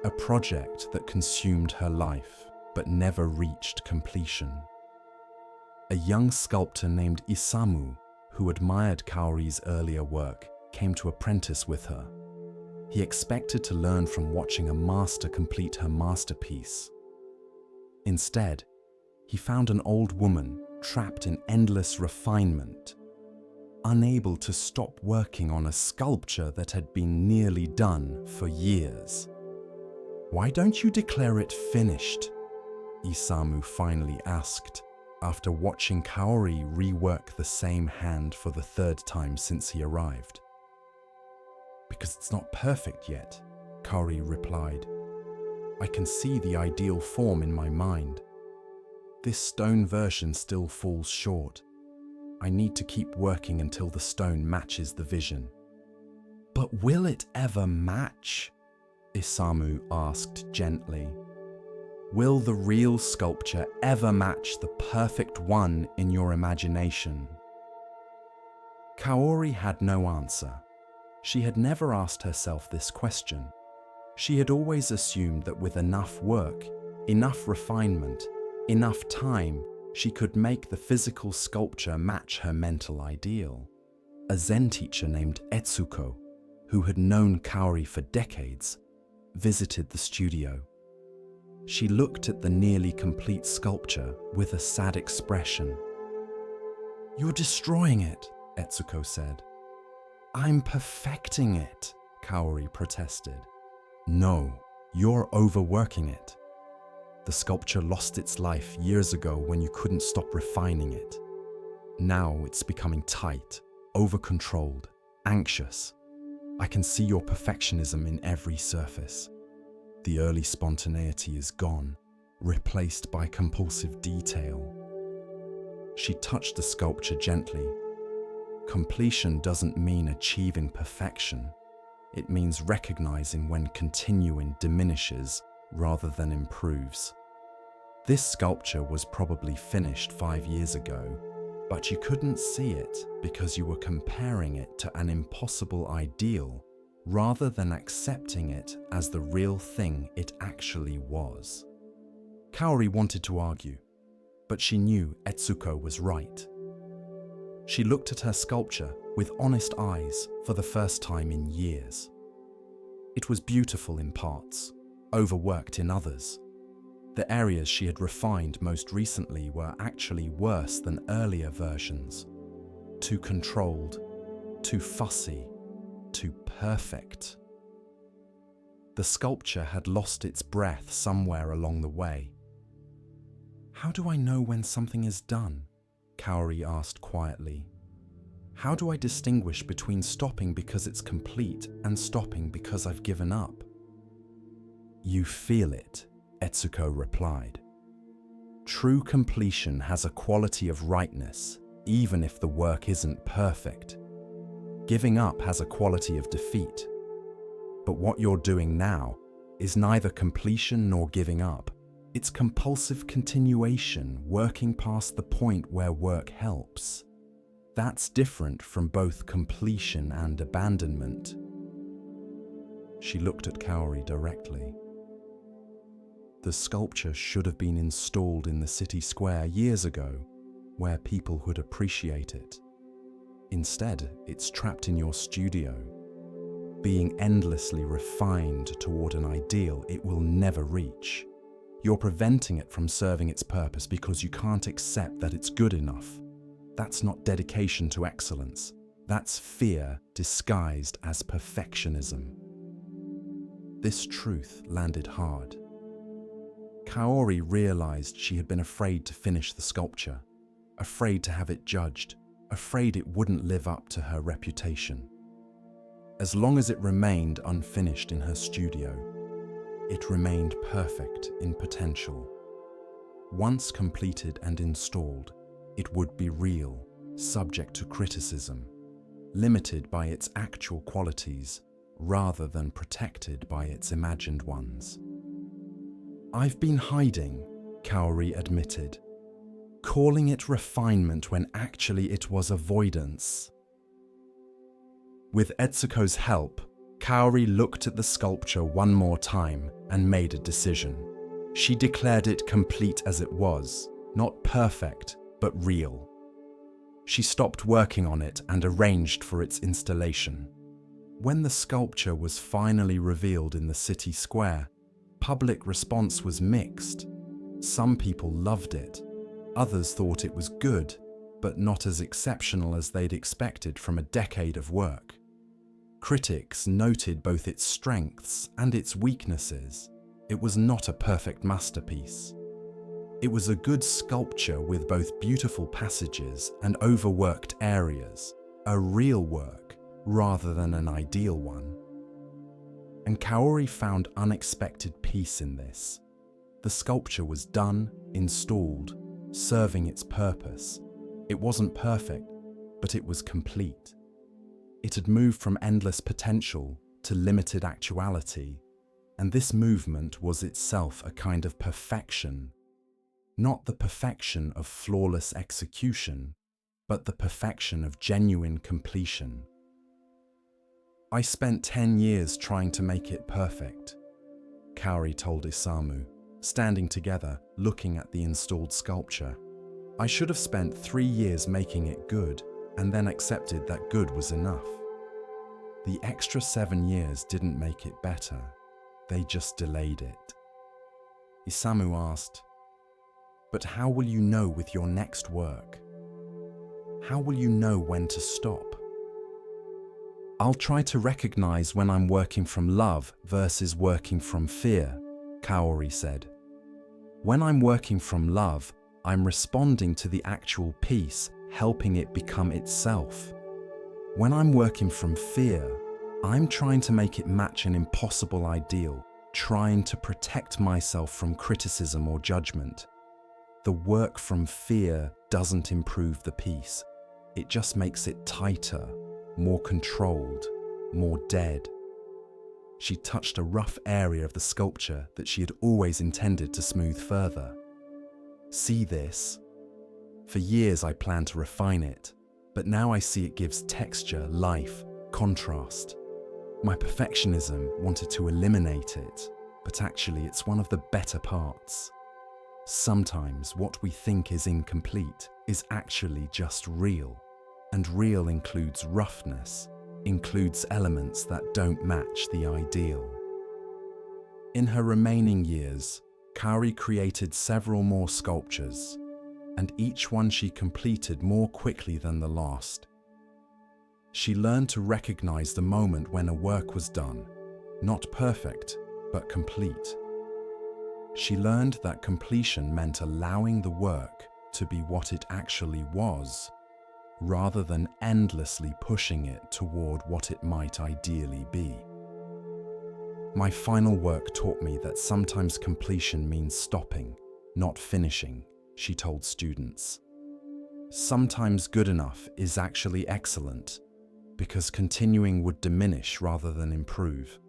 a project that consumed her life but never reached completion. A young sculptor named Isamu, who admired Kaori's earlier work, came to apprentice with her. He expected to learn from watching a master complete her masterpiece. Instead, he found an old woman trapped in endless refinement, unable to stop working on a sculpture that had been nearly done for years. "Why don't you declare it finished?" Isamu finally asked, after watching Kaori rework the same hand for the third time since he arrived. "Because it's not perfect yet," Kaori replied. "I can see the ideal form in my mind. This stone version still falls short. I need to keep working until the stone matches the vision. But will it ever match? Isamu asked gently. Will the real sculpture ever match the perfect one in your imagination? Kaori had no answer. She had never asked herself this question. She had always assumed that with enough work, enough refinement, enough time, she could make the physical sculpture match her mental ideal. A Zen teacher named Etsuko, who had known Kaori for decades, visited the studio. She looked at the nearly complete sculpture with a sad expression. "You're destroying it," Etsuko said. "I'm perfecting it," Kaori protested. "No, you're overworking it. The sculpture lost its life years ago when you couldn't stop refining it. Now it's becoming tight, over-controlled, anxious. I can see your perfectionism in every surface. The early spontaneity is gone, replaced by compulsive detail." She touched the sculpture gently. Completion doesn't mean achieving perfection. It means recognizing when continuing diminishes rather than improves. This sculpture was probably finished 5 years ago, but you couldn't see it because you were comparing it to an impossible ideal rather than accepting it as the real thing it actually was. Kaori wanted to argue, but she knew Etsuko was right. She looked at her sculpture with honest eyes for the first time in years. It was beautiful in parts, overworked in others. The areas she had refined most recently were actually worse than earlier versions. Too controlled, too fussy, too perfect. The sculpture had lost its breath somewhere along the way. "How do I know when something is done?" Kaori asked quietly. "How do I distinguish between stopping because it's complete and stopping because I've given up?" "You feel it," Etsuko replied. "True completion has a quality of rightness, even if the work isn't perfect. Giving up has a quality of defeat. But what you're doing now is neither completion nor giving up. It's compulsive continuation, working past the point where work helps. That's different from both completion and abandonment." She looked at Kaori directly. The sculpture should have been installed in the city square years ago, where people would appreciate it. Instead, it's trapped in your studio, being endlessly refined toward an ideal it will never reach. You're preventing it from serving its purpose because you can't accept that it's good enough. That's not dedication to excellence. That's fear disguised as perfectionism. This truth landed hard. Kaori realized she had been afraid to finish the sculpture, afraid to have it judged, afraid it wouldn't live up to her reputation. As long as it remained unfinished in her studio, it remained perfect in potential. Once completed and installed, it would be real, subject to criticism, limited by its actual qualities rather than protected by its imagined ones. "I've been hiding," Kaori admitted, "calling it refinement when actually it was avoidance." With Etsuko's help, Kaori looked at the sculpture one more time and made a decision. She declared it complete as it was, not perfect, but real. She stopped working on it and arranged for its installation. When the sculpture was finally revealed in the city square, public response was mixed. Some people loved it. Others thought it was good, but not as exceptional as they'd expected from a decade of work. Critics noted both its strengths and its weaknesses. It was not a perfect masterpiece. It was a good sculpture with both beautiful passages and overworked areas, a real work rather than an ideal one. And Kaori found unexpected peace in this. The sculpture was done, installed, serving its purpose. It wasn't perfect, but it was complete. It had moved from endless potential to limited actuality, and this movement was itself a kind of perfection, not the perfection of flawless execution, but the perfection of genuine completion. I spent 10 years trying to make it perfect, Kaori told Isamu, standing together, looking at the installed sculpture. I should have spent 3 years making it good, and then accepted that good was enough. The extra 7 years didn't make it better, they just delayed it. Isamu asked, "But how will you know with your next work? How will you know when to stop?" "I'll try to recognize when I'm working from love versus working from fear," Kaori said. "When I'm working from love, I'm responding to the actual piece, helping it become itself. When I'm working from fear, I'm trying to make it match an impossible ideal, trying to protect myself from criticism or judgment. The work from fear doesn't improve the piece. It just makes it tighter, more controlled, more dead." She touched a rough area of the sculpture that she had always intended to smooth further. "See this? For years I planned to refine it, but now I see it gives texture, life, contrast. My perfectionism wanted to eliminate it, but actually it's one of the better parts. Sometimes what we think is incomplete is actually just real, and real includes roughness, includes elements that don't match the ideal." In her remaining years, Kaori created several more sculptures, and each one she completed more quickly than the last. She learned to recognize the moment when a work was done, not perfect, but complete. She learned that completion meant allowing the work to be what it actually was, rather than endlessly pushing it toward what it might ideally be. "My final work taught me that sometimes completion means stopping, not finishing," she told students. "Sometimes good enough is actually excellent, because continuing would diminish rather than improve.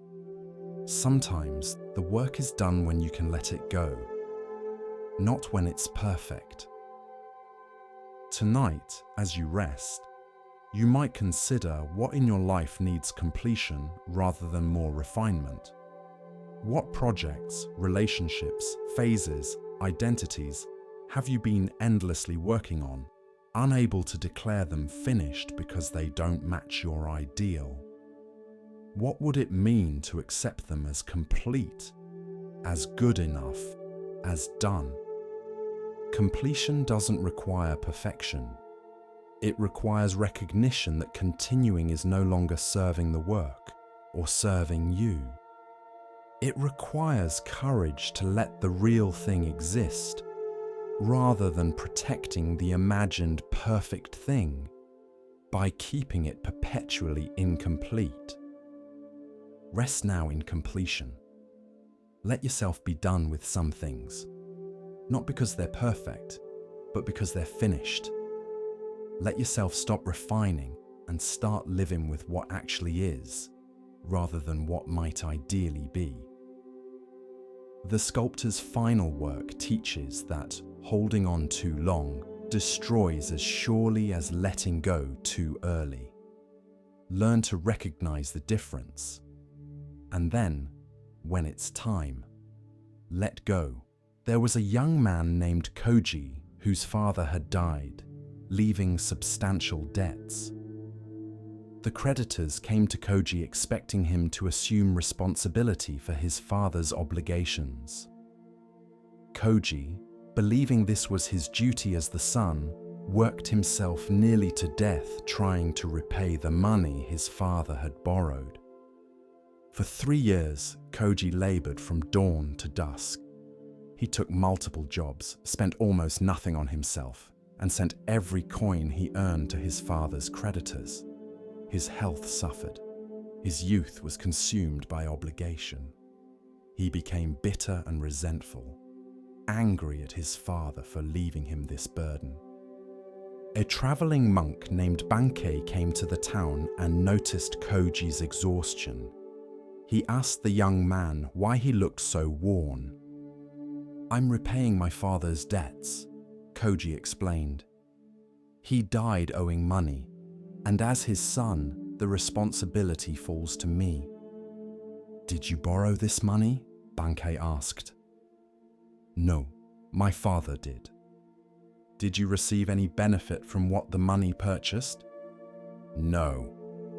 Sometimes the work is done when you can let it go, not when it's perfect." Tonight, as you rest, you might consider what in your life needs completion rather than more refinement. What projects, relationships, phases, identities have you been endlessly working on, unable to declare them finished because they don't match your ideal? What would it mean to accept them as complete, as good enough, as done? Completion doesn't require perfection. It requires recognition that continuing is no longer serving the work or serving you. It requires courage to let the real thing exist, rather than protecting the imagined perfect thing by keeping it perpetually incomplete. Rest now in completion. Let yourself be done with some things, not because they're perfect, but because they're finished. Let yourself stop refining and start living with what actually is, rather than what might ideally be. The sculptor's final work teaches that holding on too long destroys as surely as letting go too early. Learn to recognize the difference, and then, when it's time, let go. There was a young man named Koji whose father had died, leaving substantial debts. The creditors came to Koji expecting him to assume responsibility for his father's obligations. Koji, believing this was his duty as the son, worked himself nearly to death trying to repay the money his father had borrowed. For 3 years, Koji labored from dawn to dusk. He took multiple jobs, spent almost nothing on himself, and sent every coin he earned to his father's creditors. His health suffered. His youth was consumed by obligation. He became bitter and resentful. angry at his father for leaving him this burden. A traveling monk named Bankei came to the town and noticed Koji's exhaustion. He asked the young man why he looked so worn. "I'm repaying my father's debts," Koji explained. "He died owing money, and as his son, the responsibility falls to me." "Did you borrow this money?" Bankei asked. "No, my father did." "Did you receive any benefit from what the money purchased?" "No,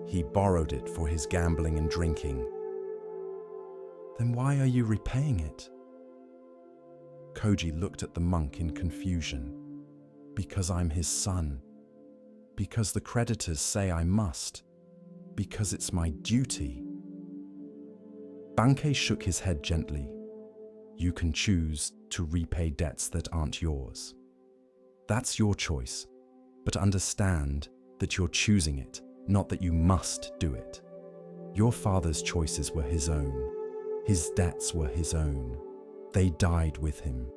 he borrowed it for his gambling and drinking." "Then why are you repaying it?" Koji looked at the monk in confusion. "Because I'm his son. Because the creditors say I must. Because it's my duty." Bankei shook his head gently. "You can choose to repay debts that aren't yours. That's your choice, but understand that you're choosing it, not that you must do it. Your father's choices were his own. His debts were his own. They died with him.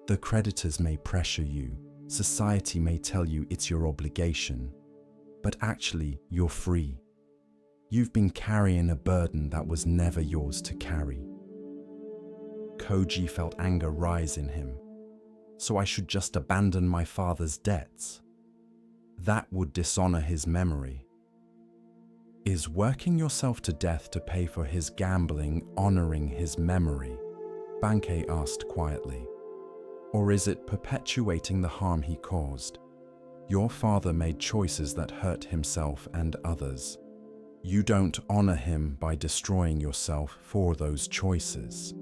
The creditors may pressure you, society may tell you it's your obligation, but actually you're free. You've been carrying a burden that was never yours to carry." Koji felt anger rise in him. "So I should just abandon my father's debts? That would dishonor his memory." "Is working yourself to death to pay for his gambling honoring his memory?" Bankei asked quietly. "Or is it perpetuating the harm he caused? Your father made choices that hurt himself and others. You don't honor him by destroying yourself for those choices.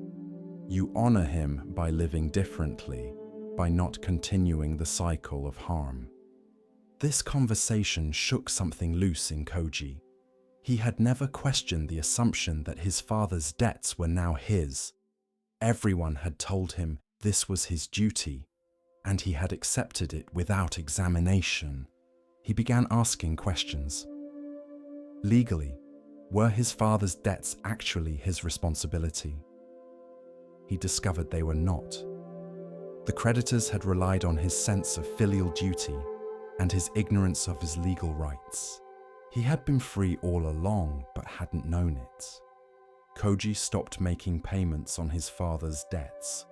You honor him by living differently, by not continuing the cycle of harm." This conversation shook something loose in Koji. He had never questioned the assumption that his father's debts were now his. Everyone had told him this was his duty, and he had accepted it without examination. He began asking questions. Legally, were his father's debts actually his responsibility? He discovered they were not. The creditors had relied on his sense of filial duty and his ignorance of his legal rights. He had been free all along, but hadn't known it. Koji stopped making payments on his father's debts.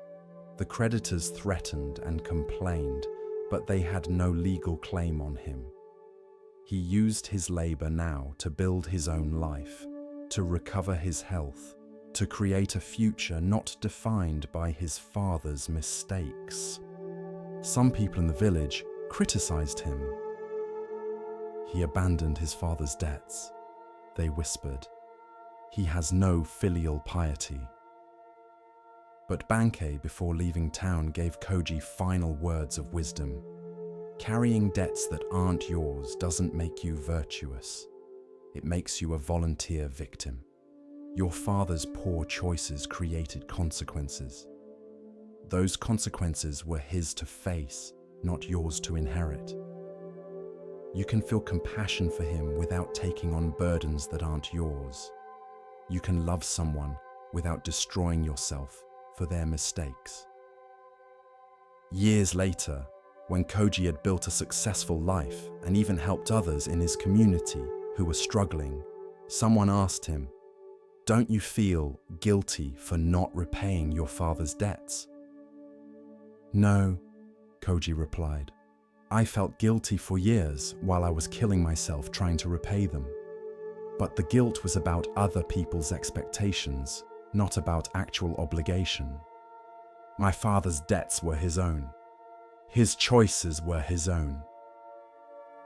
The creditors threatened and complained, but they had no legal claim on him. He used his labor now to build his own life, to recover his health, to create a future not defined by his father's mistakes. Some people in the village criticized him. "He abandoned his father's debts," they whispered. "He has no filial piety." But Bankei, before leaving town, gave Koji final words of wisdom. Carrying debts that aren't yours doesn't make you virtuous. It makes you a volunteer victim. Your father's poor choices created consequences. Those consequences were his to face, not yours to inherit. You can feel compassion for him without taking on burdens that aren't yours. You can love someone without destroying yourself for their mistakes. Years later, when Koji had built a successful life and even helped others in his community who were struggling, someone asked him, "Don't you feel guilty for not repaying your father's debts?" "No," Koji replied. "I felt guilty for years while I was killing myself trying to repay them. But the guilt was about other people's expectations, not about actual obligation. My father's debts were his own. His choices were his own.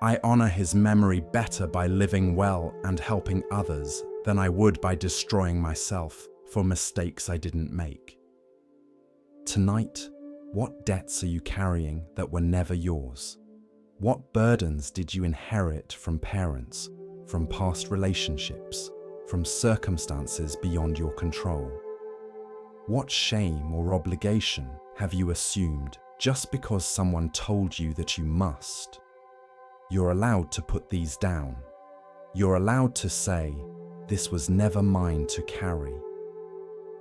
I honor his memory better by living well and helping others than I would by destroying myself for mistakes I didn't make." Tonight, what debts are you carrying that were never yours? What burdens did you inherit from parents, from past relationships, from circumstances beyond your control? What shame or obligation have you assumed just because someone told you that you must? You're allowed to put these down. You're allowed to say, "This was never mine to carry."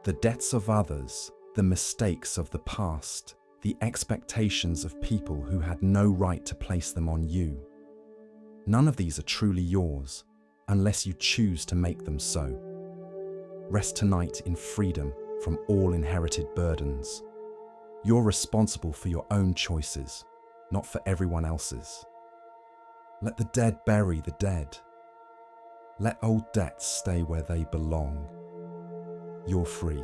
The debts of others The mistakes of the past, the expectations of people who had no right to place them on you. None of these are truly yours, unless you choose to make them so. Rest tonight in freedom from all inherited burdens. You're responsible for your own choices, not for everyone else's. Let the dead bury the dead. Let old debts stay where they belong. You're free.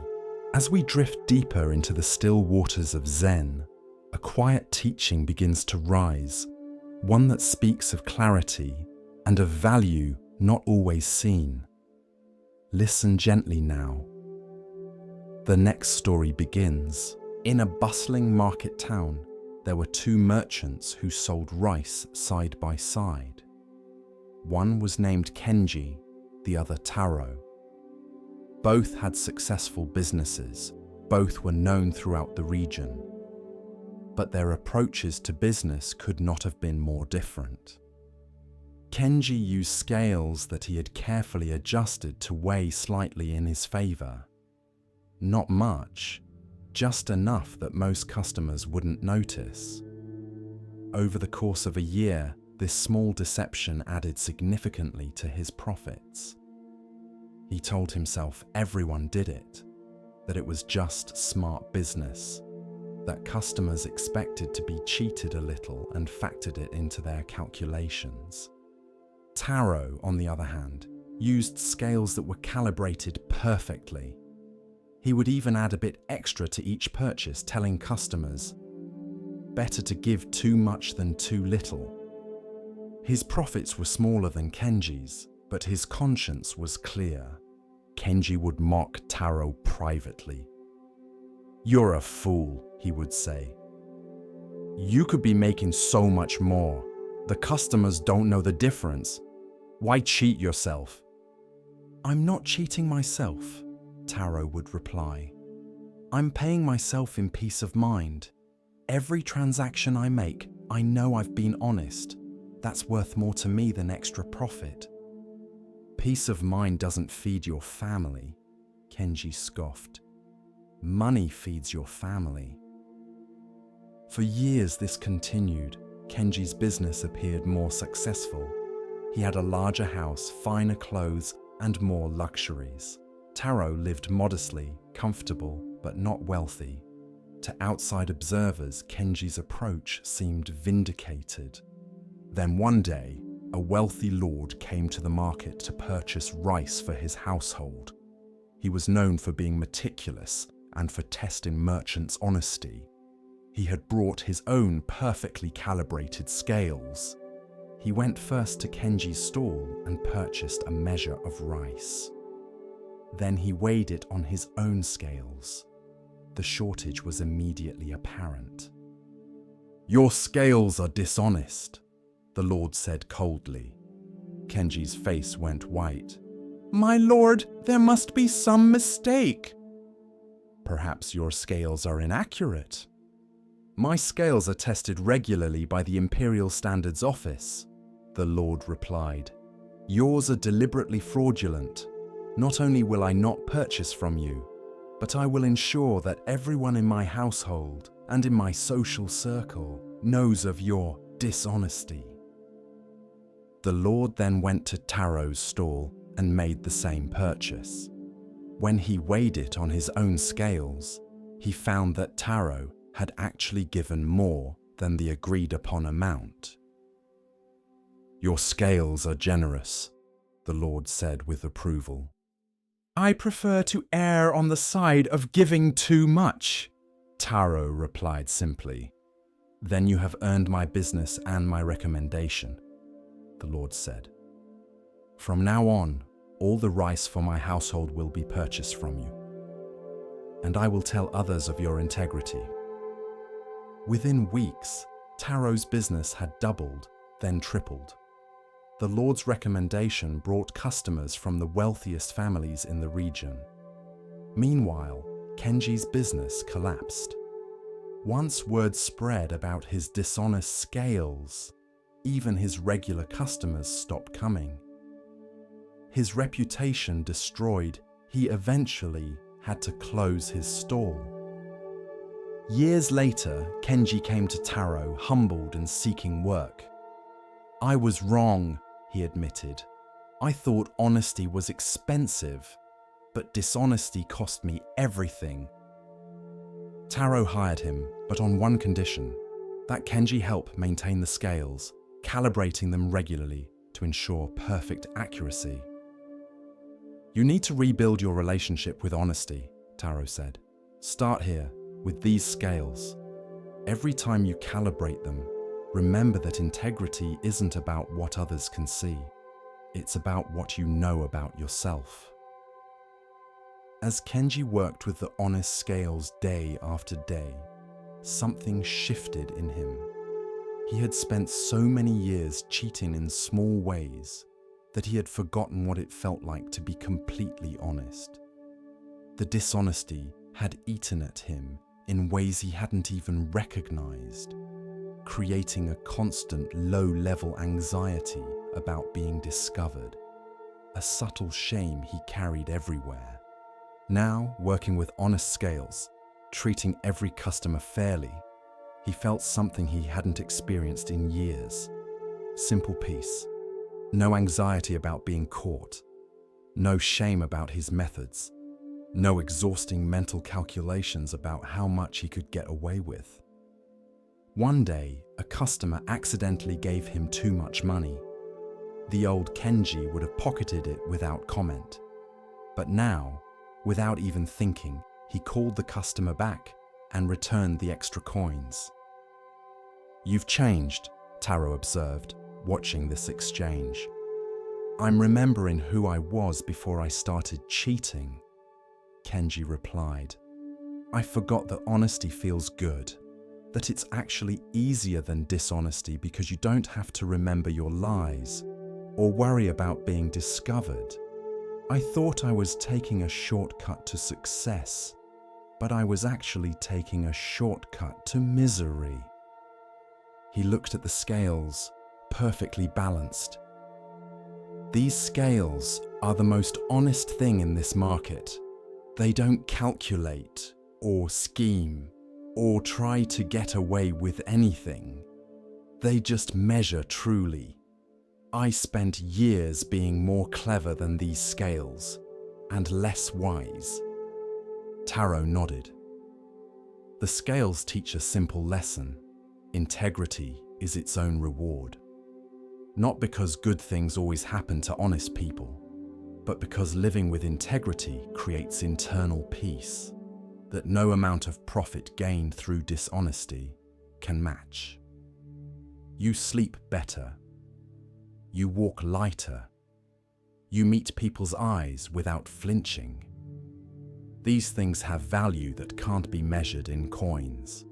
As we drift deeper into the still waters of Zen, a quiet teaching begins to rise, one that speaks of clarity and of value not always seen. Listen gently now. The next story begins. In a bustling market town, there were two merchants who sold rice side by side. One was named Kenji, the other Taro. Both had successful businesses, both were known throughout the region. But their approaches to business could not have been more different. Kenji used scales that he had carefully adjusted to weigh slightly in his favor. Not much, just enough that most customers wouldn't notice. Over the course of a year, this small deception added significantly to his profits. He told himself everyone did it, that it was just smart business, that customers expected to be cheated a little and factored it into their calculations. Taro, on the other hand, used scales that were calibrated perfectly. He would even add a bit extra to each purchase, telling customers, better to give too much than too little. His profits were smaller than Kenji's, but his conscience was clear. Kenji would mock Taro privately. "You're a fool," he would say. "You could be making so much more. The customers don't know the difference. Why cheat yourself?" "I'm not cheating myself," Taro would reply. "I'm paying myself in peace of mind. Every transaction I make, I know I've been honest. That's worth more to me than extra profit." "Peace of mind doesn't feed your family," Kenji scoffed. "Money feeds your family." For years this continued. Kenji's business appeared more successful. He had a larger house, finer clothes, and more luxuries. Taro lived modestly, comfortable, but not wealthy. To outside observers, Kenji's approach seemed vindicated. Then one day, a wealthy lord came to the market to purchase rice for his household. He was known for being meticulous and for testing merchants' honesty. He had brought his own perfectly calibrated scales. He went first to Kenji's stall and purchased a measure of rice. Then he weighed it on his own scales. The shortage was immediately apparent. "Your scales are dishonest," the lord said coldly. Kenji's face went white. "My lord, there must be some mistake." "Perhaps your scales are inaccurate." "My scales are tested regularly by the Imperial Standards Office," the lord replied. "Yours are deliberately fraudulent. Not only will I not purchase from you, but I will ensure that everyone in my household and in my social circle knows of your dishonesty." The lord then went to Taro's stall and made the same purchase. When he weighed it on his own scales, he found that Taro had actually given more than the agreed upon amount. "Your scales are generous," the lord said with approval. "I prefer to err on the side of giving too much," Taro replied simply. "Then you have earned my business and my recommendation," the lord said. "From now on, all the rice for my household will be purchased from you, and I will tell others of your integrity." Within weeks, Taro's business had doubled, then tripled. The lord's recommendation brought customers from the wealthiest families in the region. Meanwhile, Kenji's business collapsed. Once word spread about his dishonest scales, even his regular customers stopped coming. His reputation destroyed, he eventually had to close his stall. Years later, Kenji came to Taro, humbled and seeking work. "I was wrong," he admitted. "I thought honesty was expensive, but dishonesty cost me everything." Taro hired him, but on one condition, that Kenji help maintain the scales, calibrating them regularly to ensure perfect accuracy. "You need to rebuild your relationship with honesty," Taro said. "Start here, with these scales. Every time you calibrate them, remember that integrity isn't about what others can see. It's about what you know about yourself." As Kenji worked with the honest scales day after day, something shifted in him. He had spent so many years cheating in small ways that he had forgotten what it felt like to be completely honest. The dishonesty had eaten at him in ways he hadn't even recognized, creating a constant low-level anxiety about being discovered, a subtle shame he carried everywhere. Now, working with honest scales, treating every customer fairly, he felt something he hadn't experienced in years. Simple peace. No anxiety about being caught. No shame about his methods. No exhausting mental calculations about how much he could get away with. One day, a customer accidentally gave him too much money. The old Kenji would have pocketed it without comment. But now, without even thinking, he called the customer back and returned the extra coins. "You've changed," Taro observed, watching this exchange. "I'm remembering who I was before I started cheating," Kenji replied. "I forgot that honesty feels good, that it's actually easier than dishonesty because you don't have to remember your lies or worry about being discovered. I thought I was taking a shortcut to success, but I was actually taking a shortcut to misery." He looked at the scales, perfectly balanced. "These scales are the most honest thing in this market. They don't calculate or scheme or try to get away with anything. They just measure truly. I spent years being more clever than these scales and less wise." Taro nodded. The scales teach a simple lesson. Integrity is its own reward. Not because good things always happen to honest people, but because living with integrity creates internal peace that no amount of profit gained through dishonesty can match. You sleep better. You walk lighter. You meet people's eyes without flinching. These things have value that can't be measured in coins.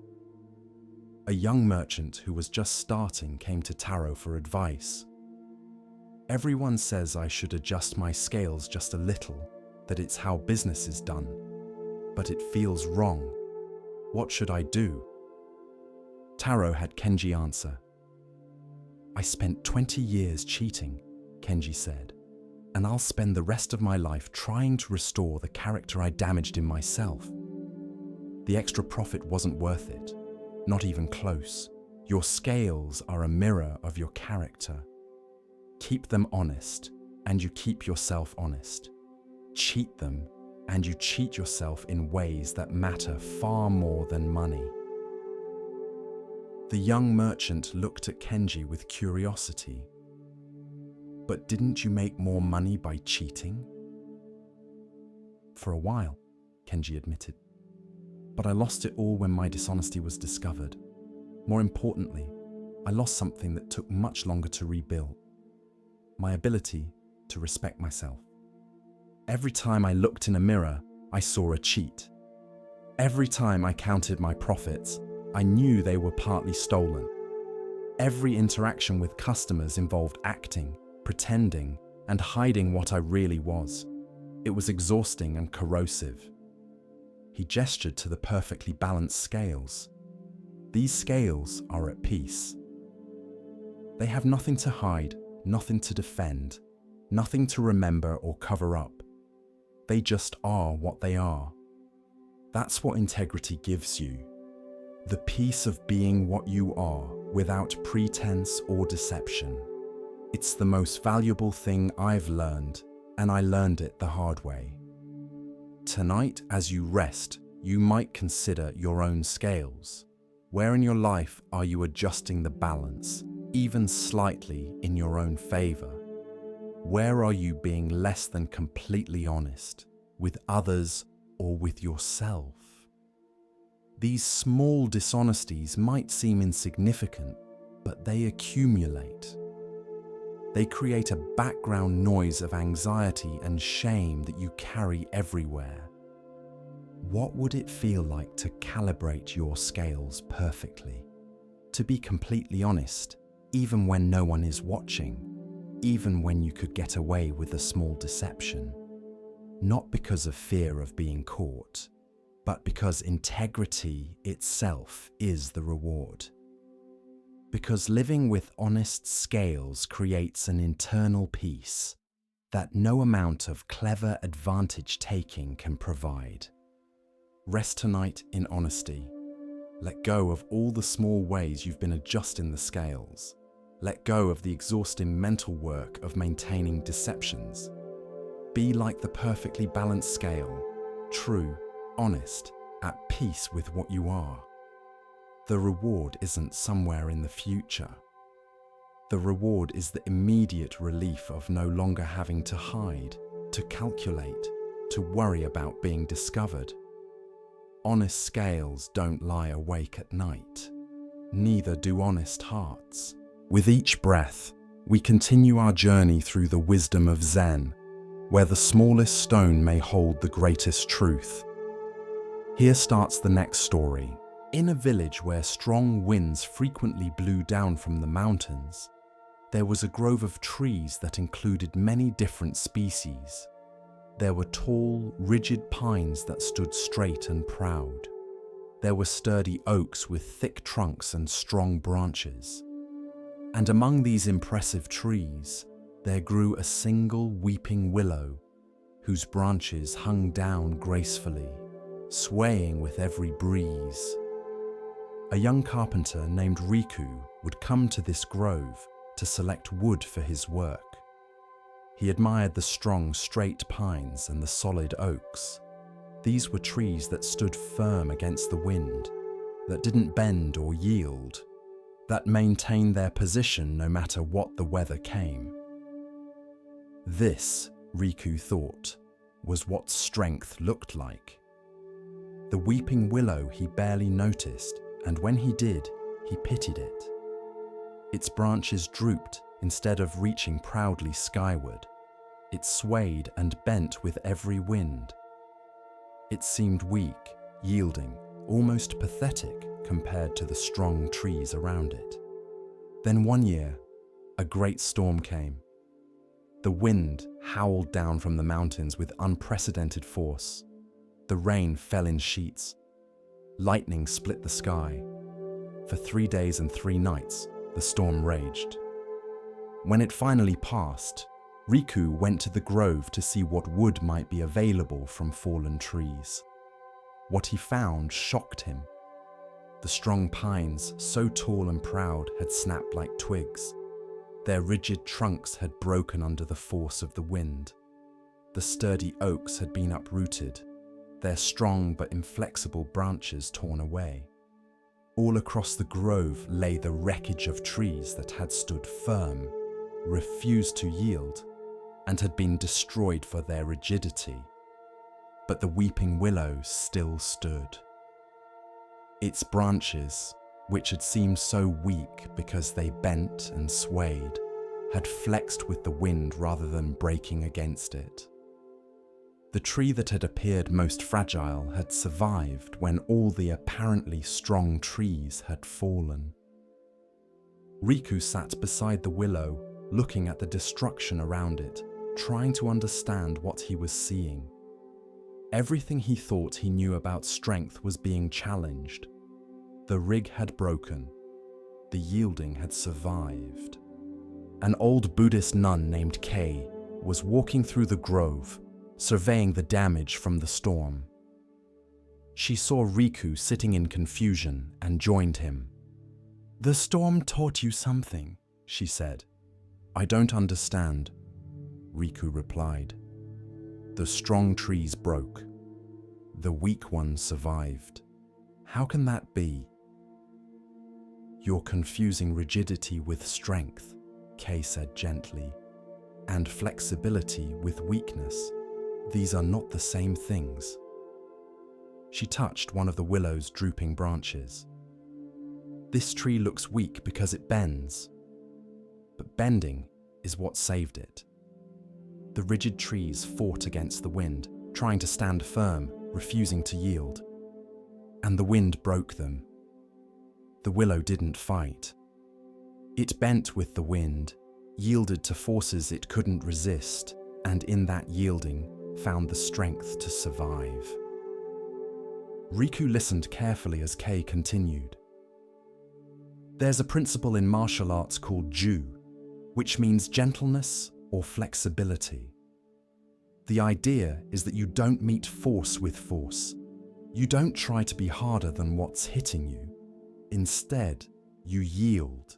A young merchant who was just starting came to Taro for advice. "Everyone says I should adjust my scales just a little, that it's how business is done. But it feels wrong. What should I do?" Taro had Kenji answer. "I spent 20 years cheating," Kenji said, "and I'll spend the rest of my life trying to restore the character I damaged in myself. The extra profit wasn't worth it, not even close. Your scales are a mirror of your character. Keep them honest, and you keep yourself honest. Cheat them, and you cheat yourself in ways that matter far more than money." The young merchant looked at Kenji with curiosity. "But didn't you make more money by cheating?" "For a while," Kenji admitted. "But I lost it all when my dishonesty was discovered. More importantly, I lost something that took much longer to rebuild. My ability to respect myself. Every time I looked in a mirror, I saw a cheat. Every time I counted my profits, I knew they were partly stolen. Every interaction with customers involved acting, pretending, and hiding what I really was. It was exhausting and corrosive." He gestured to the perfectly balanced scales. "These scales are at peace. They have nothing to hide, nothing to defend, nothing to remember or cover up. They just are what they are. That's what integrity gives you. The peace of being what you are without pretense or deception. It's the most valuable thing I've learned, and I learned it the hard way. Tonight, as you rest, you might consider your own scales. Where in your life are you adjusting the balance, even slightly in your own favor? Where are you being less than completely honest, with others or with yourself? These small dishonesties might seem insignificant, but they accumulate. They create a background noise of anxiety and shame that you carry everywhere. What would it feel like to calibrate your scales perfectly? To be completely honest, even when no one is watching, even when you could get away with a small deception. Not because of fear of being caught, but because integrity itself is the reward. Because living with honest scales creates an internal peace that no amount of clever advantage-taking can provide. Rest tonight in honesty. Let go of all the small ways you've been adjusting the scales. Let go of the exhausting mental work of maintaining deceptions. Be like the perfectly balanced scale, true, honest, at peace with what you are. The reward isn't somewhere in the future. The reward is the immediate relief of no longer having to hide, to calculate, to worry about being discovered. Honest scales don't lie awake at night. Neither do honest hearts. With each breath, we continue our journey through the wisdom of Zen, where the smallest stone may hold the greatest truth. Here starts the next story. In a village where strong winds frequently blew down from the mountains, there was a grove of trees that included many different species. There were tall, rigid pines that stood straight and proud. There were sturdy oaks with thick trunks and strong branches. And among these impressive trees, there grew a single weeping willow, whose branches hung down gracefully, swaying with every breeze. A young carpenter named Riku would come to this grove to select wood for his work. He admired the strong, straight pines and the solid oaks. These were trees that stood firm against the wind, that didn't bend or yield, that maintained their position no matter what the weather came. This, Riku thought, was what strength looked like. The weeping willow he barely noticed, and when he did, he pitied it. Its branches drooped instead of reaching proudly skyward. It swayed and bent with every wind. It seemed weak, yielding, almost pathetic compared to the strong trees around it. Then one year, a great storm came. The wind howled down from the mountains with unprecedented force. The rain fell in sheets. Lightning split the sky. For 3 days and 3 nights, the storm raged. When it finally passed, Riku went to the grove to see what wood might be available from fallen trees. What he found shocked him. The strong pines, so tall and proud, had snapped like twigs. Their rigid trunks had broken under the force of the wind. The sturdy oaks had been uprooted, their strong but inflexible branches torn away. All across the grove lay the wreckage of trees that had stood firm, refused to yield, and had been destroyed for their rigidity. But the weeping willow still stood. Its branches, which had seemed so weak because they bent and swayed, had flexed with the wind rather than breaking against it. The tree that had appeared most fragile had survived when all the apparently strong trees had fallen. Riku sat beside the willow, looking at the destruction around it, trying to understand what he was seeing. Everything he thought he knew about strength was being challenged. The rig had broken. The yielding had survived. An old Buddhist nun named Kei was walking through the grove, surveying the damage from the storm. She saw Riku sitting in confusion and joined him. "The storm taught you something," she said. "I don't understand," Riku replied. "The strong trees broke. The weak ones survived. How can that be?" "You're confusing rigidity with strength," Kay said gently, "and flexibility with weakness. These are not the same things." She touched one of the willow's drooping branches. "This tree looks weak because it bends. But bending is what saved it." The rigid trees fought against the wind, trying to stand firm, refusing to yield. And the wind broke them. The willow didn't fight. It bent with the wind, yielded to forces it couldn't resist, and in that yielding found the strength to survive. Riku listened carefully as Kay continued. "There's a principle in martial arts called Ju, which means gentleness or flexibility. The idea is that you don't meet force with force. You don't try to be harder than what's hitting you. Instead, you yield.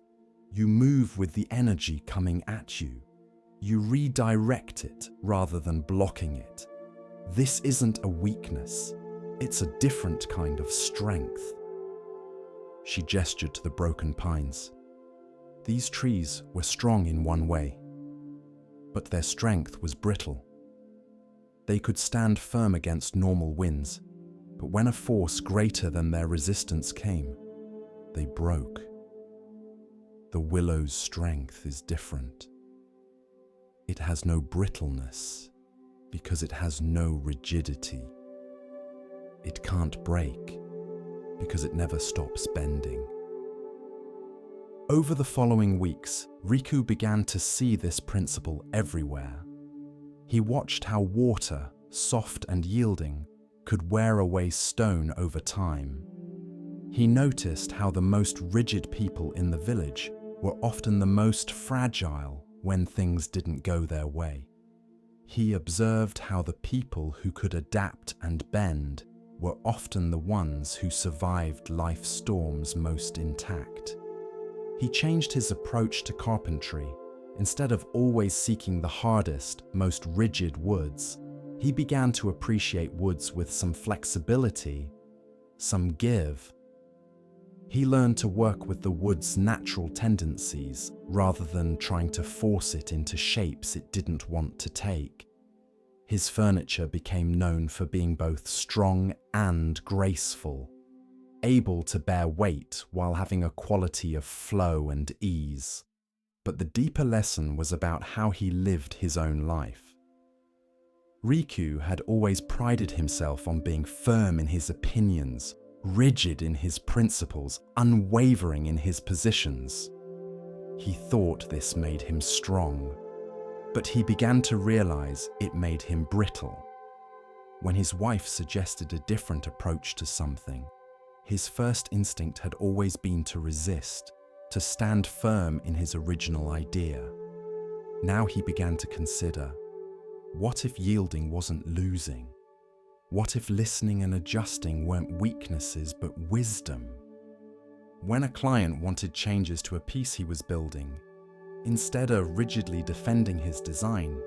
You move with the energy coming at you. You redirect it rather than blocking it. This isn't a weakness. It's a different kind of strength." She gestured to the broken pines. These trees were strong in one way, but their strength was brittle. They could stand firm against normal winds, but when a force greater than their resistance came, they broke. The willow's strength is different. It has no brittleness because it has no rigidity. It can't break because it never stops bending. Over the following weeks, Riku began to see this principle everywhere. He watched how water, soft and yielding, could wear away stone over time. He noticed how the most rigid people in the village were often the most fragile when things didn't go their way. He observed how the people who could adapt and bend were often the ones who survived life's storms most intact. He changed his approach to carpentry. Instead of always seeking the hardest, most rigid woods, he began to appreciate woods with some flexibility, some give. He learned to work with the wood's natural tendencies rather than trying to force it into shapes it didn't want to take. His furniture became known for being both strong and graceful, able to bear weight while having a quality of flow and ease. But the deeper lesson was about how he lived his own life. Riku had always prided himself on being firm in his opinions, rigid in his principles, unwavering in his positions. He thought this made him strong, but he began to realize it made him brittle. When his wife suggested a different approach to something, his first instinct had always been to resist, to stand firm in his original idea. Now he began to consider, what if yielding wasn't losing? What if listening and adjusting weren't weaknesses but wisdom? When a client wanted changes to a piece he was building, instead of rigidly defending his design,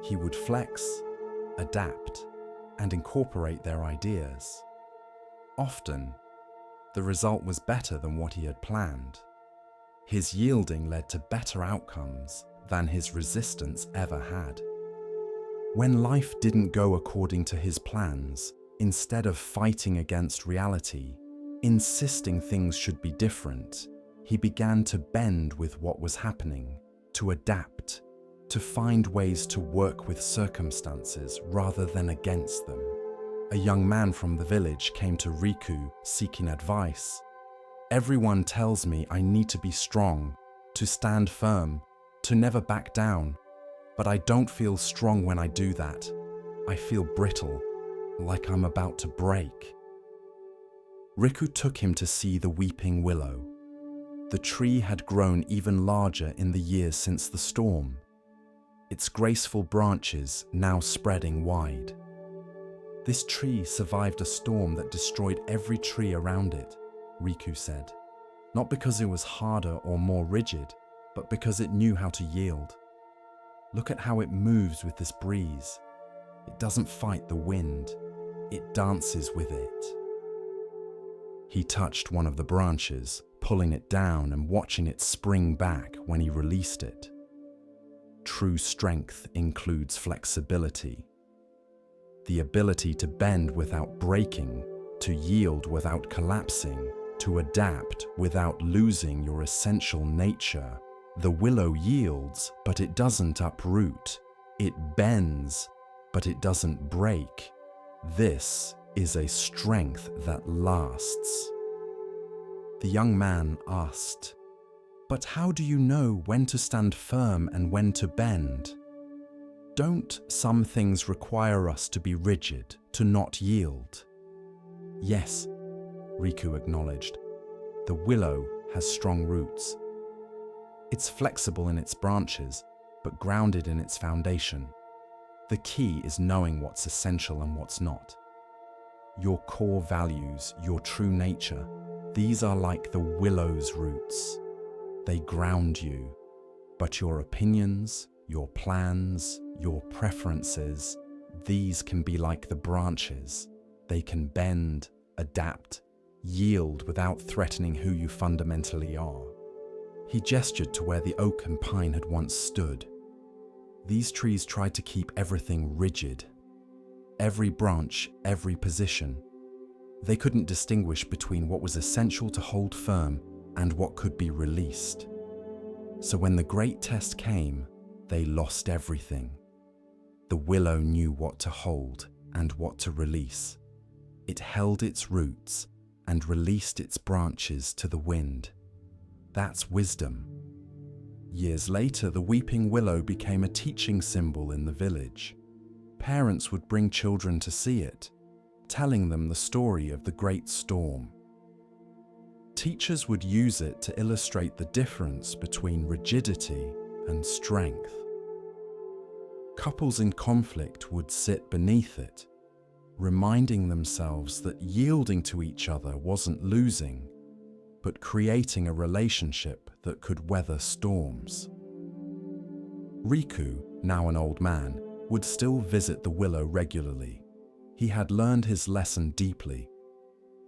he would flex, adapt, and incorporate their ideas. Often, the result was better than what he had planned. His yielding led to better outcomes than his resistance ever had. When life didn't go according to his plans, instead of fighting against reality, insisting things should be different, he began to bend with what was happening, to adapt, to find ways to work with circumstances rather than against them. A young man from the village came to Riku seeking advice. "Everyone tells me I need to be strong, to stand firm, to never back down. But I don't feel strong when I do that. I feel brittle, like I'm about to break." Riku took him to see the weeping willow. The tree had grown even larger in the years since the storm, its graceful branches now spreading wide. This tree survived a storm that destroyed every tree around it, Riku said. Not because it was harder or more rigid, but because it knew how to yield. Look at how it moves with this breeze. It doesn't fight the wind, it dances with it. He touched one of the branches, pulling it down and watching it spring back when he released it. True strength includes flexibility. The ability to bend without breaking, to yield without collapsing, to adapt without losing your essential nature. The willow yields, but it doesn't uproot. It bends, but it doesn't break. This is a strength that lasts. The young man asked, "But how do you know when to stand firm and when to bend? Don't some things require us to be rigid, to not yield?" "Yes," Riku acknowledged. "The willow has strong roots. It's flexible in its branches, but grounded in its foundation. The key is knowing what's essential and what's not. Your core values, your true nature, these are like the willow's roots. They ground you, but your opinions, your plans, your preferences, these can be like the branches. They can bend, adapt, yield without threatening who you fundamentally are." He gestured to where the oak and pine had once stood. These trees tried to keep everything rigid. Every branch, every position. They couldn't distinguish between what was essential to hold firm and what could be released. So when the great test came, they lost everything. The willow knew what to hold and what to release. It held its roots and released its branches to the wind. That's wisdom. Years later, the weeping willow became a teaching symbol in the village. Parents would bring children to see it, telling them the story of the great storm. Teachers would use it to illustrate the difference between rigidity and strength. Couples in conflict would sit beneath it, reminding themselves that yielding to each other wasn't losing, but creating a relationship that could weather storms. Riku, now an old man, would still visit the willow regularly. He had learned his lesson deeply.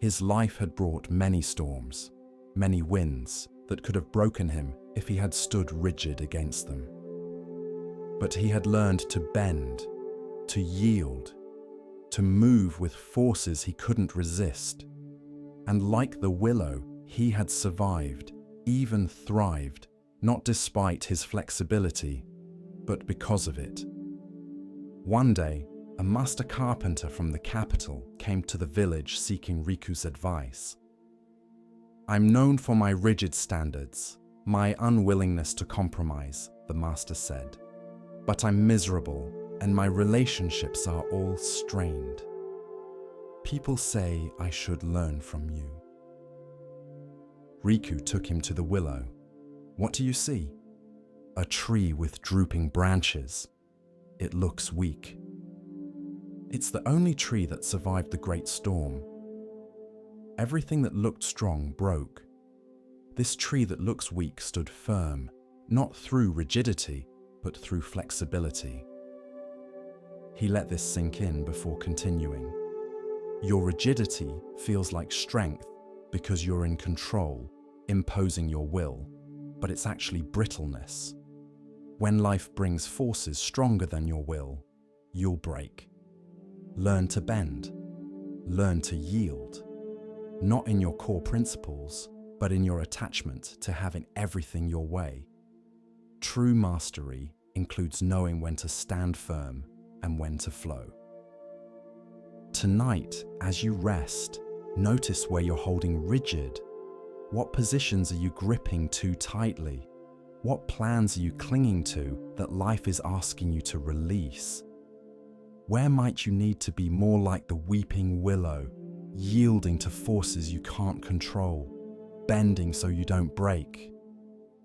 His life had brought many storms, many winds that could have broken him if he had stood rigid against them. But he had learned to bend, to yield, to move with forces he couldn't resist. And like the willow, he had survived, even thrived, not despite his flexibility, but because of it. One day, a master carpenter from the capital came to the village seeking Riku's advice. "I'm known for my rigid standards, my unwillingness to compromise," the master said. "But I'm miserable, and my relationships are all strained. People say I should learn from you." Riku took him to the willow. "What do you see?" "A tree with drooping branches. It looks weak." "It's the only tree that survived the great storm. Everything that looked strong broke. This tree that looks weak stood firm, not through rigidity, but through flexibility." He let this sink in before continuing. "Your rigidity feels like strength because you're in control, imposing your will, but it's actually brittleness. When life brings forces stronger than your will, you'll break. Learn to bend. Learn to yield. Not in your core principles, but in your attachment to having everything your way. True mastery includes knowing when to stand firm and when to flow." Tonight, as you rest, notice where you're holding rigid. What positions are you gripping too tightly? What plans are you clinging to that life is asking you to release? Where might you need to be more like the weeping willow, yielding to forces you can't control, bending so you don't break?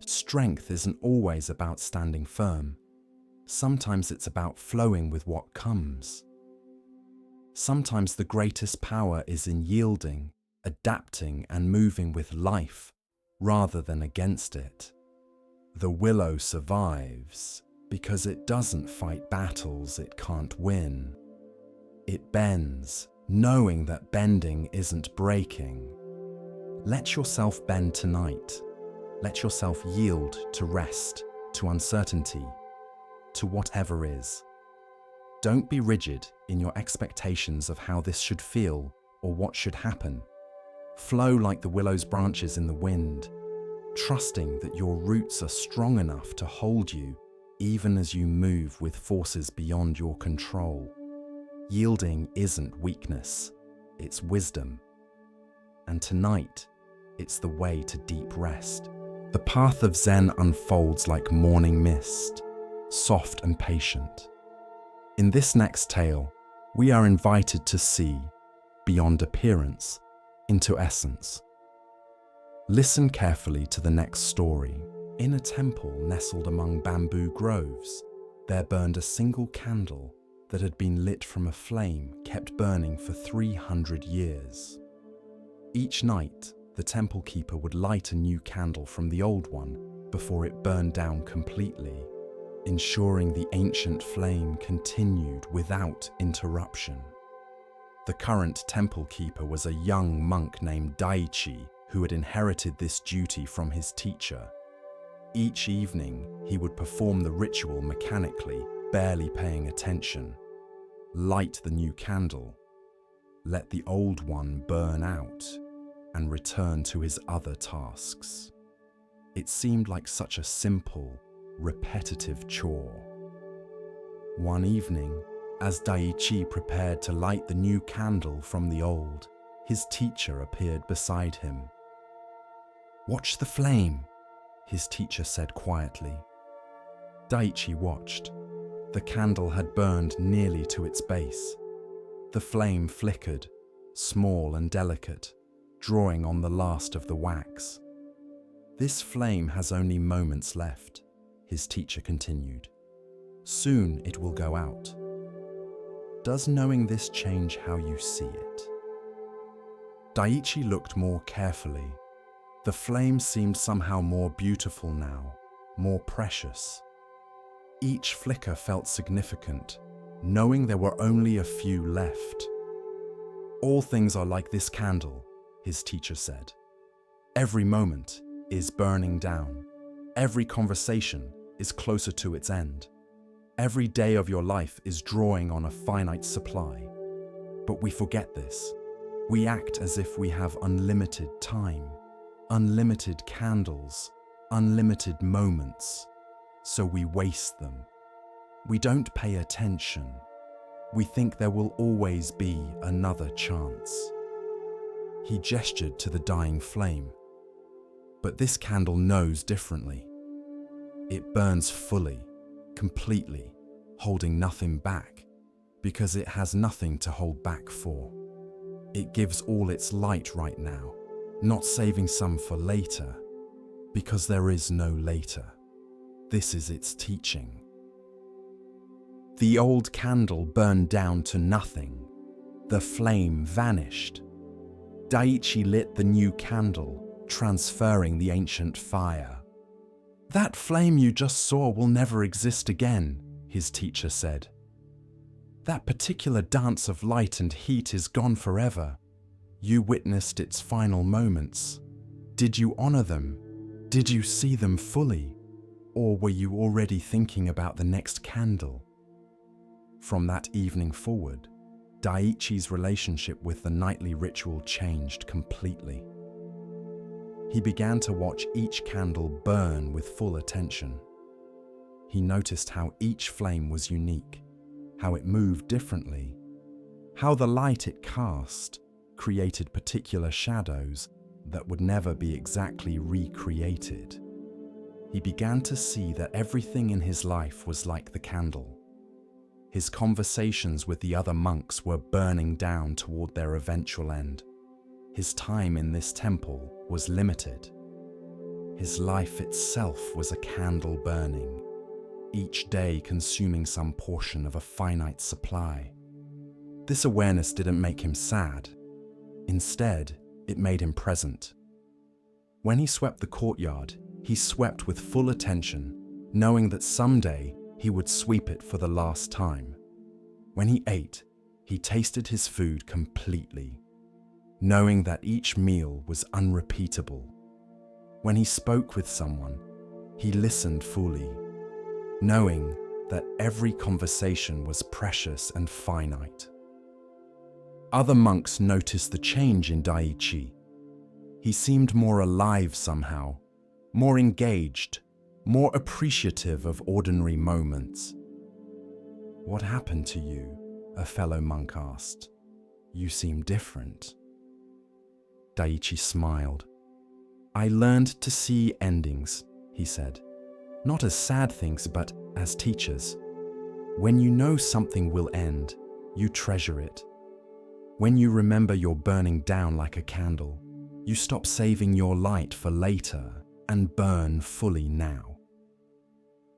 Strength isn't always about standing firm. Sometimes it's about flowing with what comes. Sometimes the greatest power is in yielding, adapting, and moving with life rather than against it. The willow survives because it doesn't fight battles it can't win. It bends, knowing that bending isn't breaking. Let yourself bend tonight. Let yourself yield to rest, to uncertainty, to whatever is. Don't be rigid in your expectations of how this should feel or what should happen. Flow like the willow's branches in the wind, trusting that your roots are strong enough to hold you even as you move with forces beyond your control. Yielding isn't weakness, it's wisdom. And tonight, it's the way to deep rest. The path of Zen unfolds like morning mist, soft and patient. In this next tale, we are invited to see, beyond appearance, into essence. Listen carefully to the next story. In a temple nestled among bamboo groves, there burned a single candle that had been lit from a flame kept burning for 300 years. Each night, the temple keeper would light a new candle from the old one before it burned down completely, ensuring the ancient flame continued without interruption. The current temple keeper was a young monk named Daichi who had inherited this duty from his teacher. Each evening, he would perform the ritual mechanically, barely paying attention. Light the new candle, let the old one burn out, and return to his other tasks. It seemed like such a simple, repetitive chore. One evening, as Daichi prepared to light the new candle from the old, his teacher appeared beside him. "Watch the flame," his teacher said quietly. Daichi watched. The candle had burned nearly to its base. The flame flickered, small and delicate, drawing on the last of the wax. "This flame has only moments left," his teacher continued. "Soon it will go out. Does knowing this change how you see it?" Daichi looked more carefully. The flame seemed somehow more beautiful now, more precious. Each flicker felt significant, knowing there were only a few left. "All things are like this candle," his teacher said. "Every moment is burning down. Every conversation is closer to its end. Every day of your life is drawing on a finite supply. But we forget this. We act as if we have unlimited time, unlimited candles, unlimited moments. So we waste them. We don't pay attention. We think there will always be another chance." He gestured to the dying flame. But this candle knows differently. It burns fully, completely, holding nothing back, because it has nothing to hold back for. It gives all its light right now, not saving some for later, because there is no later. This is its teaching. The old candle burned down to nothing. The flame vanished. Daichi lit the new candle, transferring the ancient fire. "That flame you just saw will never exist again," his teacher said. "That particular dance of light and heat is gone forever. You witnessed its final moments. Did you honor them? Did you see them fully? Or were you already thinking about the next candle?" From that evening forward, Daichi's relationship with the nightly ritual changed completely. He began to watch each candle burn with full attention. He noticed how each flame was unique, how it moved differently, how the light it cast created particular shadows that would never be exactly recreated. He began to see that everything in his life was like the candle. His conversations with the other monks were burning down toward their eventual end. His time in this temple was limited. His life itself was a candle burning, each day consuming some portion of a finite supply. This awareness didn't make him sad. Instead, it made him present. When he swept the courtyard, he swept with full attention, knowing that someday he would sweep it for the last time. When he ate, he tasted his food completely, knowing that each meal was unrepeatable. When he spoke with someone, he listened fully, knowing that every conversation was precious and finite. Other monks noticed the change in Daiichi. He seemed more alive somehow, more engaged, more appreciative of ordinary moments. "What happened to you?" a fellow monk asked. "You seem different." Daiichi smiled. "I learned to see endings," he said. "Not as sad things, but as teachers. When you know something will end, you treasure it. When you remember you're burning down like a candle, you stop saving your light for later and burn fully now."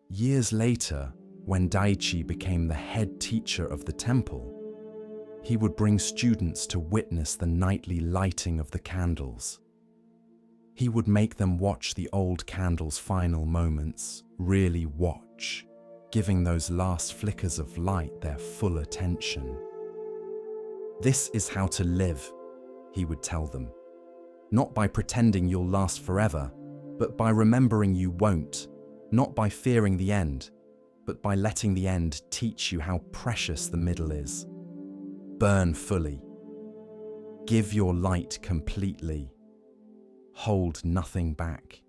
Years later, when Daiichi became the head teacher of the temple, he would bring students to witness the nightly lighting of the candles. He would make them watch the old candle's final moments, really watch, giving those last flickers of light their full attention. "This is how to live," he would tell them. "Not by pretending you'll last forever, but by remembering you won't. Not by fearing the end, but by letting the end teach you how precious the middle is. Burn fully. Give your light completely. Hold nothing back.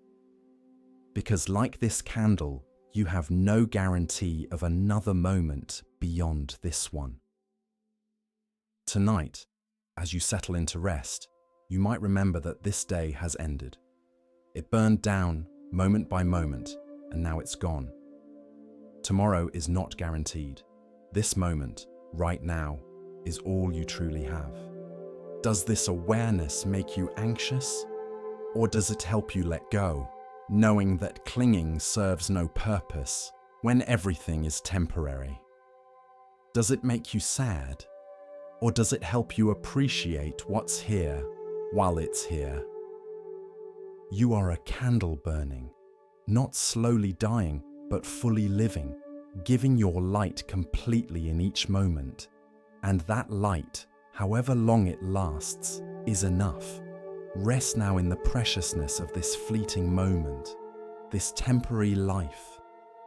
Because like this candle, you have no guarantee of another moment beyond this one." Tonight, as you settle into rest, you might remember that this day has ended. It burned down moment by moment, and now it's gone. Tomorrow is not guaranteed. This moment, right now, is all you truly have. Does this awareness make you anxious? Or does it help you let go, knowing that clinging serves no purpose when everything is temporary? Does it make you sad? Or does it help you appreciate what's here while it's here? You are a candle burning, not slowly dying, but fully living, giving your light completely in each moment. And that light, however long it lasts, is enough. Rest now in the preciousness of this fleeting moment, this temporary life,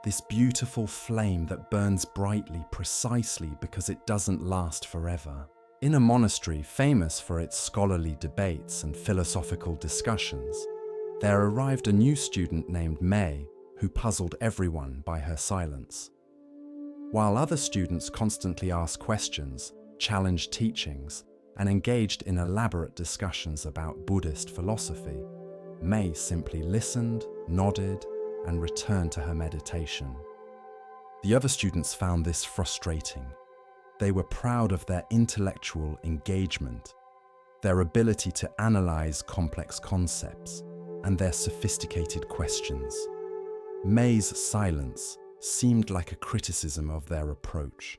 this beautiful flame that burns brightly precisely because it doesn't last forever. In a monastery famous for its scholarly debates and philosophical discussions, there arrived a new student named May, who puzzled everyone by her silence. While other students constantly asked questions, challenged teachings, and engaged in elaborate discussions about Buddhist philosophy, May simply listened, nodded, and returned to her meditation. The other students found this frustrating. They were proud of their intellectual engagement, their ability to analyze complex concepts, and their sophisticated questions. May's silence seemed like a criticism of their approach,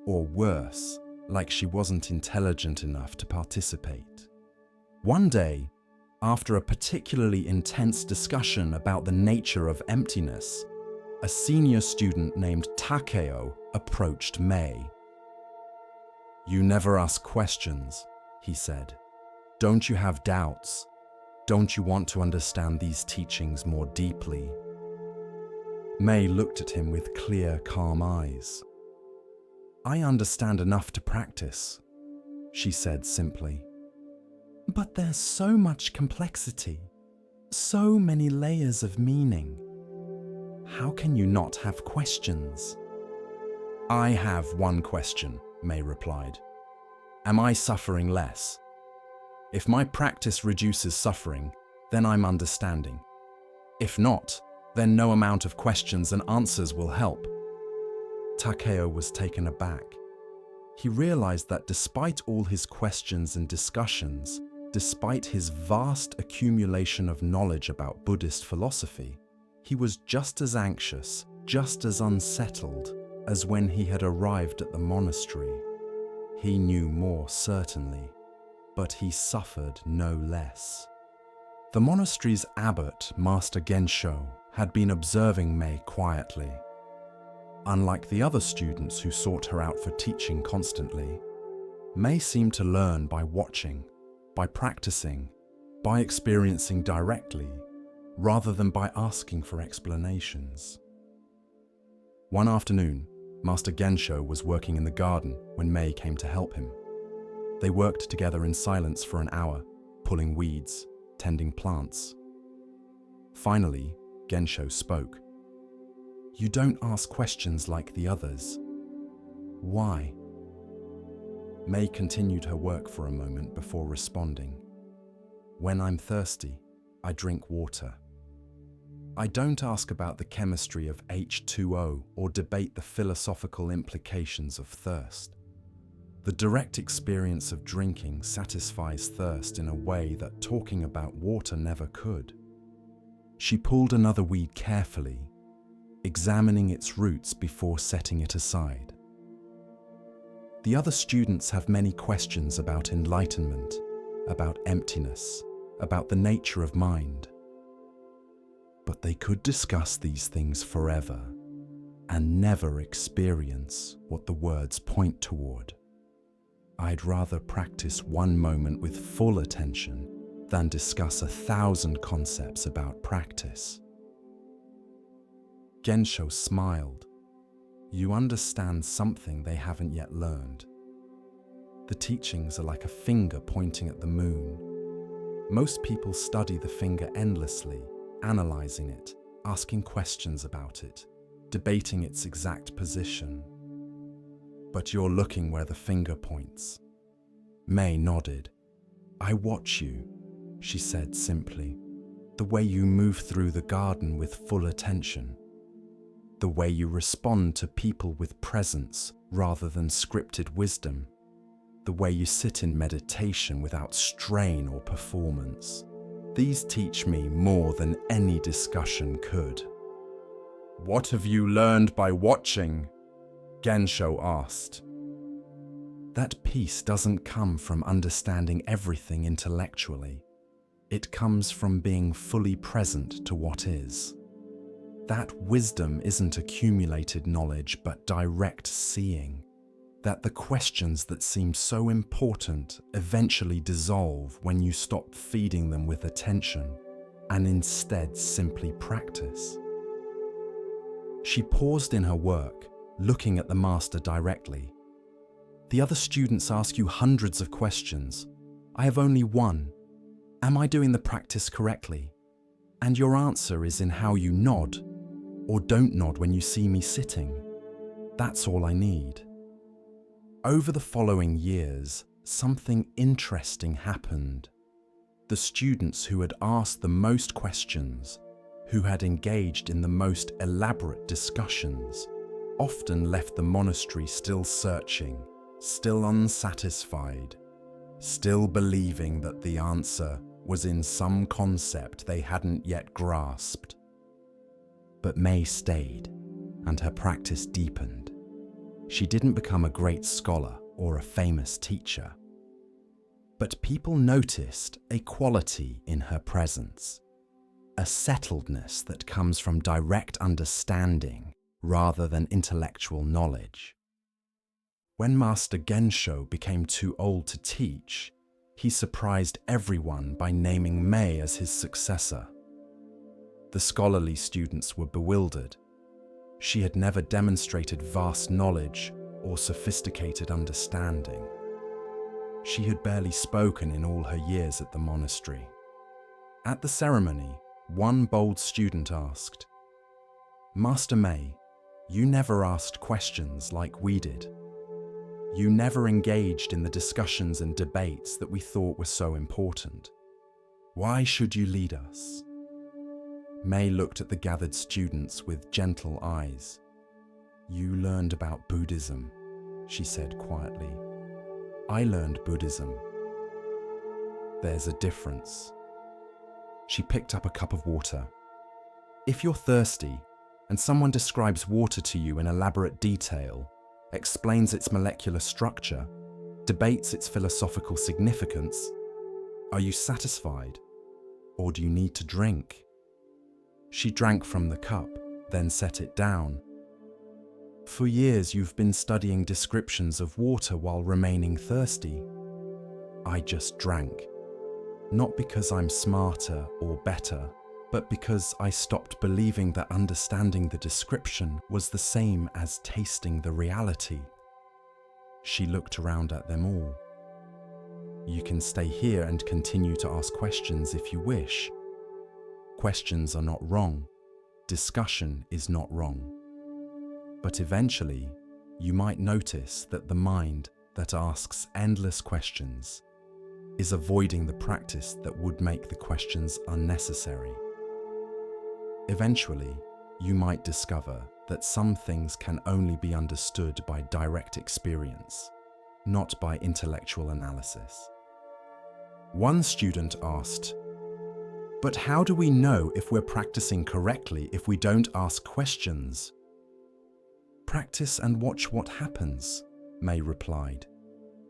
or worse, like she wasn't intelligent enough to participate. One day, after a particularly intense discussion about the nature of emptiness, a senior student named Takeo approached May. "You never ask questions," he said. "Don't you have doubts? Don't you want to understand these teachings more deeply?" May looked at him with clear, calm eyes. "I understand enough to practice," she said simply. "But there's so much complexity, so many layers of meaning. How can you not have questions?" "I have one question," May replied. "Am I suffering less? If my practice reduces suffering, then I'm understanding. If not, then no amount of questions and answers will help." Takeo was taken aback. He realized that despite all his questions and discussions, despite his vast accumulation of knowledge about Buddhist philosophy, he was just as anxious, just as unsettled as when he had arrived at the monastery. He knew more, certainly, but he suffered no less. The monastery's abbot, Master Gensho, had been observing Mei quietly. Unlike the other students who sought her out for teaching constantly, Mei seemed to learn by watching, by practicing, by experiencing directly, rather than by asking for explanations. One afternoon, Master Gensho was working in the garden when Mei came to help him. They worked together in silence for an hour, pulling weeds, tending plants. Finally, Gensho spoke. "You don't ask questions like the others. Why?" Mei continued her work for a moment before responding. "When I'm thirsty, I drink water. I don't ask about the chemistry of H2O or debate the philosophical implications of thirst. The direct experience of drinking satisfies thirst in a way that talking about water never could." She pulled another weed carefully, examining its roots before setting it aside. The other students have many questions about enlightenment, about emptiness, about the nature of mind. But they could discuss these things forever and never experience what the words point toward. I'd rather practice one moment with full attention than discuss 1,000 concepts about practice. Gensho smiled. "You understand something they haven't yet learned. The teachings are like a finger pointing at the moon. Most people study the finger endlessly, analyzing it, asking questions about it, debating its exact position. But you're looking where the finger points." Mei nodded. "I watch you," she said simply. "The way you move through the garden with full attention. The way you respond to people with presence rather than scripted wisdom. The way you sit in meditation without strain or performance. These teach me more than any discussion could." "What have you learned by watching?" Gensho asked. "That peace doesn't come from understanding everything intellectually. It comes from being fully present to what is. That wisdom isn't accumulated knowledge but direct seeing. That the questions that seem so important eventually dissolve when you stop feeding them with attention and instead simply practice." She paused in her work, looking at the master directly. "The other students ask you hundreds of questions. I have only one. Am I doing the practice correctly? And your answer is in how you nod or don't nod when you see me sitting. That's all I need." Over the following years, something interesting happened. The students who had asked the most questions, who had engaged in the most elaborate discussions, often left the monastery still searching, still unsatisfied, still believing that the answer was in some concept they hadn't yet grasped. But Mei stayed, and her practice deepened. She didn't become a great scholar or a famous teacher, but people noticed a quality in her presence, a settledness that comes from direct understanding rather than intellectual knowledge. When Master Gensho became too old to teach, he surprised everyone by naming Mei as his successor. The scholarly students were bewildered. She had never demonstrated vast knowledge or sophisticated understanding. She had barely spoken in all her years at the monastery. At the ceremony, one bold student asked, "Master Mei, you never asked questions like we did. You never engaged in the discussions and debates that we thought were so important. Why should you lead us?" Mei looked at the gathered students with gentle eyes. "You learned about Buddhism," she said quietly. "I learned Buddhism. There's a difference." She picked up a cup of water. "If you're thirsty and someone describes water to you in elaborate detail, explains its molecular structure, debates its philosophical significance. Are you satisfied, or do you need to drink? She drank from the cup, then set it down. For years you've been studying descriptions of water while remaining thirsty. I just drank. Not because I'm smarter or better, but because I stopped believing that understanding the description was the same as tasting the reality. She looked around at them all. You can stay here and continue to ask questions if you wish. Questions are not wrong. Discussion is not wrong. But eventually, you might notice that the mind that asks endless questions is avoiding the practice that would make the questions unnecessary. Eventually, you might discover that some things can only be understood by direct experience, not by intellectual analysis. One student asked, "But how do we know if we're practicing correctly if we don't ask questions?" "Practice and watch what happens," May replied.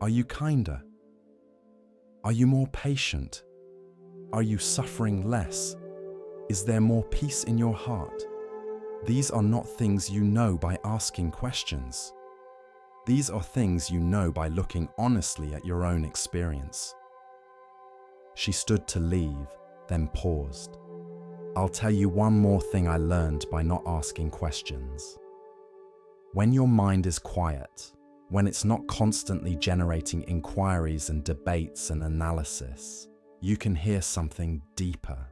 "Are you kinder? Are you more patient? Are you suffering less? Is there more peace in your heart? These are not things you know by asking questions. These are things you know by looking honestly at your own experience." She stood to leave, then paused. "I'll tell you one more thing I learned by not asking questions. When your mind is quiet, when it's not constantly generating inquiries and debates and analysis, you can hear something deeper.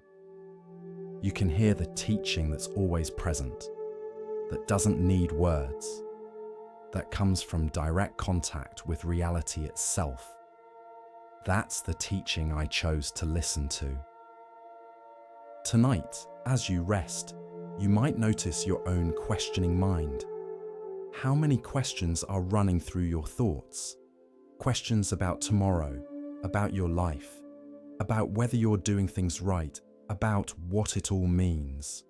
You can hear the teaching that's always present, that doesn't need words, that comes from direct contact with reality itself. That's the teaching I chose to listen to. Tonight, as you rest, you might notice your own questioning mind. How many questions are running through your thoughts? Questions about tomorrow, about your life, about whether you're doing things right, about what it all means.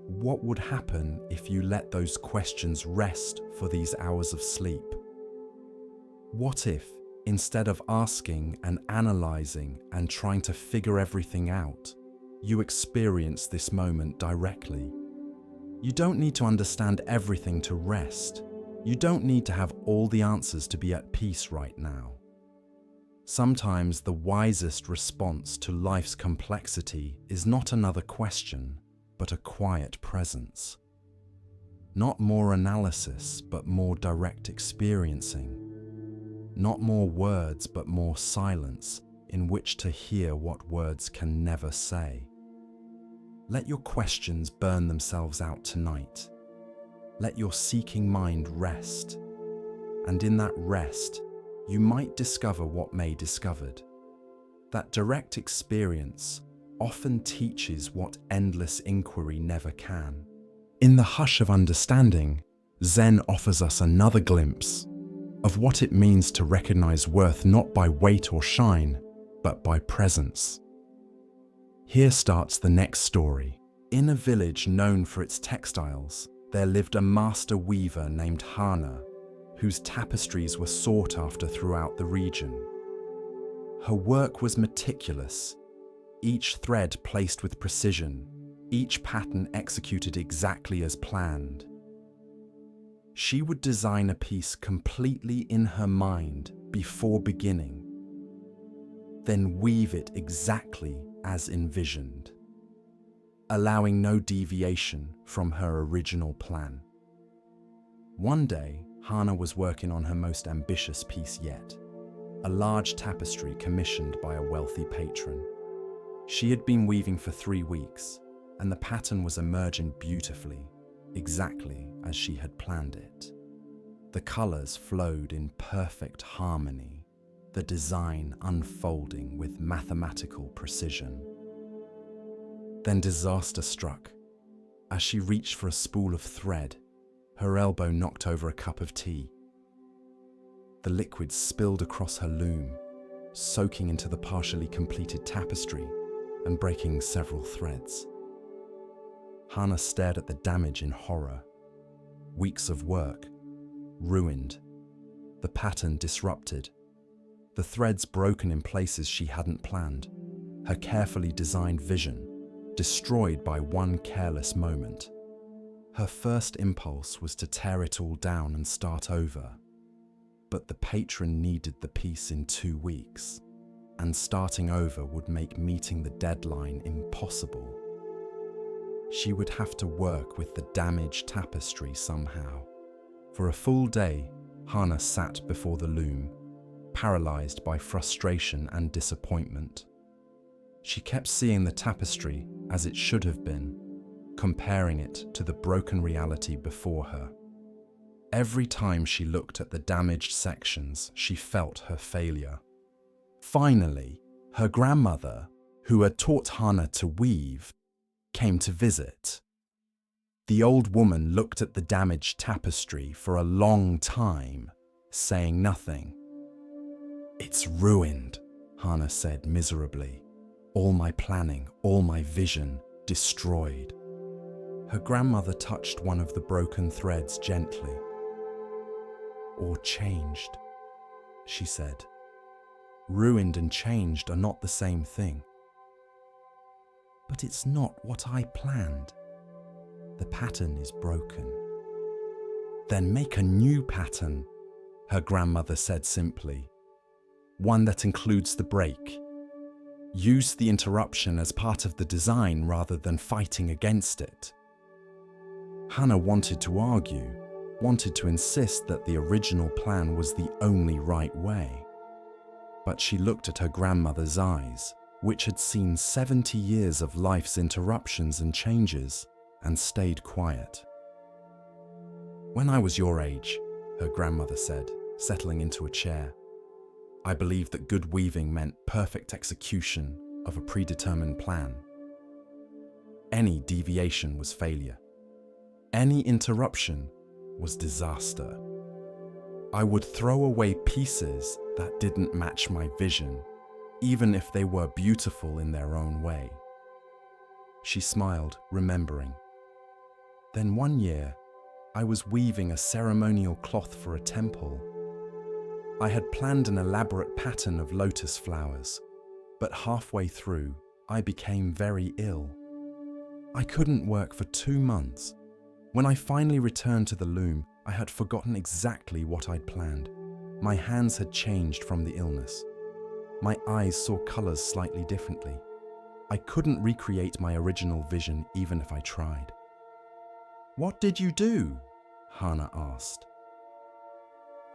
What would happen if you let those questions rest for these hours of sleep? What if, instead of asking and analyzing and trying to figure everything out, you experience this moment directly? You don't need to understand everything to rest. You don't need to have all the answers to be at peace right now. Sometimes the wisest response to life's complexity is not another question, but a quiet presence. Not more analysis, but more direct experiencing. Not more words, but more silence in which to hear what words can never say. Let your questions burn themselves out tonight. Let your seeking mind rest. And in that rest, you might discover what May discovered. That direct experience often teaches what endless inquiry never can. In the hush of understanding, Zen offers us another glimpse of what it means to recognize worth not by weight or shine, but by presence. Here starts the next story. In a village known for its textiles, there lived a master weaver named Hana, whose tapestries were sought after throughout the region. Her work was meticulous, each thread placed with precision, each pattern executed exactly as planned. She would design a piece completely in her mind before beginning, then weave it exactly as envisioned, allowing no deviation from her original plan. One day, Hana was working on her most ambitious piece yet, a large tapestry commissioned by a wealthy patron. She had been weaving for 3 weeks, and the pattern was emerging beautifully, exactly as she had planned it. The colors flowed in perfect harmony, the design unfolding with mathematical precision. Then disaster struck. As she reached for a spool of thread, her elbow knocked over a cup of tea. The liquid spilled across her loom, soaking into the partially completed tapestry and breaking several threads. Hana stared at the damage in horror. Weeks of work, ruined. the pattern disrupted, the threads broken in places she hadn't planned, her carefully designed vision destroyed by one careless moment. Her first impulse was to tear it all down and start over. But the patron needed the piece in 2 weeks, and starting over would make meeting the deadline impossible. She would have to work with the damaged tapestry somehow. For a full day, Hannah sat before the loom, paralyzed by frustration and disappointment. She kept seeing the tapestry as it should have been, comparing it to the broken reality before her. Every time she looked at the damaged sections, she felt her failure. Finally, her grandmother, who had taught Hannah to weave, came to visit. The old woman looked at the damaged tapestry for a long time, saying nothing. "It's ruined," Hannah said miserably. "All my planning, all my vision, destroyed." Her grandmother touched one of the broken threads gently. "Or changed," she said. "Ruined and changed are not the same thing." "But it's not what I planned. The pattern is broken." "Then make a new pattern," her grandmother said simply. "One that includes the break. Use the interruption as part of the design rather than fighting against it." Hannah wanted to argue, wanted to insist that the original plan was the only right way. But she looked at her grandmother's eyes, which had seen 70 years of life's interruptions and changes, and stayed quiet. "When I was your age," her grandmother said, settling into a chair, "I believed that good weaving meant perfect execution of a predetermined plan. Any deviation was failure. Any interruption was disaster. I would throw away pieces that didn't match my vision, even if they were beautiful in their own way." She smiled, remembering. "Then one year, I was weaving a ceremonial cloth for a temple. I had planned an elaborate pattern of lotus flowers, but halfway through, I became very ill. I couldn't work for 2 months. When I finally returned to the loom, I had forgotten exactly what I'd planned. My hands had changed from the illness. My eyes saw colors slightly differently. I couldn't recreate my original vision even if I tried." "What did you do?" Hannah asked.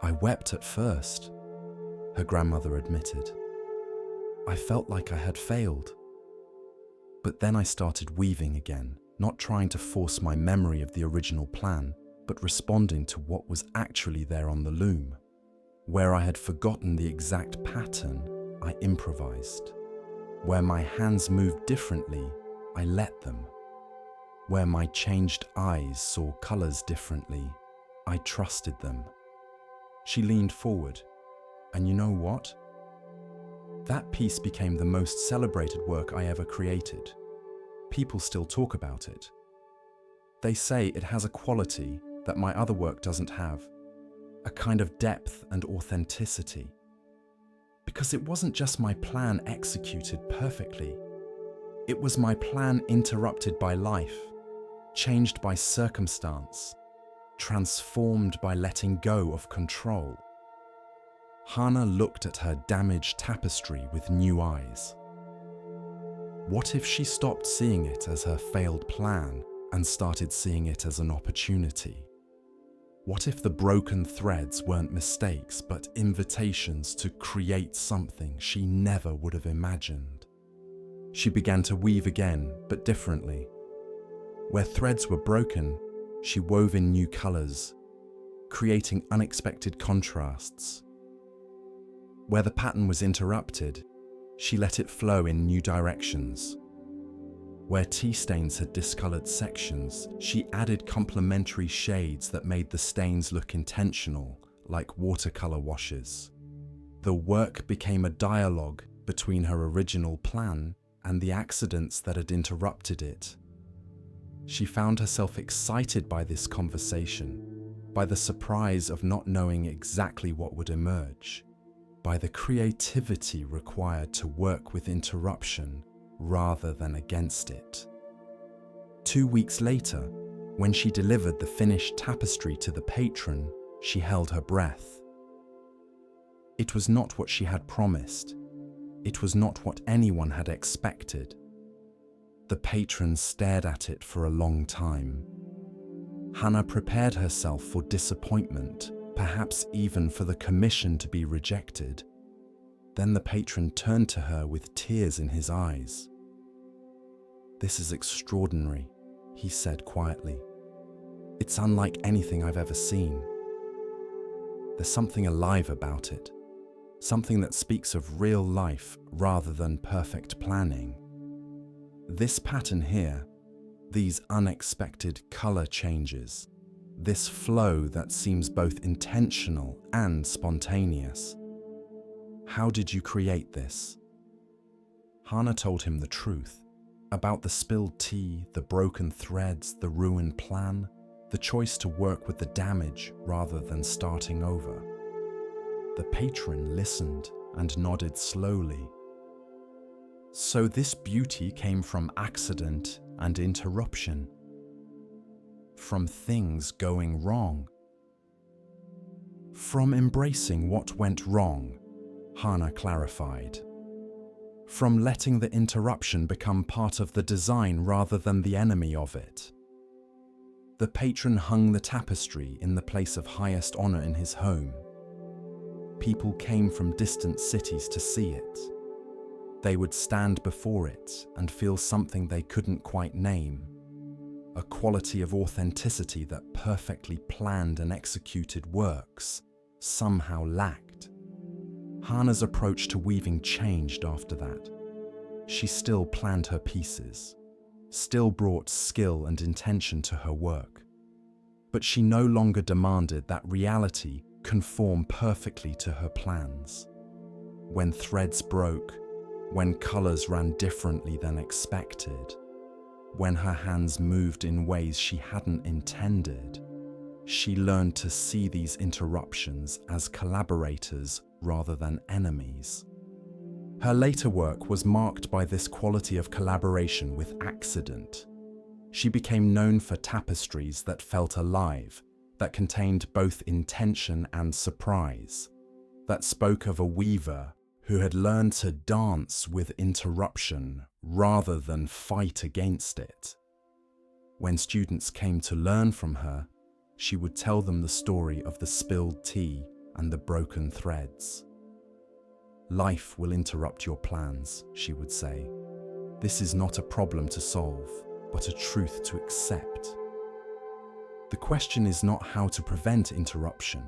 "I wept at first," her grandmother admitted. "I felt like I had failed. But then I started weaving again, not trying to force my memory of the original plan, but responding to what was actually there on the loom. Where I had forgotten the exact pattern, I improvised. Where my hands moved differently, I let them. Where my changed eyes saw colors differently, I trusted them." She leaned forward, and you know what? That piece became the most celebrated work I ever created. People still talk about it. They say it has a quality that my other work doesn't have, a kind of depth and authenticity. Because it wasn't just my plan executed perfectly. It was my plan interrupted by life, changed by circumstance, transformed by letting go of control. Hannah looked at her damaged tapestry with new eyes. What if she stopped seeing it as her failed plan and started seeing it as an opportunity? What if the broken threads weren't mistakes but invitations to create something she never would have imagined? She began to weave again, but differently. Where threads were broken, she wove in new colors, creating unexpected contrasts. Where the pattern was interrupted, she let it flow in new directions. Where tea stains had discolored sections, she added complementary shades that made the stains look intentional, like watercolor washes. The work became a dialogue between her original plan and the accidents that had interrupted it. She found herself excited by this conversation, by the surprise of not knowing exactly what would emerge, by the creativity required to work with interruption rather than against it. 2 weeks later, when she delivered the finished tapestry to the patron, she held her breath. It was not what she had promised. It was not what anyone had expected. The patron stared at it for a long time. Hannah prepared herself for disappointment, perhaps even for the commission to be rejected. Then the patron turned to her with tears in his eyes. "This is extraordinary," he said quietly. "It's unlike anything I've ever seen. There's something alive about it, something that speaks of real life rather than perfect planning. This pattern here, these unexpected color changes, this flow that seems both intentional and spontaneous. How did you create this?" Hannah told him the truth about the spilled tea, the broken threads, the ruined plan, the choice to work with the damage rather than starting over. The patron listened and nodded slowly. "So this beauty came from accident and interruption, from things going wrong." "From embracing what went wrong," Hannah clarified. "From letting the interruption become part of the design rather than the enemy of it." The patron hung the tapestry in the place of highest honor in his home. People came from distant cities to see it. They would stand before it and feel something they couldn't quite name, a quality of authenticity that perfectly planned and executed works somehow lacked. Hannah's approach to weaving changed after that. She still planned her pieces, still brought skill and intention to her work, but she no longer demanded that reality conform perfectly to her plans. When threads broke, when colors ran differently than expected, when her hands moved in ways she hadn't intended, she learned to see these interruptions as collaborators rather than enemies. Her later work was marked by this quality of collaboration with accident. She became known for tapestries that felt alive, that contained both intention and surprise, that spoke of a weaver who had learned to dance with interruption rather than fight against it. When students came to learn from her, she would tell them the story of the spilled tea and the broken threads. "Life will interrupt your plans," she would say. "This is not a problem to solve, but a truth to accept." The question is not how to prevent interruption,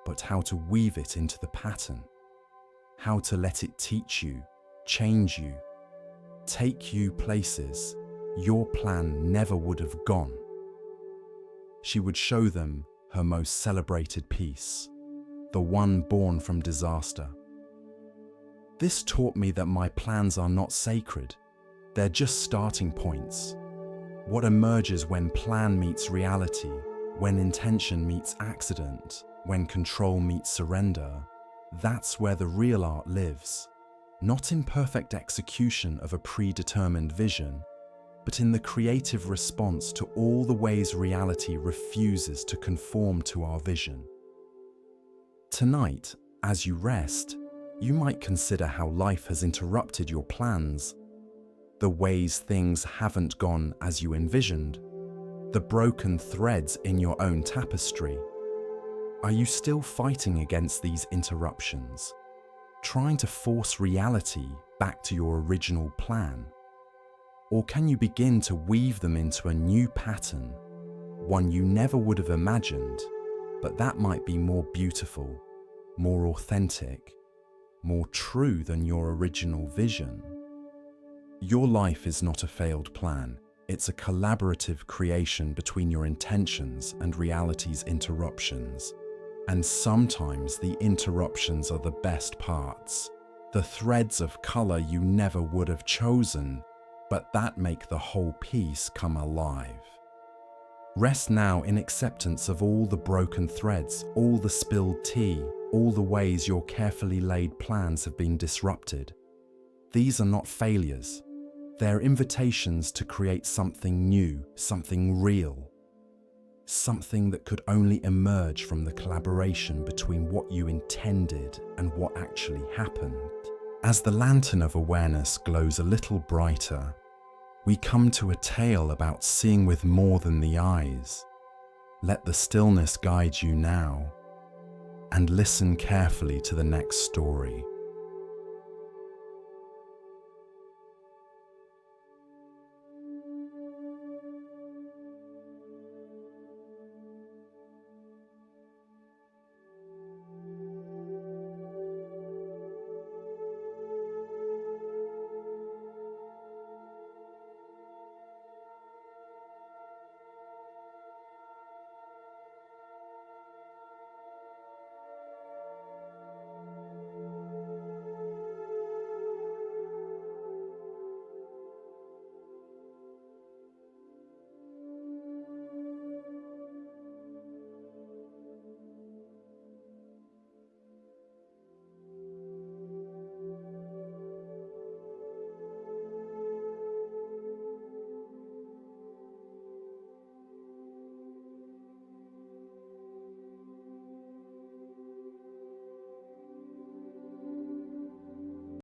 but how to weave it into the pattern, how to let it teach you, change you, take you places your plan never would have gone. She would show them her most celebrated piece, the one born from disaster. "This taught me that my plans are not sacred. They're just starting points. What emerges when plan meets reality, when intention meets accident, when control meets surrender, that's where the real art lives. Not in perfect execution of a predetermined vision, but in the creative response to all the ways reality refuses to conform to our vision." Tonight, as you rest, you might consider how life has interrupted your plans, the ways things haven't gone as you envisioned, the broken threads in your own tapestry. Are you still fighting against these interruptions, trying to force reality back to your original plan? Or can you begin to weave them into a new pattern, one you never would have imagined, but that might be more beautiful, more authentic, more true than your original vision? Your life is not a failed plan. It's a collaborative creation between your intentions and reality's interruptions. And sometimes the interruptions are the best parts, the threads of color you never would have chosen, but that make the whole piece come alive. Rest now in acceptance of all the broken threads, all the spilled tea, all the ways your carefully laid plans have been disrupted. These are not failures. They're invitations to create something new, something real. Something that could only emerge from the collaboration between what you intended and what actually happened. As the lantern of awareness glows a little brighter, we come to a tale about seeing with more than the eyes. Let the stillness guide you now, and listen carefully to the next story.